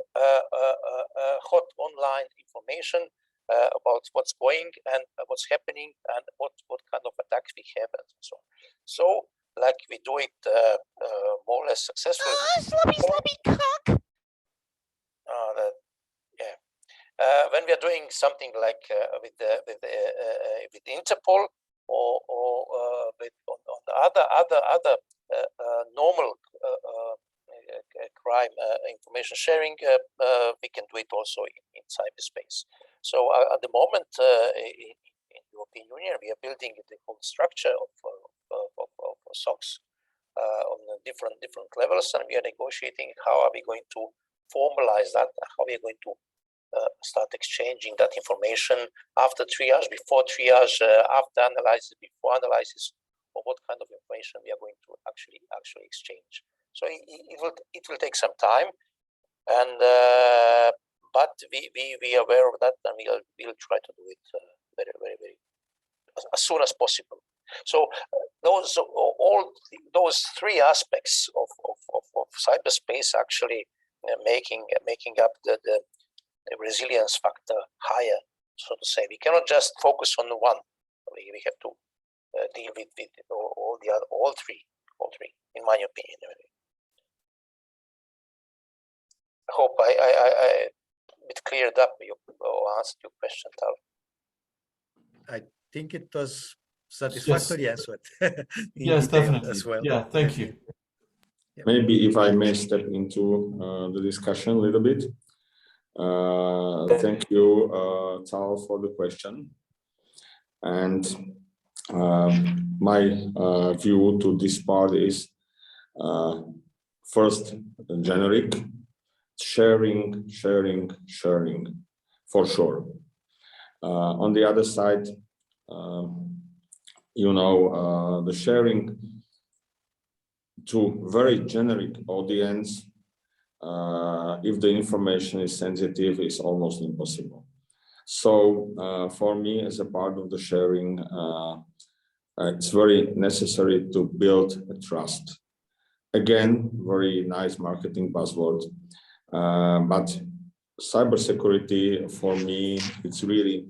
hot online information about what's going and what's happening and what kind of attacks we have and so on. So, like we do it more or less successfully. Sloppy cock. When we are doing something like with Interpol or with on the other normal crime information sharing, we can do it also in cyberspace. So at the moment in European Union, we are building the whole structure of SOCs on different levels, and we are negotiating how are we going to formalize that, how we are going to start exchanging that information after triage, before triage, after analysis, before analysis, or what kind of information we are going to actually exchange. So it will take some time, and but we are aware of that, and we'll try to do it very as soon as possible. So all those three aspects of cyberspace actually making up the resilience factor higher, so to say. We cannot just focus on one. We have to deal with all three, in my opinion. I hope I bit cleared up or answered your question, Tal. I think it was satisfactory answered. Yes, definitely. As well. Yeah, thank you. Maybe if I may step into the discussion a little bit. Thank you, Tal, for the question. And my view to this part is first, generic, sharing, for sure. On the other side, the sharing to very generic audience, if the information is sensitive, is almost impossible. So for me, as a part of the sharing, it's very necessary to build a trust. Again, very nice marketing buzzword, but cybersecurity for me, it's really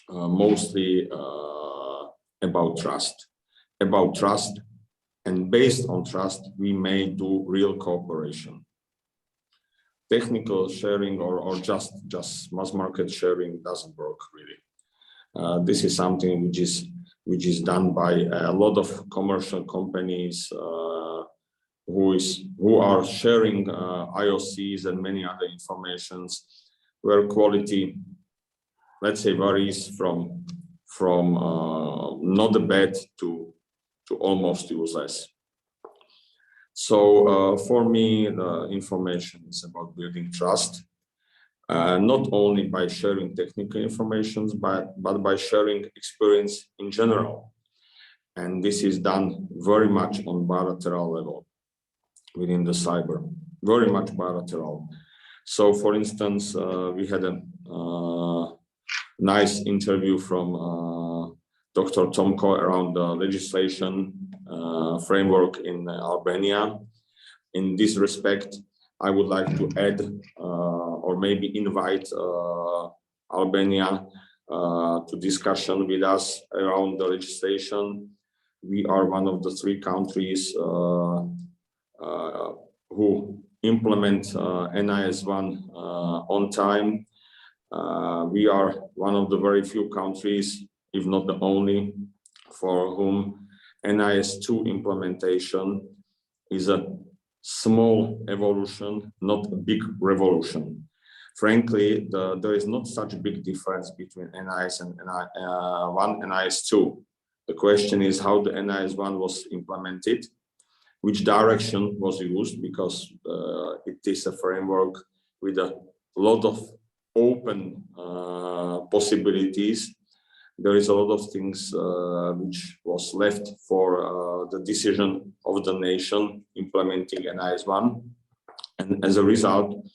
mostly about trust. And based on trust, we may do real cooperation. Technical sharing or just mass market sharing doesn't work really. This is something which is done by a lot of commercial companies who are sharing IOCs and many other informations where quality, let's say, varies from not bad to almost useless. So for me, the information is about building trust, not only by sharing technical information, but by sharing experience in general. And this is done very much on bilateral level within the cyber, very much bilateral. So for instance, we had a nice interview from Dr. Tomko around the legislation framework in Albania. In this respect, I would like to add or maybe invite Albania to discussion with us around the legislation. We are one of the 3 countries who implement NIS1 on time. We are one of the very few countries, if not the only, for whom NIS2 implementation is a small evolution, not a big revolution. Frankly, there is not such a big difference between NIS and NIS1 and NIS2. The question is how the NIS1 was implemented, which direction was used, because it is a framework with a lot of open possibilities. There is a lot of things which was left for the decision of the nation implementing NIS1. And as a result,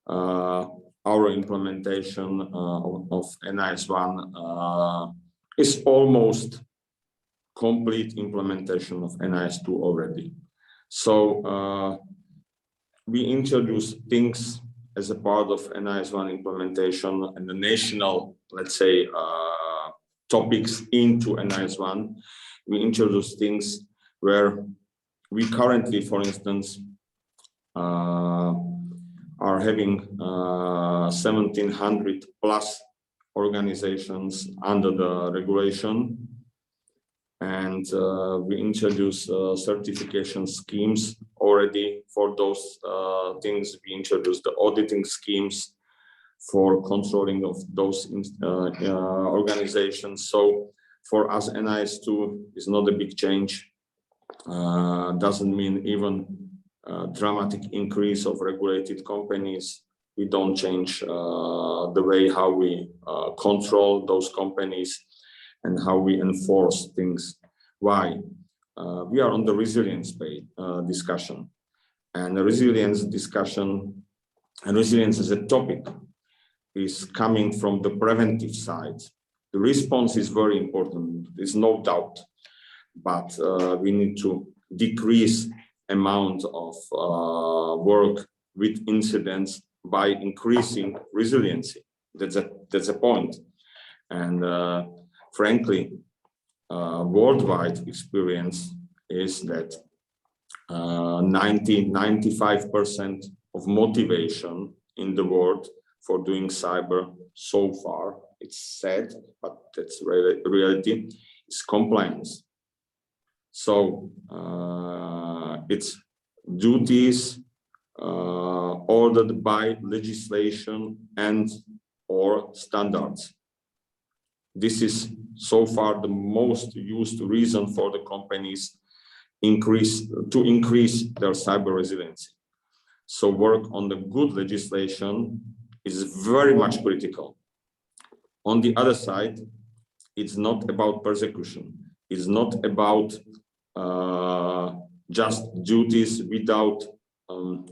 our implementation of NIS1 is almost complete implementation of NIS2 already. So we introduce things as a part of NIS1 implementation and the national, let's say, topics into NIS1. We introduce things where we currently, for instance, are having 1700 plus organizations under the regulation. And we introduce certification schemes already for those things. We introduced the auditing schemes for controlling of those organizations. So for us, NIS2 is not a big change. Doesn't mean even dramatic increase of regulated companies. We don't change the way how we control those companies and how we enforce things. Why? We are on the resilience discussion, and the resilience discussion and resilience as a topic is coming from the preventive side. The response is very important, there's no doubt, but we need to decrease amount of work with incidents by increasing resiliency. That's a point. And frankly, worldwide experience is that 95% of motivation in the world for doing cyber so far, it's sad, but that's reality, is compliance. So it's duties ordered by legislation and or standards. This is so far the most used reason for the companies to increase their cyber resiliency. So work on the good legislation is very much critical. On the other side, it's not about persecution. It's not about just duties without,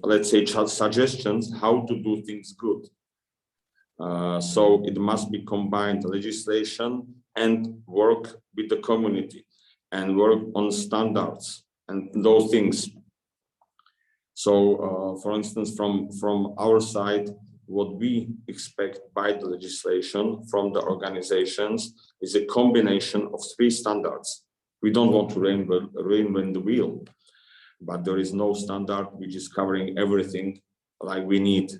let's say, suggestions how to do things good. So it must be combined legislation and work with the community and work on standards and those things. So, for instance, from our side, what we expect by the legislation from the organizations is a combination of 3 standards. We don't want to reinvent the wheel, but there is no standard which is covering everything like we need.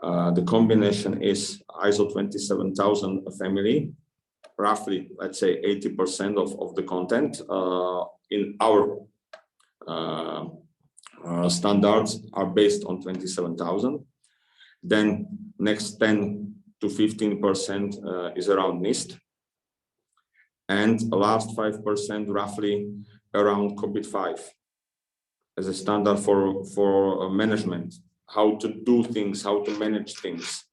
The combination is ISO 27000 family, roughly, let's say 80% of the content in our standards are based on 27,000. Then next 10 to 15% is around NIST, and the last 5% roughly around COBIT 5 as a standard for management, how to do things, how to manage things.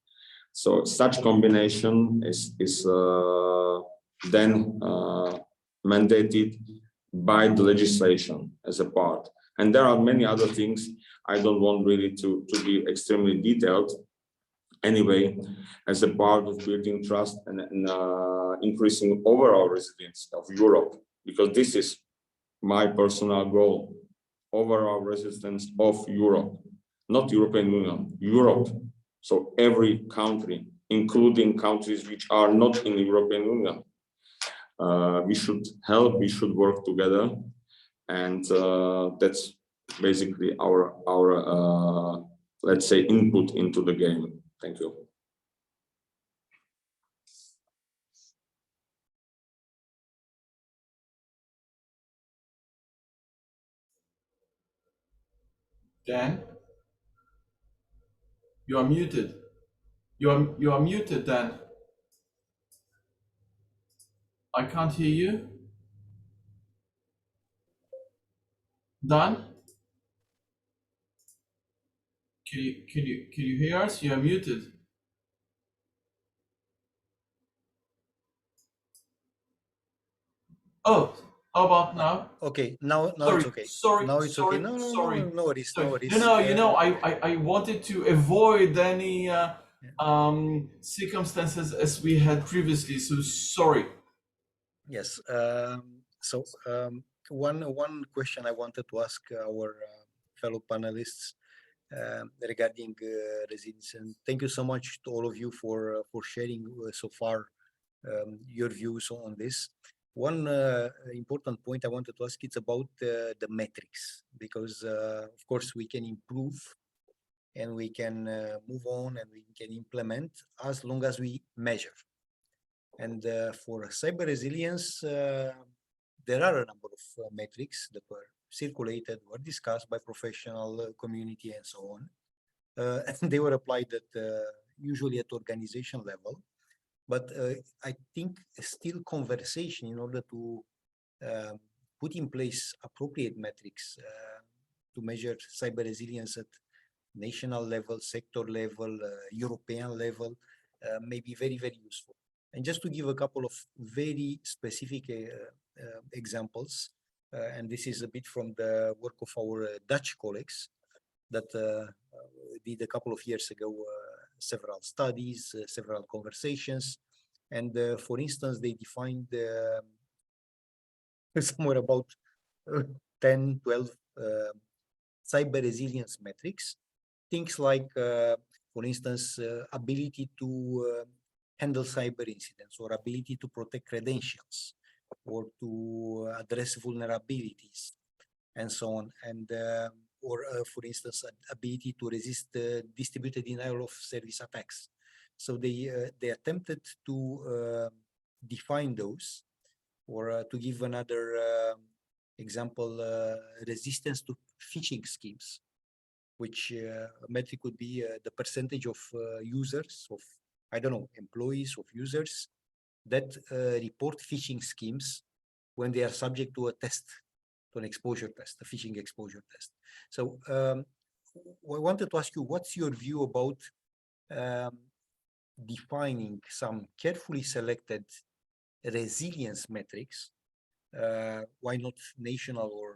So such combination is then mandated by the legislation as a part. And there are many other things. I don't want really to be extremely detailed. Anyway, as a part of building trust and increasing overall resilience of Europe, because this is my personal goal, overall resistance of Europe, not European Union, Europe. So every country, including countries which are not in the European Union, we should help, we should work together. And that's basically our let's say, input into the game. Thank you. Dan, you are muted. You are muted, Dan. I can't hear you. Dan, can you hear us? You are muted. Oh, how about now? Okay, now Sorry, it's okay. sorry, Now it's sorry, okay. No, sorry. no worries, no worries. No, you know, I wanted to avoid any circumstances as we had previously, so sorry. Yes. So one question I wanted to ask our fellow panelists regarding resilience, and thank you so much to all of you for sharing so far your views on this. One important point I wanted to ask is about the metrics, because of course we can improve and we can move on and we can implement as long as we measure. And for cyber resilience, there are a number of metrics that were circulated, were discussed by professional community and so on. And they were applied at usually at organization level. But I think still conversation in order to put in place appropriate metrics to measure cyber resilience at national level, sector level, European level, may be very, very useful. And just to give a couple of very specific examples, and this is a bit from the work of our Dutch colleagues that did a couple of years ago several studies, several conversations, and for instance, they defined somewhere about 10, 12 cyber resilience metrics, things like, for instance, ability to handle cyber incidents, or ability to protect credentials, or to address vulnerabilities, and so on, and or for instance, ability to resist distributed denial of service attacks. So they attempted to define those, or to give another example, resistance to phishing schemes, which a metric would be the percentage of users, of, I don't know, employees, of users that report phishing schemes when they are subject to a test, to an exposure test, a phishing exposure test. So I wanted to ask you, what's your view about defining some carefully selected resilience metrics, why not national or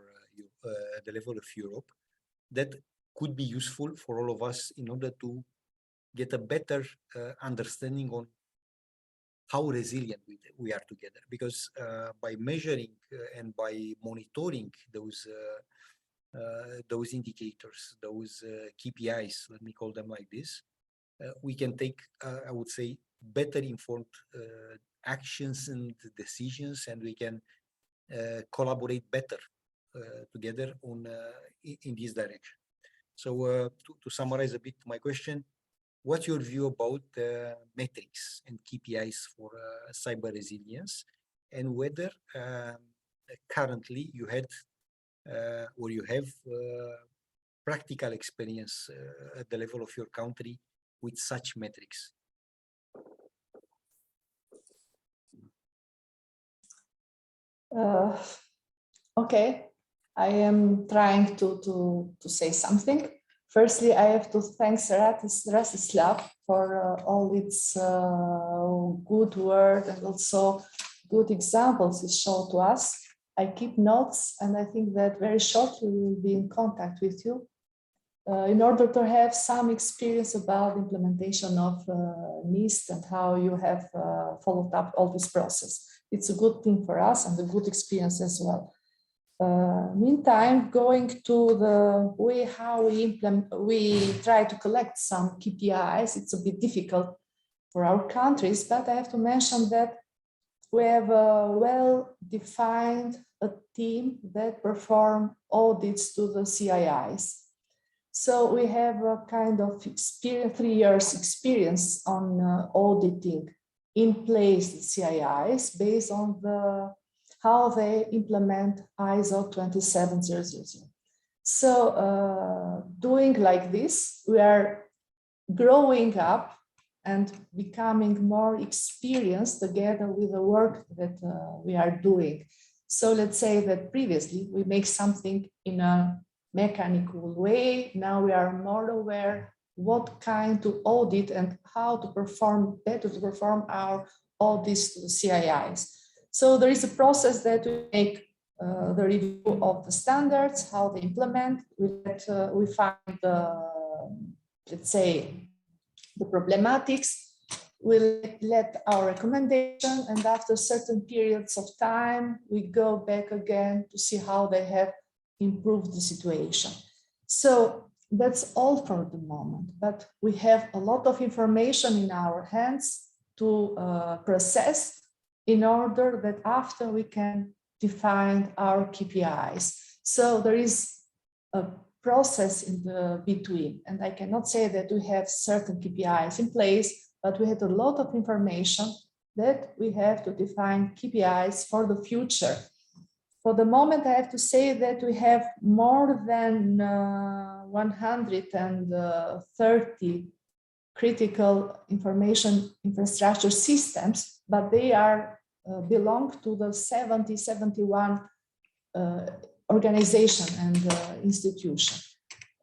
at the level of Europe, that could be useful for all of us in order to get a better understanding on how resilient we are together? Because by measuring and by monitoring those indicators, those KPIs, let me call them like this, we can take, I would say, better informed actions and decisions, and we can collaborate better together on in this direction. So to summarize a bit my question, what's your view about metrics and KPIs for cyber resilience, and whether currently you had or you have practical experience at the level of your country with such metrics? Okay, I am trying to say something. Firstly, I have to thank Rastislav for all its good word and also good examples he showed to us. I keep notes, and I think that very shortly we will be in contact with you in order to have some experience about implementation of NIST and how you have followed up all this process. It's a good thing for us and a good experience as well. Meantime, going to the way how we try to collect some KPIs, it's a bit difficult for our countries, but I have to mention that we have a well-defined team that perform audits to the CIIs. So we have a kind of experience, 3 years experience on auditing in place CIIs based on how they implement ISO 27000. So doing like this, we are growing up and becoming more experienced together with the work that we are doing. So let's say that previously we make something in a mechanical way. Now we are more aware what kind to audit and how to perform better to perform our audits to the CIIs. So there is a process that we make the review of the standards, how they implement. We find let's say the problematics. We let our recommendation, and after certain periods of time, we go back again to see how they have improved the situation. So that's all for the moment, but we have a lot of information in our hands to process in order that after we can define our KPIs. So there is a process in the between, and I cannot say that we have certain KPIs in place, but we had a lot of information that we have to define KPIs for the future. For the moment, I have to say that we have more than 130 critical information infrastructure systems, but they are belong to the 71 organization and institution.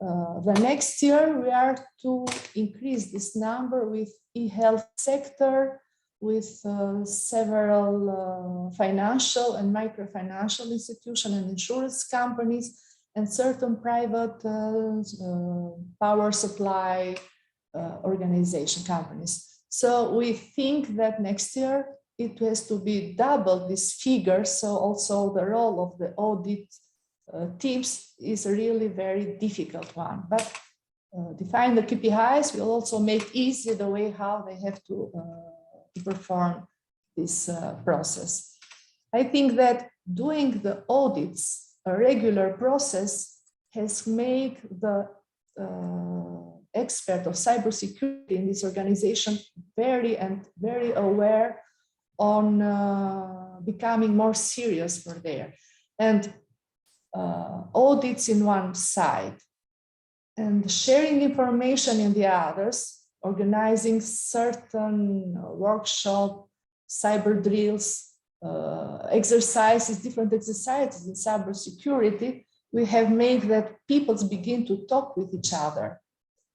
The next year, we are to increase this number with e-health sector, with several financial and microfinancial institutions and insurance companies, and certain private power supply organization companies. So we think that next year it has to be double this figure. So also the role of the audit teams is a really very difficult one. But define the KPIs will also make easy the way how they have to perform this process. I think that doing the audits, a regular process, has made the expert of cybersecurity in this organization very aware on becoming more serious for there. And audits in one side and sharing information in the others, organizing certain workshop, cyber drills, exercises, different exercises in cybersecurity, we have made that people begin to talk with each other.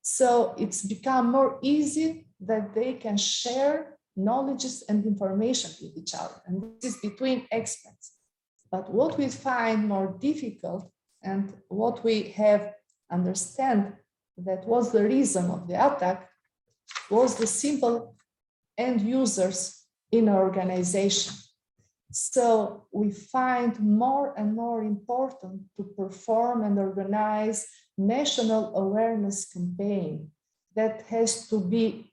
So it's become more easy that they can share knowledges and information with each other. And this is between experts. But what we find more difficult and what we have understand that was the reason of the attack was the simple end users in our organization. So we find more and more important to perform and organize national awareness campaign that has to be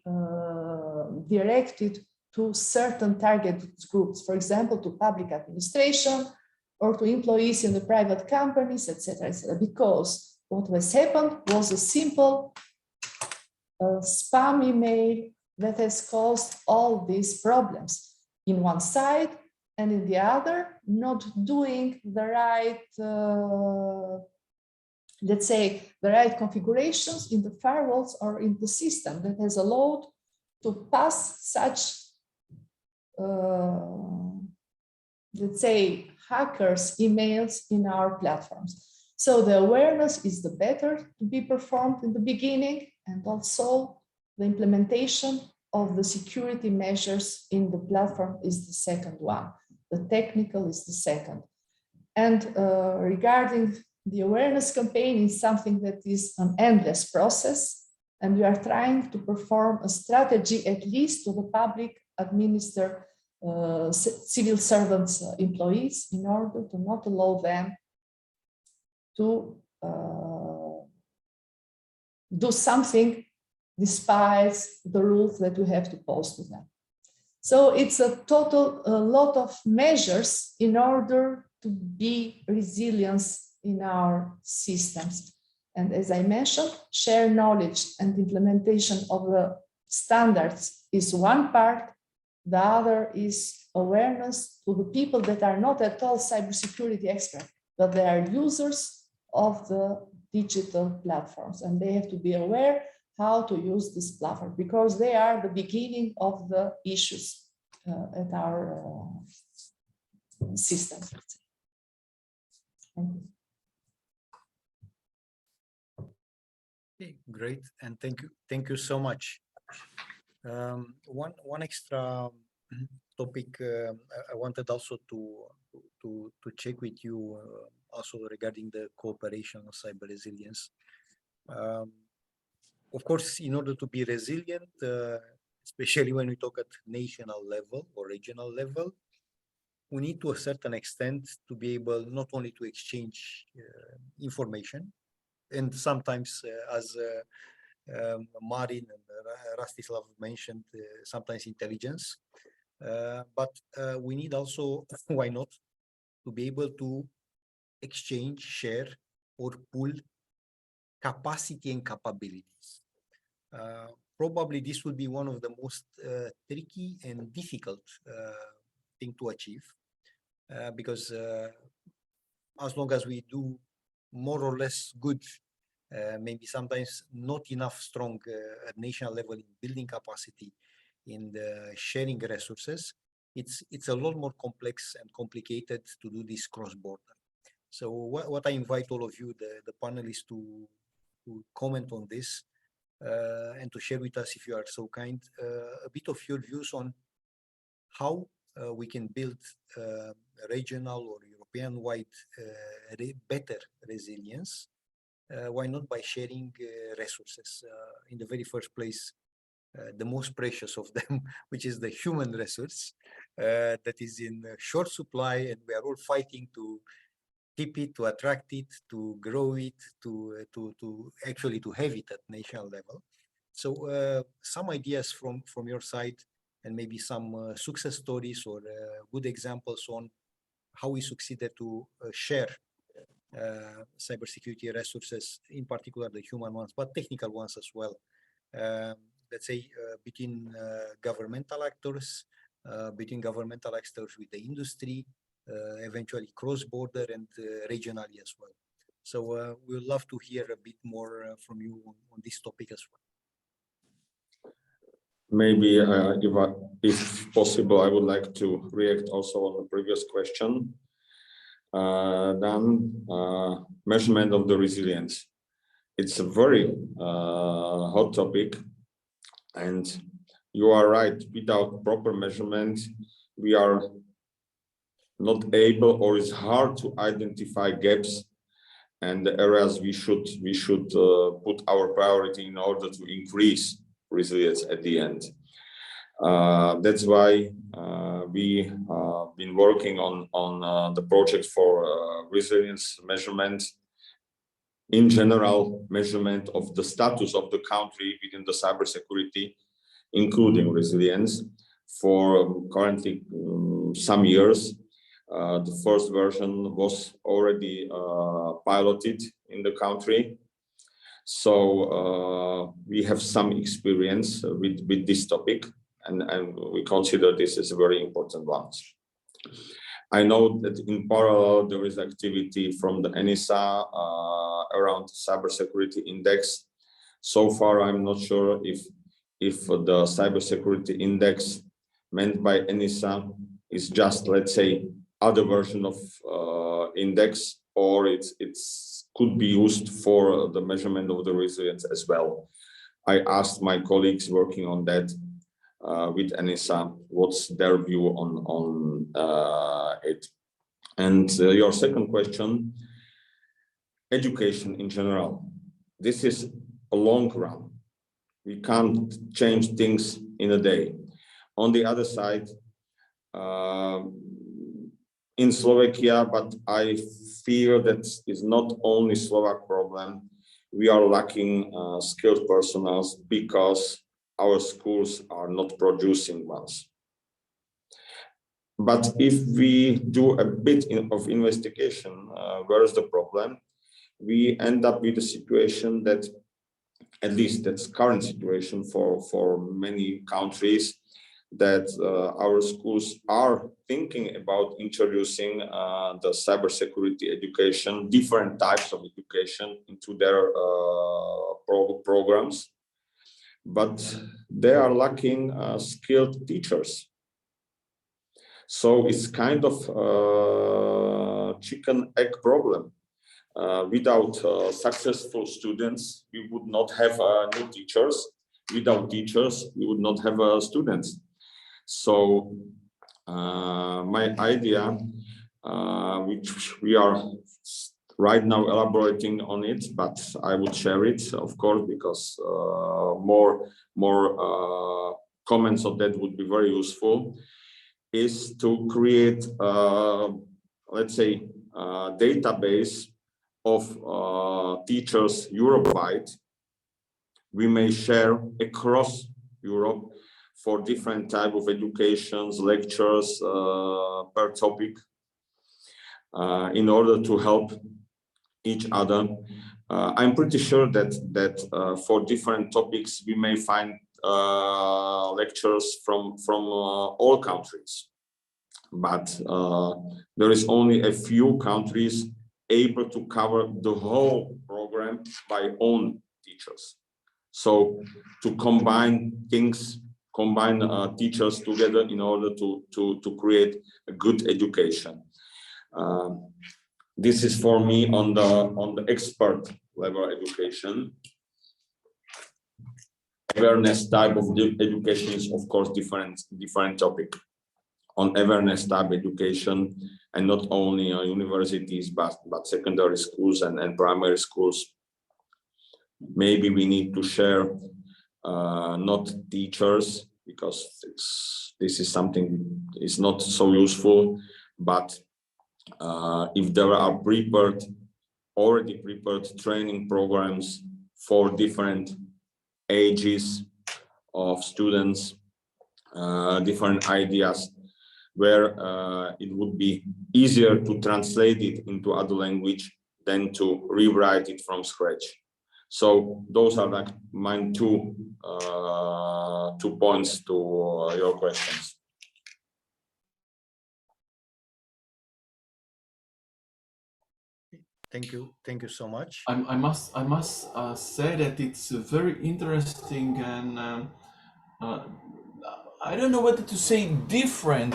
directed to certain target groups, for example, to public administration or to employees in the private companies, etc., etc. Because what was happened was a simple spam email that has caused all these problems in one side, and in the other, not doing the right, let's say, the right configurations in the firewalls or in the system that has allowed to pass such, let's say, hackers' emails in our platforms. So the awareness is the better to be performed in the beginning, and also the implementation of the security measures in the platform is the second one. The technical is the second. And regarding the awareness campaign is something that is an endless process, and we are trying to perform a strategy at least to the public administered civil servants employees in order to not allow them to do something despite the rules that we have to post to them. So it's a lot of measures in order to be resilience in our systems. And as I mentioned, share knowledge and implementation of the standards is one part. The other is awareness to the people that are not at all cybersecurity experts, but they are users of the digital platforms, and they have to be aware how to use this platform, because they are the beginning of the issues at our systems. Thank you. Okay, great, and thank you so much. One extra topic I wanted also to check with you also regarding the cooperation of cyber resilience. Of course, in order to be resilient, especially when we talk at national level or regional level, we need to a certain extent to be able not only to exchange information, and sometimes as Marin and Rastislav mentioned, sometimes intelligence, but we need also, why not, to be able to exchange, share, or pool capacity and capabilities. Probably this would be one of the most tricky and difficult thing to achieve, because as long as we do more or less good, maybe sometimes not enough strong at national level in building capacity, in the sharing resources, it's a lot more complex and complicated to do this cross-border. So what I invite all of you, the panelists, to comment on this and to share with us, if you are so kind, a bit of your views on how we can build regional or European-wide better resilience. Why not by sharing resources? In the very first place, the most precious of them, which is the human resource that is in short supply, and we are all fighting to keep it, to attract it, to grow it, to actually to have it at national level. So some ideas from your side, and maybe some success stories or good examples on how we succeeded to share cybersecurity resources, in particular the human ones, but technical ones as well. Let's say between governmental actors with the industry, eventually cross-border and regionally as well. So we would love to hear a bit more from you on this topic as well. Maybe if possible, I would like to react also on the previous question. Measurement of the resilience. It's a very hot topic, and you are right. Without proper measurement, we are not able, or it's hard to identify gaps and the areas we should put our priority in order to increase resilience at the end. That's why we been working on the project for resilience measurement, in general measurement of the status of the country within the cybersecurity, including resilience, for currently some years. The first version was already piloted in the country. So we have some experience with this topic, and we consider this as a very important one. I know that in parallel there is activity from the ENISA around cybersecurity index. So far, I'm not sure if the cybersecurity index meant by ENISA is just, let's say, other version of index, or it's could be used for the measurement of the resilience as well. I asked my colleagues working on that with ENISA what's their view on it. And your second question, education in general. This is a long run. We can't change things in a day. On the other side, in Slovakia, but I fear that it's not only Slovak problem. We are lacking skilled personnel because our schools are not producing ones. But if we do a bit of investigation, where is the problem? We end up with a situation that, at least that's current situation for many countries, that our schools are thinking about introducing the cybersecurity education, different types of education into their programs, but they are lacking skilled teachers. So it's kind of chicken egg problem. Without successful students, we would not have new teachers. Without teachers, we would not have students. So my idea, which we are right now elaborating on it, but I would share it, of course, because more comments on that would be very useful, is to create, let's say, a database of teachers Europe-wide. We may share across Europe for different type of educations, lectures per topic, in order to help each other. I'm pretty sure that for different topics we may find lectures from all countries, but there is only a few countries able to cover the whole program by own teachers. So to combine things, teachers together in order to create a good education. This is for me on the expert level education. Awareness type of education is, of course, different topic. On awareness type education, and not only universities, but secondary schools and primary schools. Maybe we need to share not teachers, because this is something is not so useful, but if there are already prepared training programs for different ages of students, different ideas, where it would be easier to translate it into other language than to rewrite it from scratch. So those are like my two points to your questions. Thank you so much. I must say that it's very interesting, and I don't know whether to say different,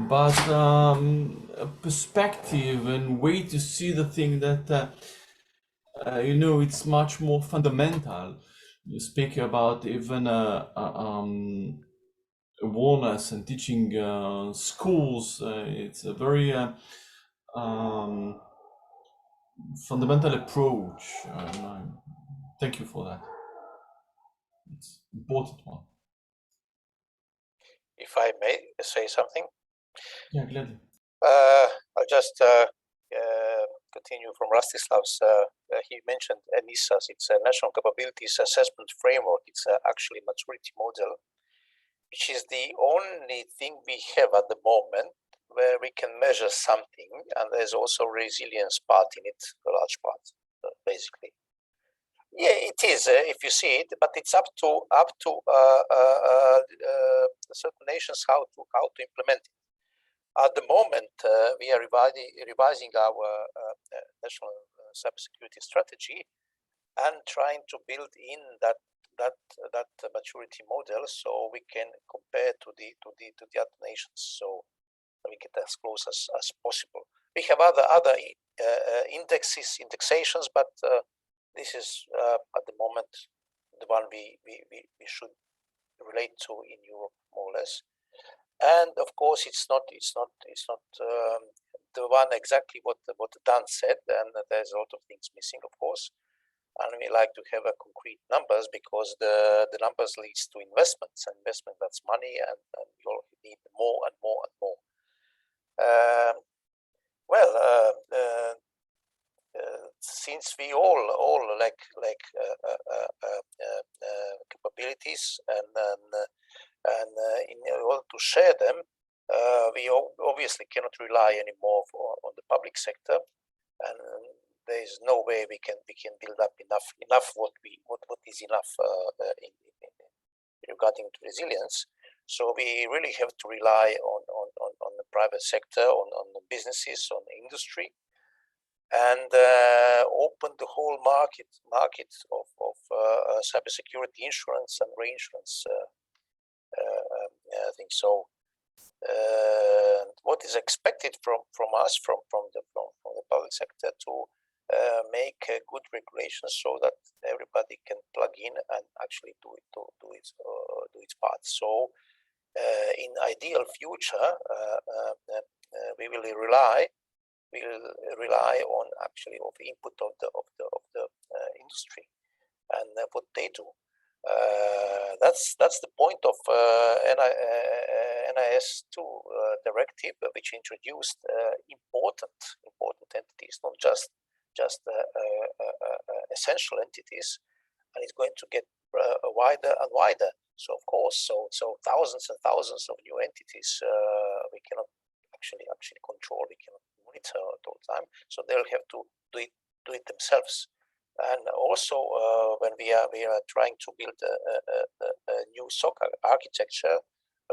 but a perspective and way to see the thing that you know, it's much more fundamental. You speak about even awareness and teaching schools. It's a very fundamental approach. Thank you for that. It's an important one. If I may say something. Yeah, gladly. I'll just continue from Rastislav's. He mentioned ENISAS. It's a National Capabilities Assessment Framework. It's actually a maturity model, which is the only thing we have at the moment where we can measure something, and there's also a resilience part in it, a large part, basically. Yeah, it is if you see it, but it's up to certain nations how to implement it. At the moment, we are revising our national cybersecurity strategy and trying to build in that maturity model, so we can compare to the other nations. So we get as close as possible. We have other indexations, but this is at the moment the one we should relate to in Europe more or less. And of course, it's not the one exactly what Dan said, and there's a lot of things missing, of course. And we like to have a concrete numbers, because the numbers leads to investments, and investment, that's money, and you all need more and more and more. Since we all like capabilities, and in order to share them, we obviously cannot rely anymore on the public sector, and there is no way we can build up enough what is enough in regarding to resilience. So we really have to rely on the private sector, on the businesses, on the industry, and open the whole market of cybersecurity insurance and reinsurance things. So what is expected from us, from the public sector, to make good regulations so that everybody can plug in and actually do its part. So in ideal future, we will rely on actually of the input of the industry and what they do. That's the point of NIS2 directive, which introduced important entities, not just essential entities, and it's going to get wider and wider. So of course, so thousands and thousands of new entities we cannot actually control, we cannot monitor at all time. So they'll have to do it themselves. And also, when we are trying to build a new SOC architecture,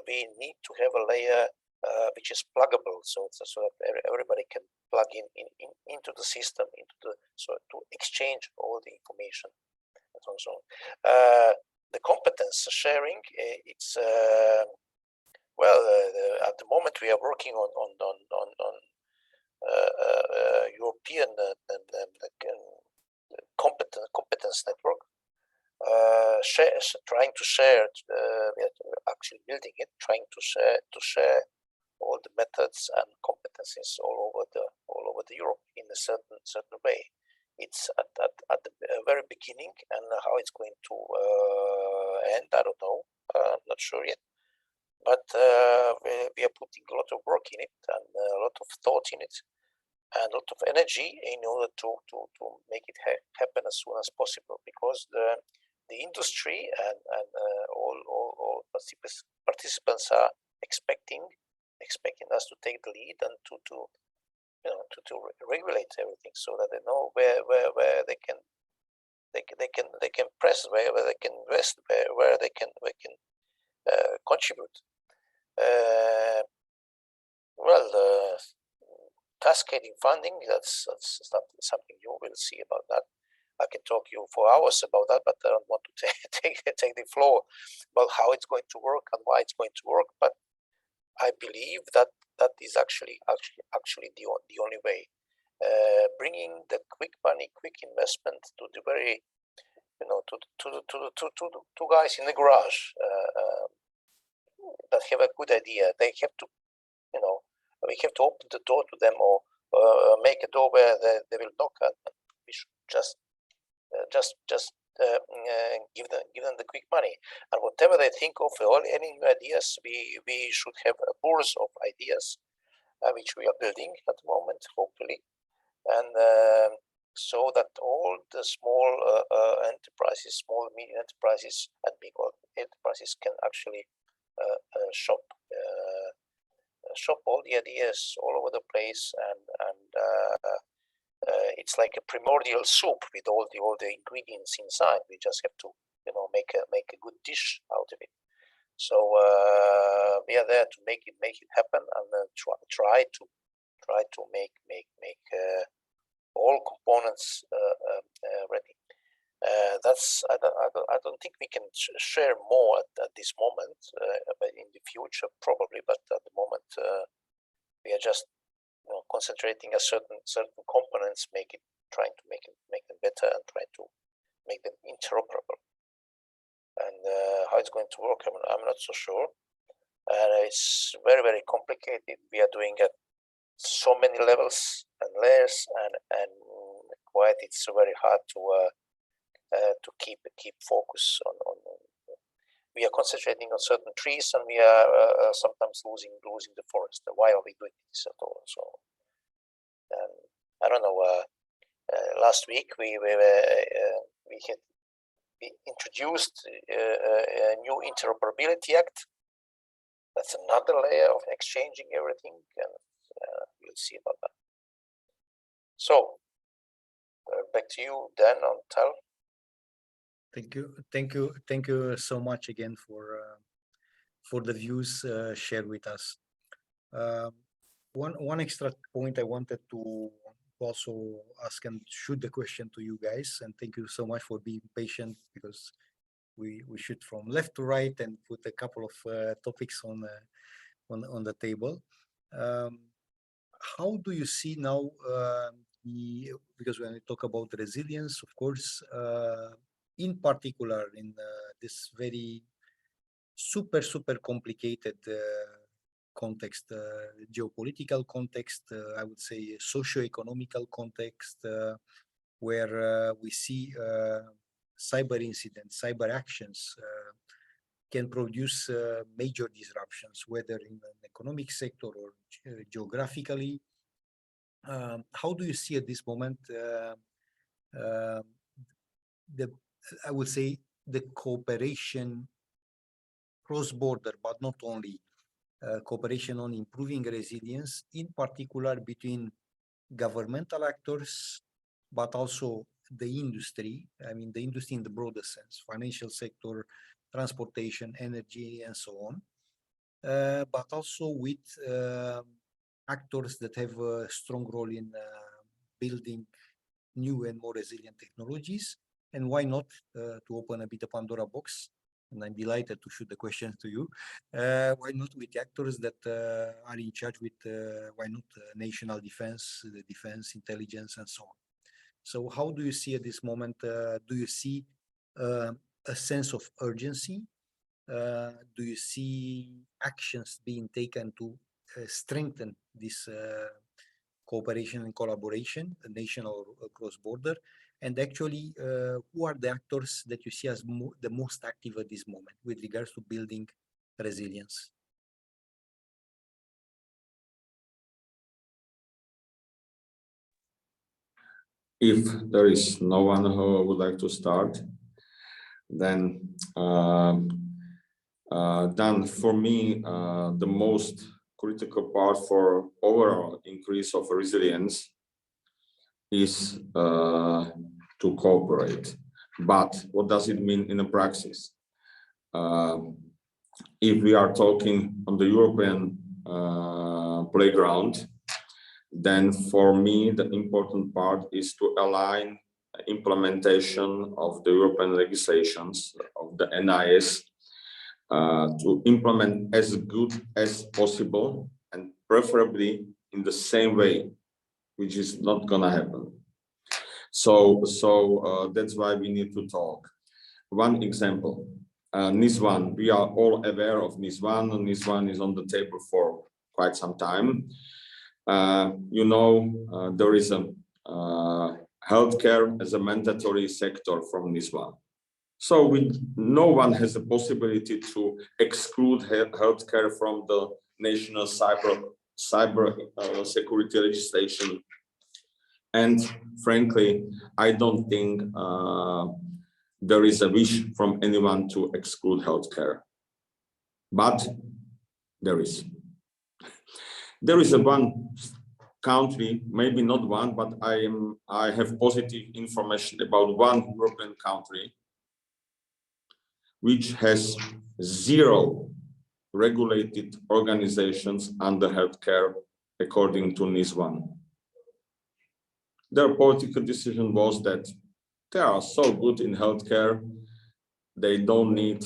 we need to have a layer which is pluggable, so that everybody can plug into the system, so to exchange all the information and so on. So the competence sharing, it's at the moment we are working on European competence network, trying to share. We are actually building it, trying to share all the methods and competencies all over the Europe in a certain way. It's at the very beginning, and how it's going to end, I don't know. I'm not sure yet. But we are putting a lot of work in it, and a lot of thought in it, and a lot of energy in order to make it happen as soon as possible, because the industry and all participants are expecting us to take the lead and to regulate everything, so that they know where they can press, where they can invest, where they can contribute. Cascading funding, that's something you will see about that. I can talk you for hours about that, but I don't want to take the floor about how it's going to work and why it's going to work. But I believe that is actually the only way. Bringing the quick money, quick investment to the very, to the guys in the garage that have a good idea. They have to, we have to open the door to them, or make a door where they will knock, and we should just give them the quick money, and whatever they think of, any new ideas, we should have a bourse of ideas, which we are building at the moment, hopefully, and so that all the small enterprises, small medium enterprises, and big enterprises can actually shop all the ideas all over the place, and it's like a primordial soup with all the ingredients inside. We just have to make a good dish out of it. So we are there to make it happen, and try to make all components ready. I don't think we can share more at this moment, but in the future probably. But at the moment, we are just concentrating on certain components, trying to make them better, and trying to make them interoperable. And how it's going to work, I'm not so sure. And it's very, very complicated. We are doing at so many levels and layers, and quite it's very hard to keep focus on. We are concentrating on certain trees, and we are sometimes losing the forest. Why are we doing this at all? So I don't know. Last week we introduced a new Interoperability Act. That's another layer of exchanging everything, and we'll see about that. So back to you, Dan, on TAL. Thank you so much again for the views shared with us. One extra point I wanted to also ask and shoot the question to you guys, and thank you so much for being patient, because we shoot from left to right and put a couple of topics on the table. How do you see now because when we talk about resilience, of course, in particular in this very super complicated context, geopolitical context, I would say socio-economical context, where we see cyber incidents, cyber actions can produce major disruptions, whether in an economic sector or geographically. How do you see at this moment I would say the cooperation cross-border, but not only, cooperation on improving resilience, in particular between governmental actors, but also the industry. I mean, the industry in the broader sense, financial sector, transportation, energy, and so on. But also with actors that have a strong role in building new and more resilient technologies. And why not, to open a bit of Pandora box, and I'm delighted to shoot the question to you, why not with actors that are in charge with, why not national defense, the defense, intelligence, and so on. So how do you see at this moment, do you see a sense of urgency? Do you see actions being taken to strengthen this cooperation and collaboration, national or cross-border? And actually, who are the actors that you see as the most active at this moment with regards to building resilience? If there is no one who would like to start, then for me, the most critical part for overall increase of resilience is to cooperate. But what does it mean in the practice? If we are talking on the European playground, then for me, the important part is to align implementation of the European legislations of the NIS to implement as good as possible, and preferably in the same way, which is not gonna happen. So that's why we need to talk. One example, NIS1, we are all aware of NIS1, and NIS1 is on the table for quite some time. There is a healthcare as a mandatory sector from NIS1. So no one has the possibility to exclude healthcare from the national cyber security legislation. And frankly, I don't think there is a wish from anyone to exclude healthcare. But there is. There is one country, maybe not one, but I have positive information about one European country which has 0 regulated organizations under healthcare according to NIS1. Their political decision was that they are so good in healthcare, they don't need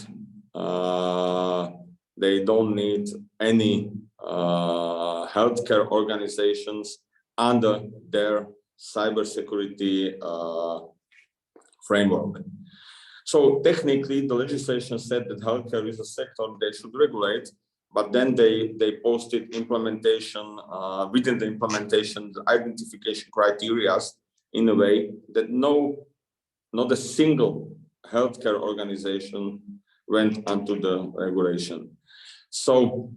any healthcare organizations under their cybersecurity framework. So technically, the legislation said that healthcare is a sector they should regulate, but then they posted implementation within the implementation, the identification criteria in a way that not a single healthcare organization went onto the regulation. So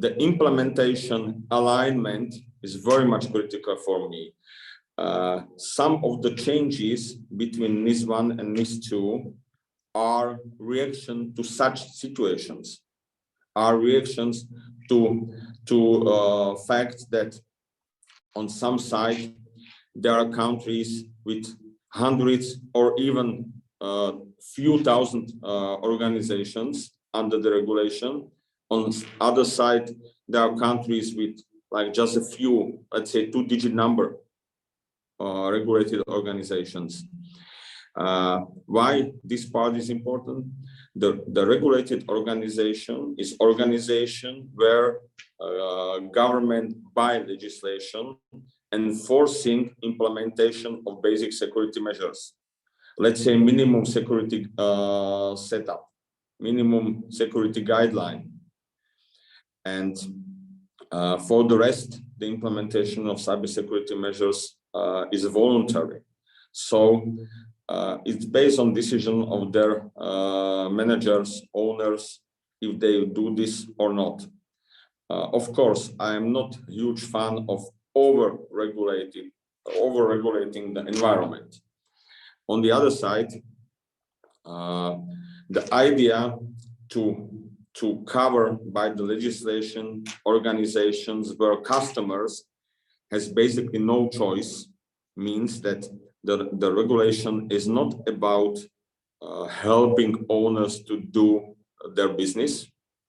the implementation alignment is very much critical for me. Some of the changes between NIS1 and NIS2 are reaction to such situations, are reactions to fact that on some side there are countries with hundreds or even few thousand organizations under the regulation. On the other side, there are countries with like just a few, let's say 2-digit number regulated organizations. Why this part is important? The regulated organization is organization where government by legislation enforcing implementation of basic security measures. Let's say minimum security setup, minimum security guideline. And for the rest, the implementation of cybersecurity measures is voluntary. So it's based on decision of their managers, owners, if they do this or not. Of course, I am not a huge fan of over-regulating the environment. On the other side, the idea to cover by the legislation organizations where customers has basically no choice means that the regulation is not about helping owners to do their business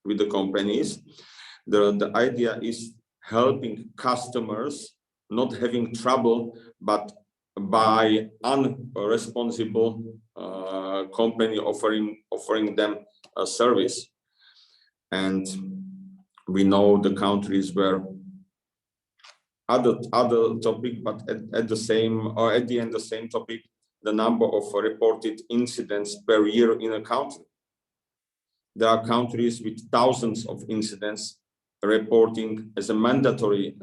with the companies. The idea is helping customers not having trouble, but by unresponsible company offering them a service. And we know the countries where other topic, but at the same or at the end the same topic, the number of reported incidents per year in a country. There are countries with thousands of incidents reporting as a mandatory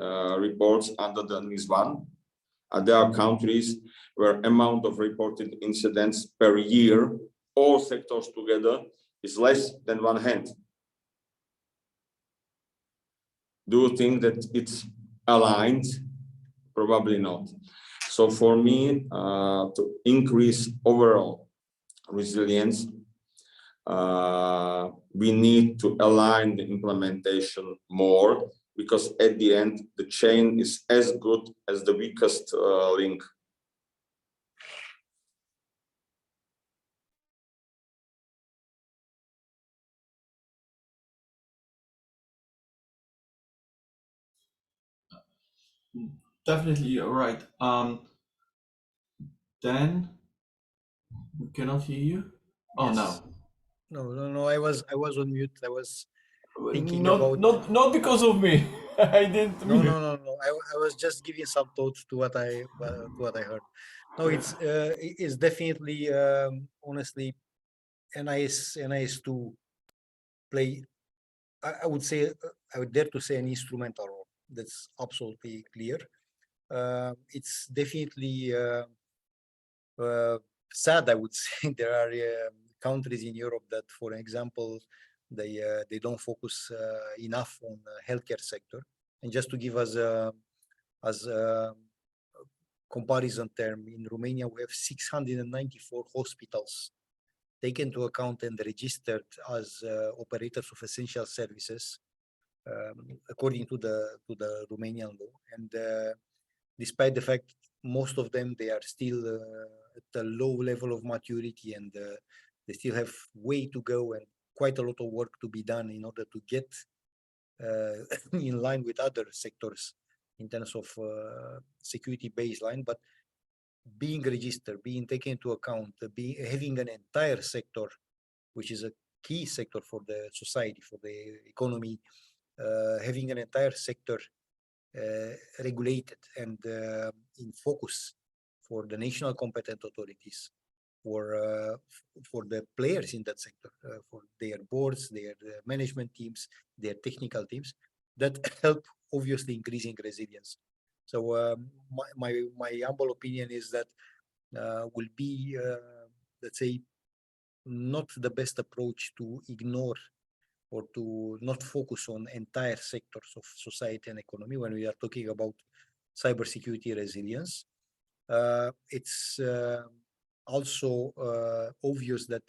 reports under the NIS1. There are countries where amount of reported incidents per year, all sectors together, is less than 1 hand. Do you think that it's aligned? Probably not. So for me, to increase overall resilience, we need to align the implementation more, because at the end, the chain is as good as the weakest link. Definitely, you're right. Dan, we cannot hear you. Oh, Yes. no. No. I was on mute. I was thinking not, about. Not because of me. I didn't. No. I was just giving some thoughts to what I heard. No, it's definitely honestly nice to play. I would say I would dare to say an instrumental role. That's absolutely clear. It's definitely sad. I would say there are countries in Europe that, for example, they don't focus enough on the healthcare sector. And just to give us as a comparison term, in Romania we have 694 hospitals taken into account and registered as operators of essential services, according to the Romanian law. And despite the fact most of them, they are still at a low level of maturity, and they still have way to go and quite a lot of work to be done in order to get in line with other sectors in terms of security baseline. But being registered, being taken into account, having an entire sector, which is a key sector for the society, for the economy, having an entire sector regulated and in focus for the national competent authorities, for the players in that sector, for their boards, their management teams, their technical teams, that help obviously increasing resilience. So my humble opinion is that will be, let's say, not the best approach to ignore or to not focus on entire sectors of society and economy when we are talking about cybersecurity resilience. It's also obvious that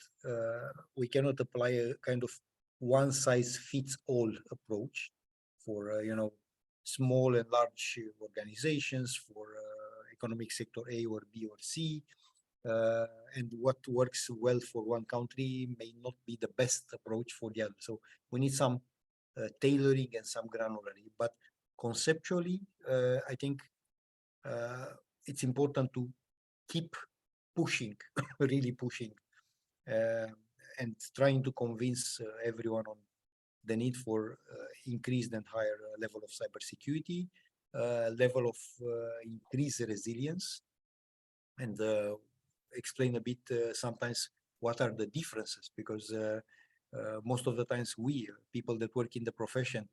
we cannot apply a kind of one-size-fits-all approach for small and large organizations, for economic sector A or B or C. And what works well for one country may not be the best approach for the other. So we need some tailoring and some granularity. But conceptually, I think it's important to keep pushing, really pushing, and trying to convince everyone on the need for increased and higher level of cybersecurity, level of increased resilience, and explain a bit sometimes what are the differences, because most of the times we, people that work in the profession,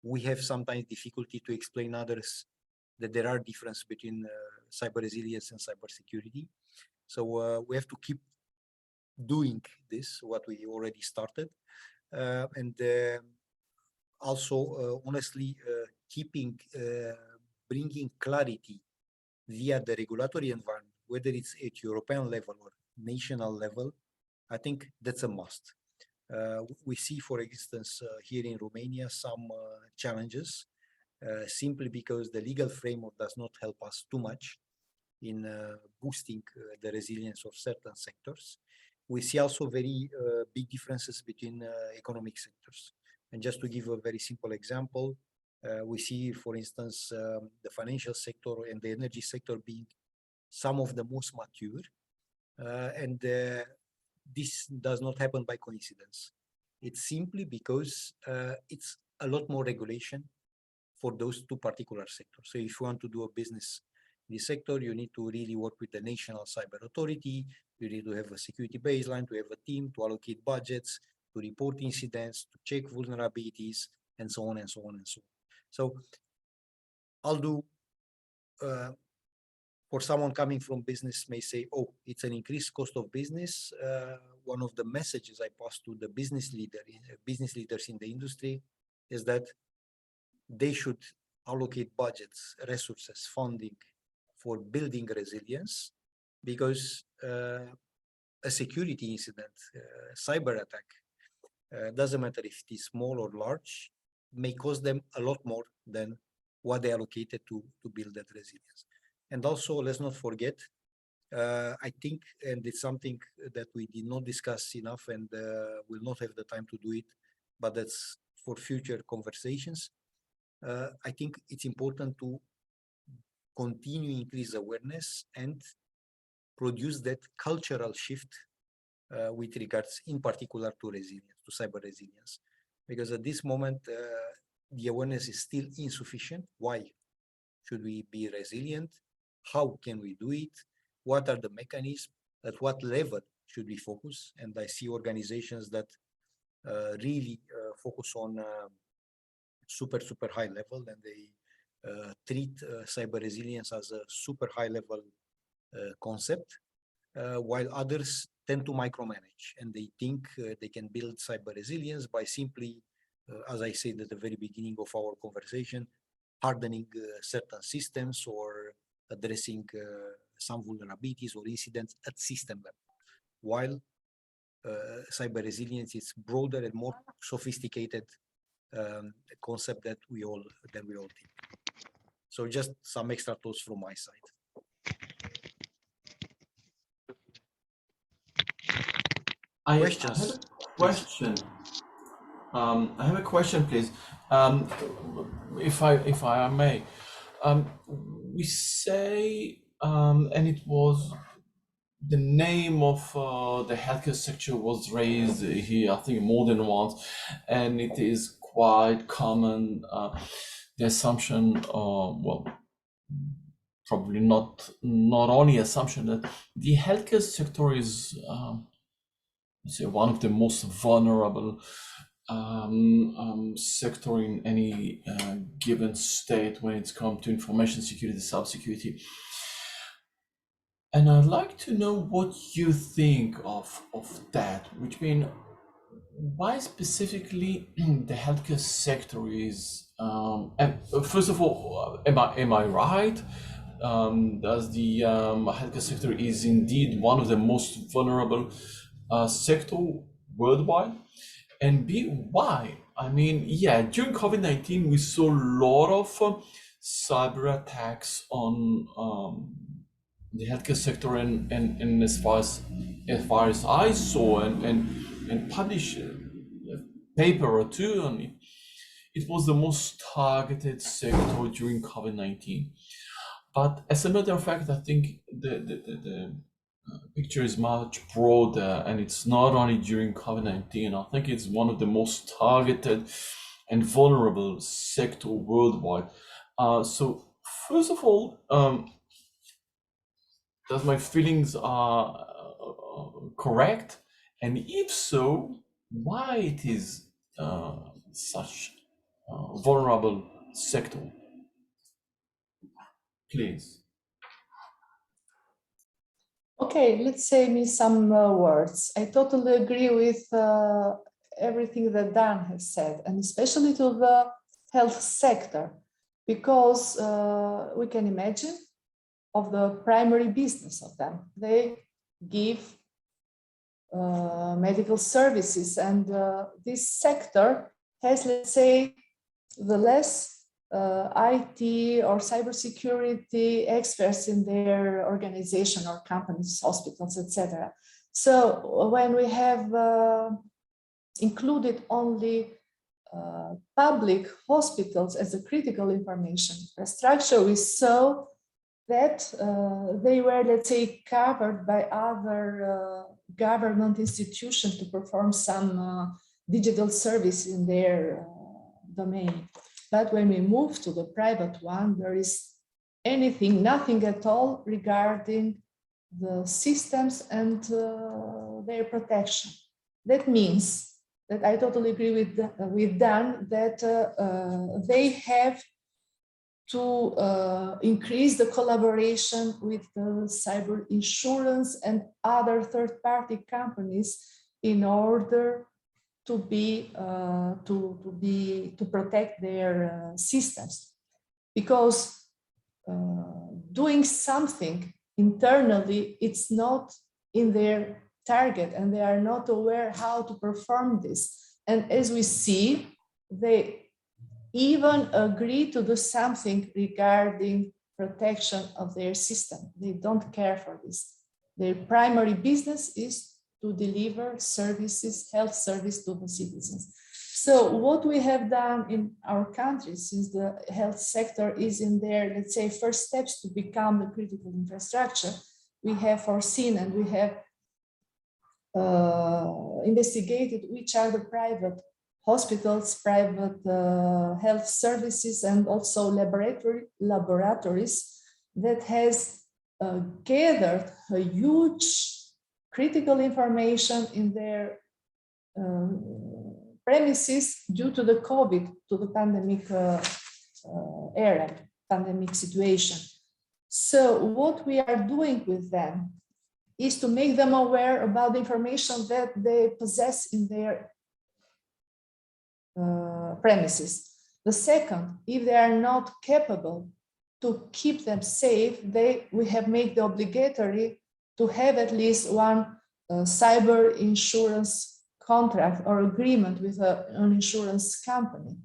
we have sometimes difficulty to explain others that there are differences between cyber resilience and cybersecurity. So we have to keep doing this, what we already started, and also honestly keeping bringing clarity via the regulatory environment, whether it's at European level or national level. I think that's a must. We see, for instance, here in Romania, some challenges simply because the legal framework does not help us too much in boosting the resilience of certain sectors. We see also very big differences between economic sectors. And just to give a very simple example, we see, for instance, the financial sector and the energy sector being some of the most mature. And this does not happen by coincidence. It's simply because it's a lot more regulation for those two particular sectors. So if you want to do a business in this sector, you need to really work with the national cyber authority. You need to have a security baseline, to have a team, to allocate budgets, to report incidents, to check vulnerabilities, and so on and so on and so on. So I'll do, for someone coming from business may say, oh, it's an increased cost of business. One of the messages I pass to the business leaders in the industry is that they should allocate budgets, resources, funding for building resilience, because a security incident, cyber attack, doesn't matter if it is small or large, may cost them a lot more than what they allocated to build that resilience. And also, let's not forget, I think, and it's something that we did not discuss enough and will not have the time to do it, but that's for future conversations. I think it's important to continue increase awareness and produce that cultural shift with regards in particular to resilience, to cyber resilience. Because at this moment, the awareness is still insufficient. Why should we be resilient? How can we do it? What are the mechanisms? At what level should we focus? And I see organizations that really focus on super high level, and they treat cyber resilience as a super high level concept, while others tend to micromanage, and they think they can build cyber resilience by simply, as I said at the very beginning of our conversation, hardening certain systems or addressing some vulnerabilities or incidents at system level, while cyber resilience is broader and more sophisticated concept that we all think. So just some extra thoughts from my side. I have Questions, a question. I have a question, please. If I may, we say, and it was the name of the healthcare sector was raised here, I think more than once, and it is quite common. The assumption, well, probably not only assumption that the healthcare sector is, say, one of the most vulnerable sector in any given state when it's come to information security, cybersecurity. And I'd like to know what you think of that, which means why specifically the healthcare sector is, and first of all, am I right? Does the healthcare sector is indeed one of the most vulnerable sector worldwide? And B, why? I mean, yeah, during COVID-19, we saw a lot of cyber attacks on the healthcare sector, and as far as I saw and published a paper or two on it, it was the most targeted sector during COVID-19. But as a matter of fact, I think the picture is much broader, and it's not only during COVID-19. I think it's one of the most targeted and vulnerable sector worldwide. So first of all, does my feelings are correct? And if so, why it is such a vulnerable sector? Please. Okay, let's say me some words. I totally agree with everything that Dan has said, and especially to the health sector, because we can imagine of the primary business of them. They give medical services, and this sector has, let's say, the less IT or cybersecurity experts in their organization or companies, hospitals, etc. So when we have included only public hospitals as a critical information infrastructure, we saw that they were, let's say, covered by other government institutions to perform some digital service in their domain. But when we move to the private one, there is nothing at all regarding the systems and their protection. That means that I totally agree with Dan that they have to increase the collaboration with the cyber insurance and other third-party companies in order to protect their systems, because doing something internally, it's not in their target, and they are not aware how to perform this. And as we see, they even agree to do something regarding protection of their system. They don't care for this. Their primary business is to deliver services, health service to the citizens. So what we have done in our country, since the health sector is in their, let's say, first steps to become the critical infrastructure, we have foreseen and we have investigated which are the private hospitals, private health services, and also laboratories that has gathered a huge critical information in their premises due to the COVID, to the pandemic era, pandemic situation. So what we are doing with them is to make them aware about the information that they possess in their premises. The second, if they are not capable to keep them safe, we have made the obligatory to have at least one cyber insurance contract or agreement with an insurance company.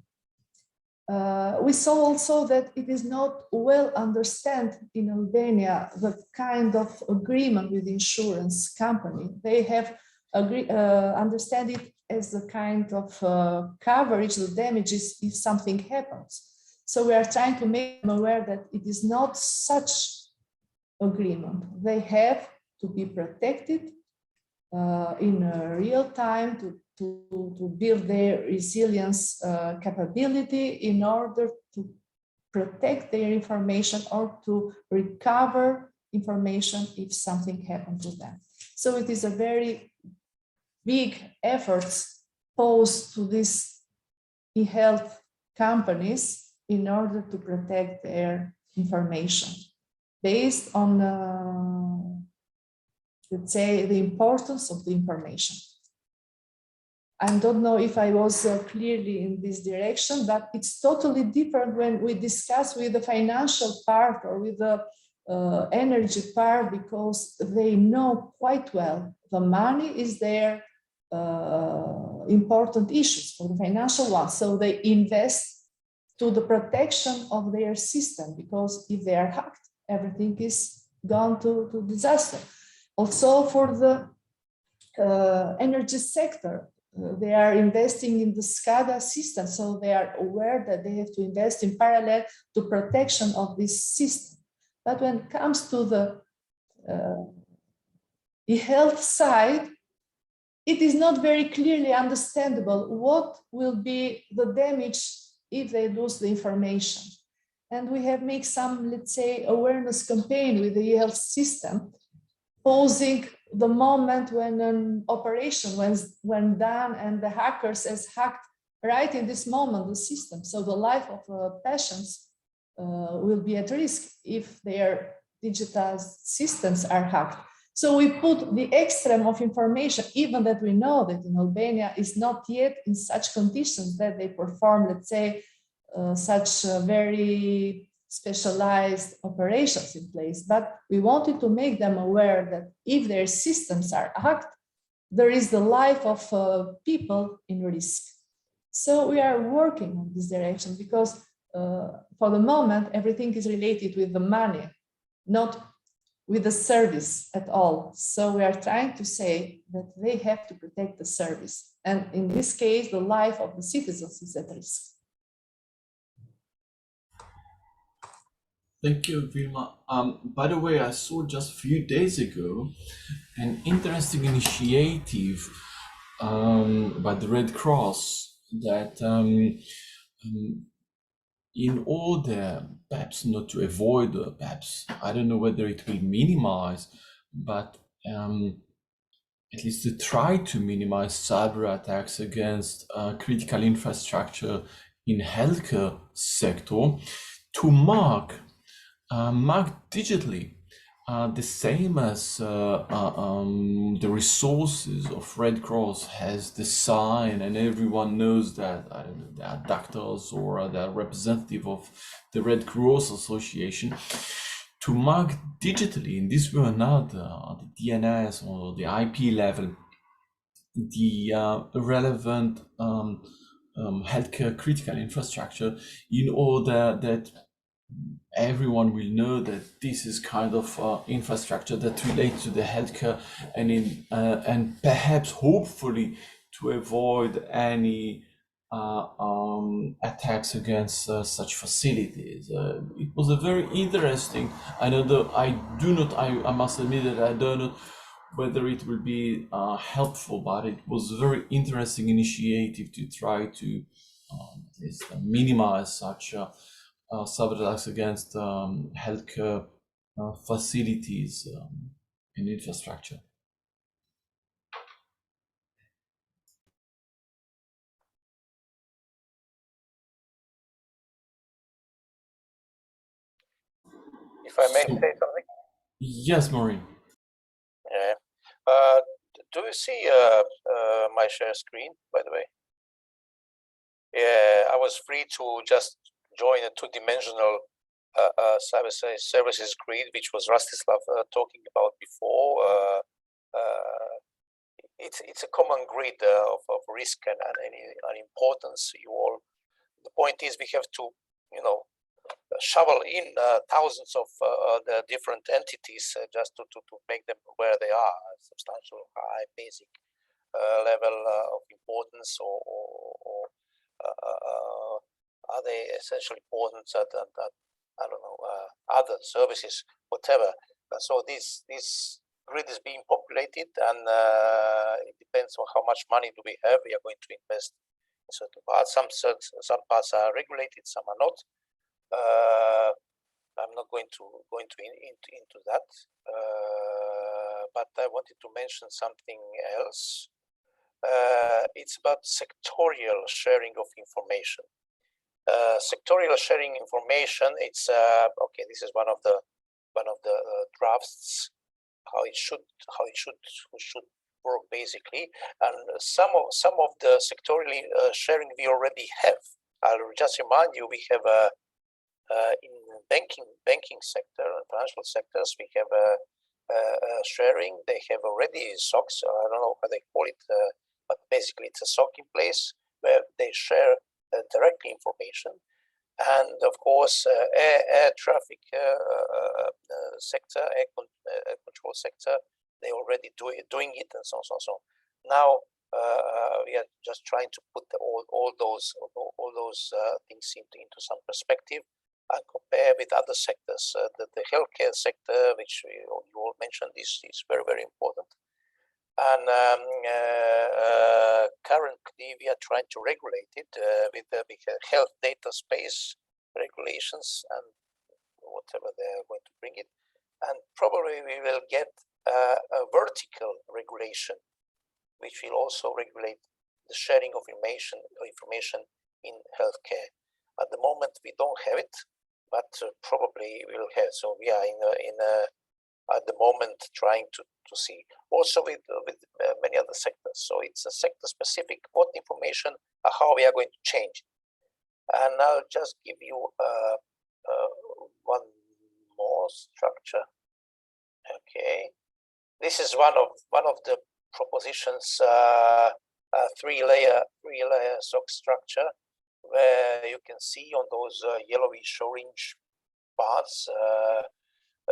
We saw also that it is not well understood in Albania the kind of agreement with the insurance company. They have understand it as a kind of coverage of damages if something happens. So we are trying to make them aware that it is not such agreement. They have to be protected in real time to build their resilience capability in order to protect their information or to recover information if something happened to them. So it is a very big efforts posed to these e-health companies in order to protect their information based on, let's say, the importance of the information. I don't know if I was clearly in this direction, but it's totally different when we discuss with the financial part or with the energy part, because they know quite well the money is their important issues for the financial ones. So they invest to the protection of their system, because if they are hacked, everything is gone to disaster. Also for the energy sector, they are investing in the SCADA system, so they are aware that they have to invest in parallel to protection of this system. But when it comes to the health side, it is not very clearly understandable what will be the damage if they lose the information. And we have made some, let's say, awareness campaign with the health system, posing the moment when an operation when done and the hackers has hacked right in this moment the system. So the life of patients will be at risk if their digital systems are hacked. So we put the extreme of information, even that we know that in Albania is not yet in such conditions that they perform, let's say, such very specialized operations in place. But we wanted to make them aware that if their systems are hacked, there is the life of people in risk. So we are working on this direction because for the moment, everything is related with the money, not with the service at all. So we are trying to say that they have to protect the service. And in this case, the life of the citizens is at risk. Thank you, Vilma. By the way, I saw just a few days ago an interesting initiative by the Red Cross that in order perhaps not to avoid, perhaps, I don't know whether it will minimize, but at least to try to minimize cyber attacks against critical infrastructure in healthcare sector, to mark digitally the same as the resources of Red Cross has the sign, and everyone knows that, I don't know, they are doctors or they are representative of the Red Cross Association, to mark digitally in this way or another, the DNS or the IP level, the relevant healthcare critical infrastructure, in order that everyone will know that this is kind of infrastructure that relates to the healthcare, and perhaps hopefully to avoid any attacks against such facilities. It was a very interesting. I know that I must admit that I don't know whether it will be helpful, but it was a very interesting initiative to try to at least minimize such cyber attacks against healthcare facilities and infrastructure. If I may say something. Yes, Maureen. Yeah. Do you see my share screen, by the way? Yeah, I was free to just join a two-dimensional cyber services grid, which was Rastislav talking about before. It's a common grid of risk and importance. The point is, we have to, shovel in thousands of the different entities just to make them where they are, substantial, high, basic, level of importance, or are they essentially important that I don't know, other services, whatever. So this grid is being populated, and it depends on how much money do we have. We are going to invest in certain parts. Some parts are regulated, some are not. I'm not going into that, but I wanted to mention something else. It's about sectorial sharing of information. Sectorial sharing information. It's okay. This is one of the drafts. How it should work basically, and some of the sectorially sharing we already have. I'll just remind you, we have in banking sector and financial sectors, we have sharing. They have already SOCs. I don't know how they call it, but basically it's a SOC in place where they share directly information. And of course, air traffic sector, air control sector, they already doing it, and so on, so on, so on. Now we are just trying to put all those things into some perspective and compare with other sectors. The healthcare sector, which you all mentioned, is very, very important. And currently we are trying to regulate it with the health data space regulations and whatever they're going to bring it. And probably we will get a vertical regulation, which will also regulate the sharing of information in healthcare. At the moment, we don't have it, but probably we'll have. So we are at the moment trying to see, also with many other sectors. So it's a sector specific, what information, how we are going to change. And I'll just give you one more structure. Okay, this is one of the propositions, three-layer SOC structure, where you can see on those yellowish orange parts,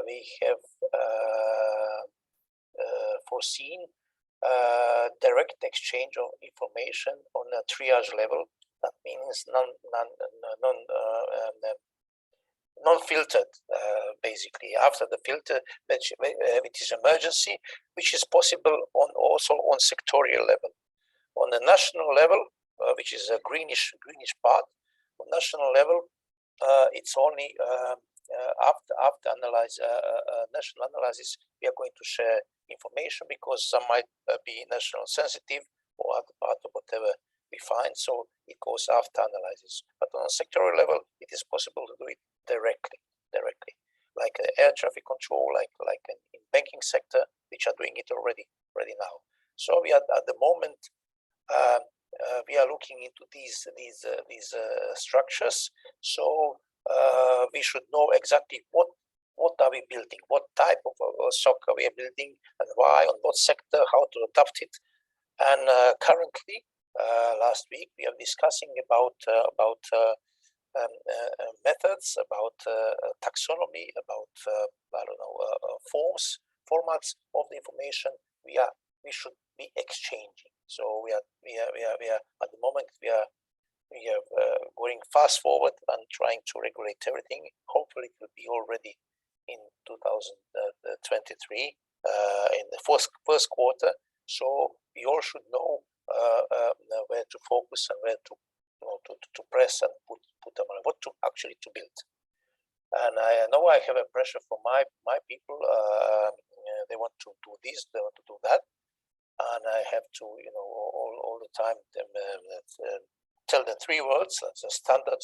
we have foreseen direct exchange of information on a triage level. That means non-filtered, basically. After the filter, which is emergency, which is possible also on sectorial level. On the national level, which is a greenish part, on national level, it's only after national analysis, we are going to share information, because some might be national sensitive or other part of whatever we find. So it goes after analysis. But on a sectorial level, it is possible to do it directly, like air traffic control, like in banking sector, which are doing it already now. So we are at the moment. We are looking into these structures. So we should know exactly what are we building, what type of SOC are we building, and why, on what sector, how to adapt it. And currently, last week we are discussing about methods, about taxonomy, about I don't know, formats of the information we should be exchanging. So we are at the moment we are going fast forward and trying to regulate everything. Hopefully, it will be already in 2023 in the first quarter. So we all should know where to focus and where to press and put them on, what to actually to build. And I know I have a pressure from my people. They want to do this, they want to do that, and I have to all the time tell the three words: that's a standard.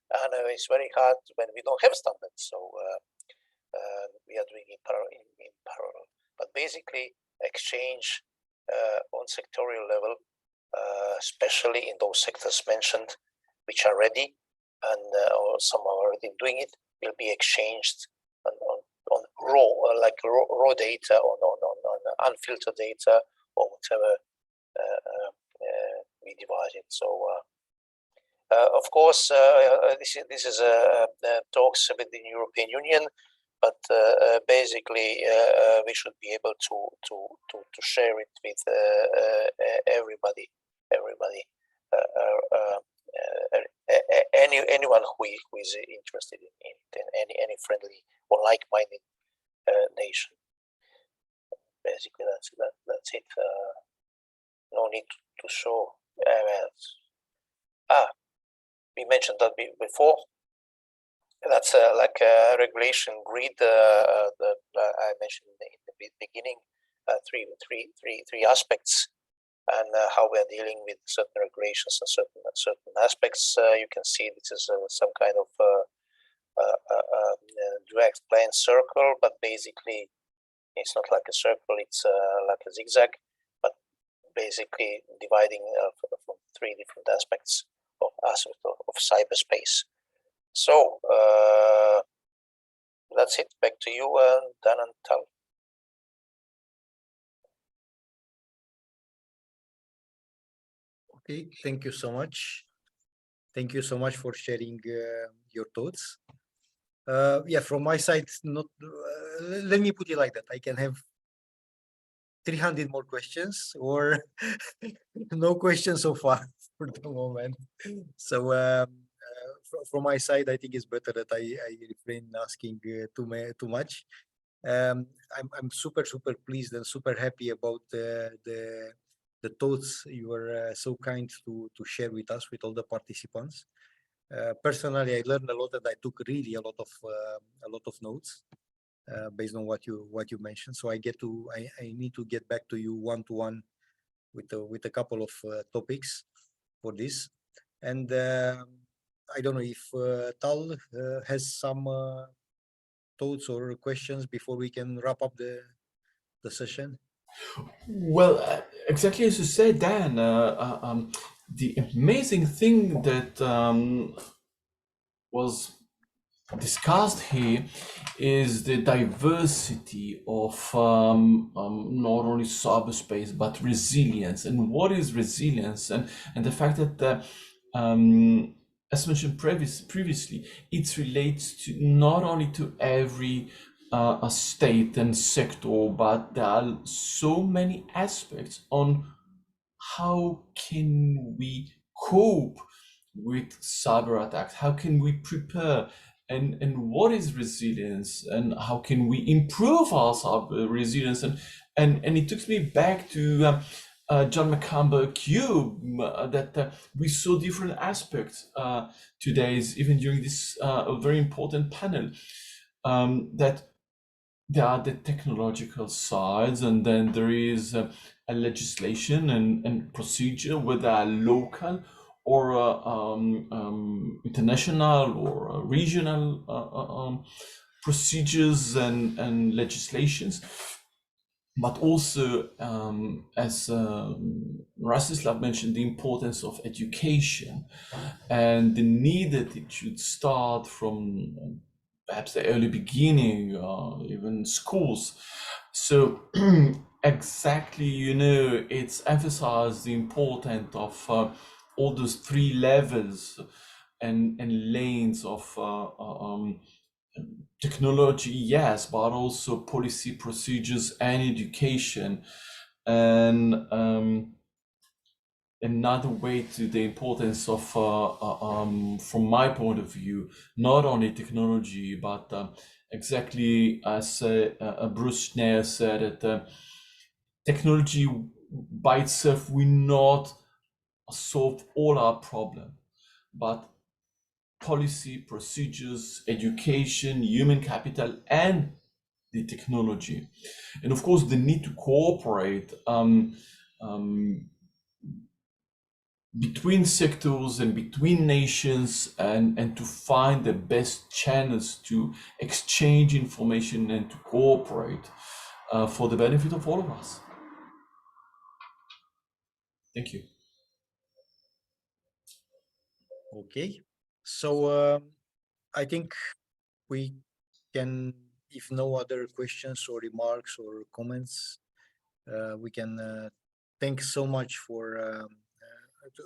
And it's very hard when we don't have standards. So we are doing it in parallel. But basically, exchange on sectorial level, especially in those sectors mentioned, which are ready, and or some are already doing it, will be exchanged on raw data, on unfiltered data, or whatever we devise it. So. Of course, this is talks within the European Union. but basically we should be able to share it with everybody, anyone who is interested in it, and any friendly or like-minded nation. Basically, that's it. No need to show. We mentioned that before. That's like a regulation grid that I mentioned in the beginning. Three aspects, and how we are dealing with certain regulations and certain aspects. You can see this is some kind of direct plane circle, but basically it's not like a circle. It's like a zigzag, but basically dividing from three different aspects of cyberspace. So that's it. Back to you, Dan and Tal. Okay, thank you so much. Thank you so much for sharing your thoughts. Yeah, from my side, not. Let me put it like that. I can have 300 more questions, or no questions so far for the moment. So from my side, I think it's better that I refrain asking too much. I'm super pleased and super happy about the thoughts you were so kind to share with us, with all the participants. Personally, I learned a lot, and I took really a lot of notes based on what you mentioned. So I need to get back to you one-to-one with a couple of topics for this. And I don't know if Tal has some thoughts or questions before we can wrap up the session. Well, exactly as you said, Dan, the amazing thing that was discussed here is the diversity of not only cyberspace but resilience. And what is resilience? And the fact that as mentioned previously, it relates to not only to every a state and sector, but there are so many aspects on how can we cope with cyber attacks, how can we prepare, and what is resilience, and how can we improve our cyber resilience. And it took me back to John McCamber Cube, that we saw different aspects today, even during this very important panel, that there are the technological sides, and then there is a legislation and procedure, whether local or international or regional procedures and legislations. But also, as Rastislav mentioned, the importance of education and the need that it should start from perhaps the early beginning, even schools. So exactly, it's emphasized the importance of all those three levels and lanes of technology, yes, but also policy, procedures, and education. And another way to the importance of, from my point of view, not only technology, but exactly as Bruce Schneier said, that technology by itself will not solve all our problems, but policy, procedures, education, human capital, and the technology. And of course, the need to cooperate between sectors and between nations, and to find the best channels to exchange information and to cooperate for the benefit of all of us. Thank you. Okay, so I think we can, if no other questions or remarks or comments, we can thank so much for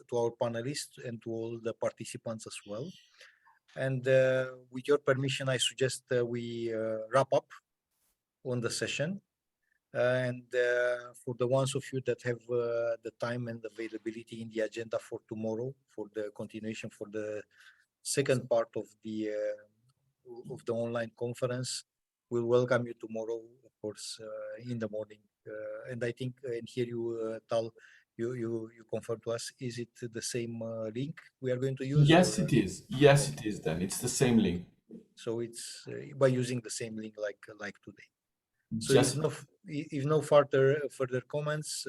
to our panelists and to all the participants as well. And with your permission, I suggest we wrap up on the session. And for the ones of you that have the time and availability in the agenda for tomorrow, for the continuation for the second part of the online conference, we'll welcome you tomorrow, of course, in the morning. And I think, and here you, Tal, you confirm to us, is it the same link we are going to use? Yes, or, it is. Yes, it is. Then it's the same link. So it's by using the same link like today. So Just if no further comments,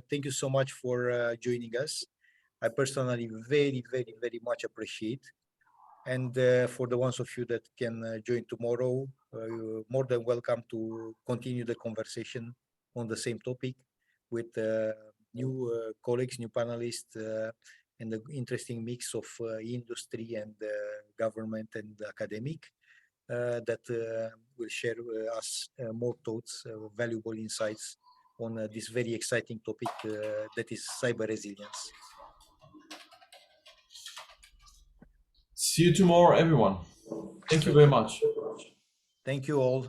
thank you so much for joining us. I personally very much appreciate. And for the ones of you that can join tomorrow, you're more than welcome to continue the conversation on the same topic with new colleagues, new panelists, and the interesting mix of industry and government and academic that will share us more thoughts, valuable insights on this very exciting topic that is cyber resilience. see you tomorrow, everyone. Thank you very much. Thank you all.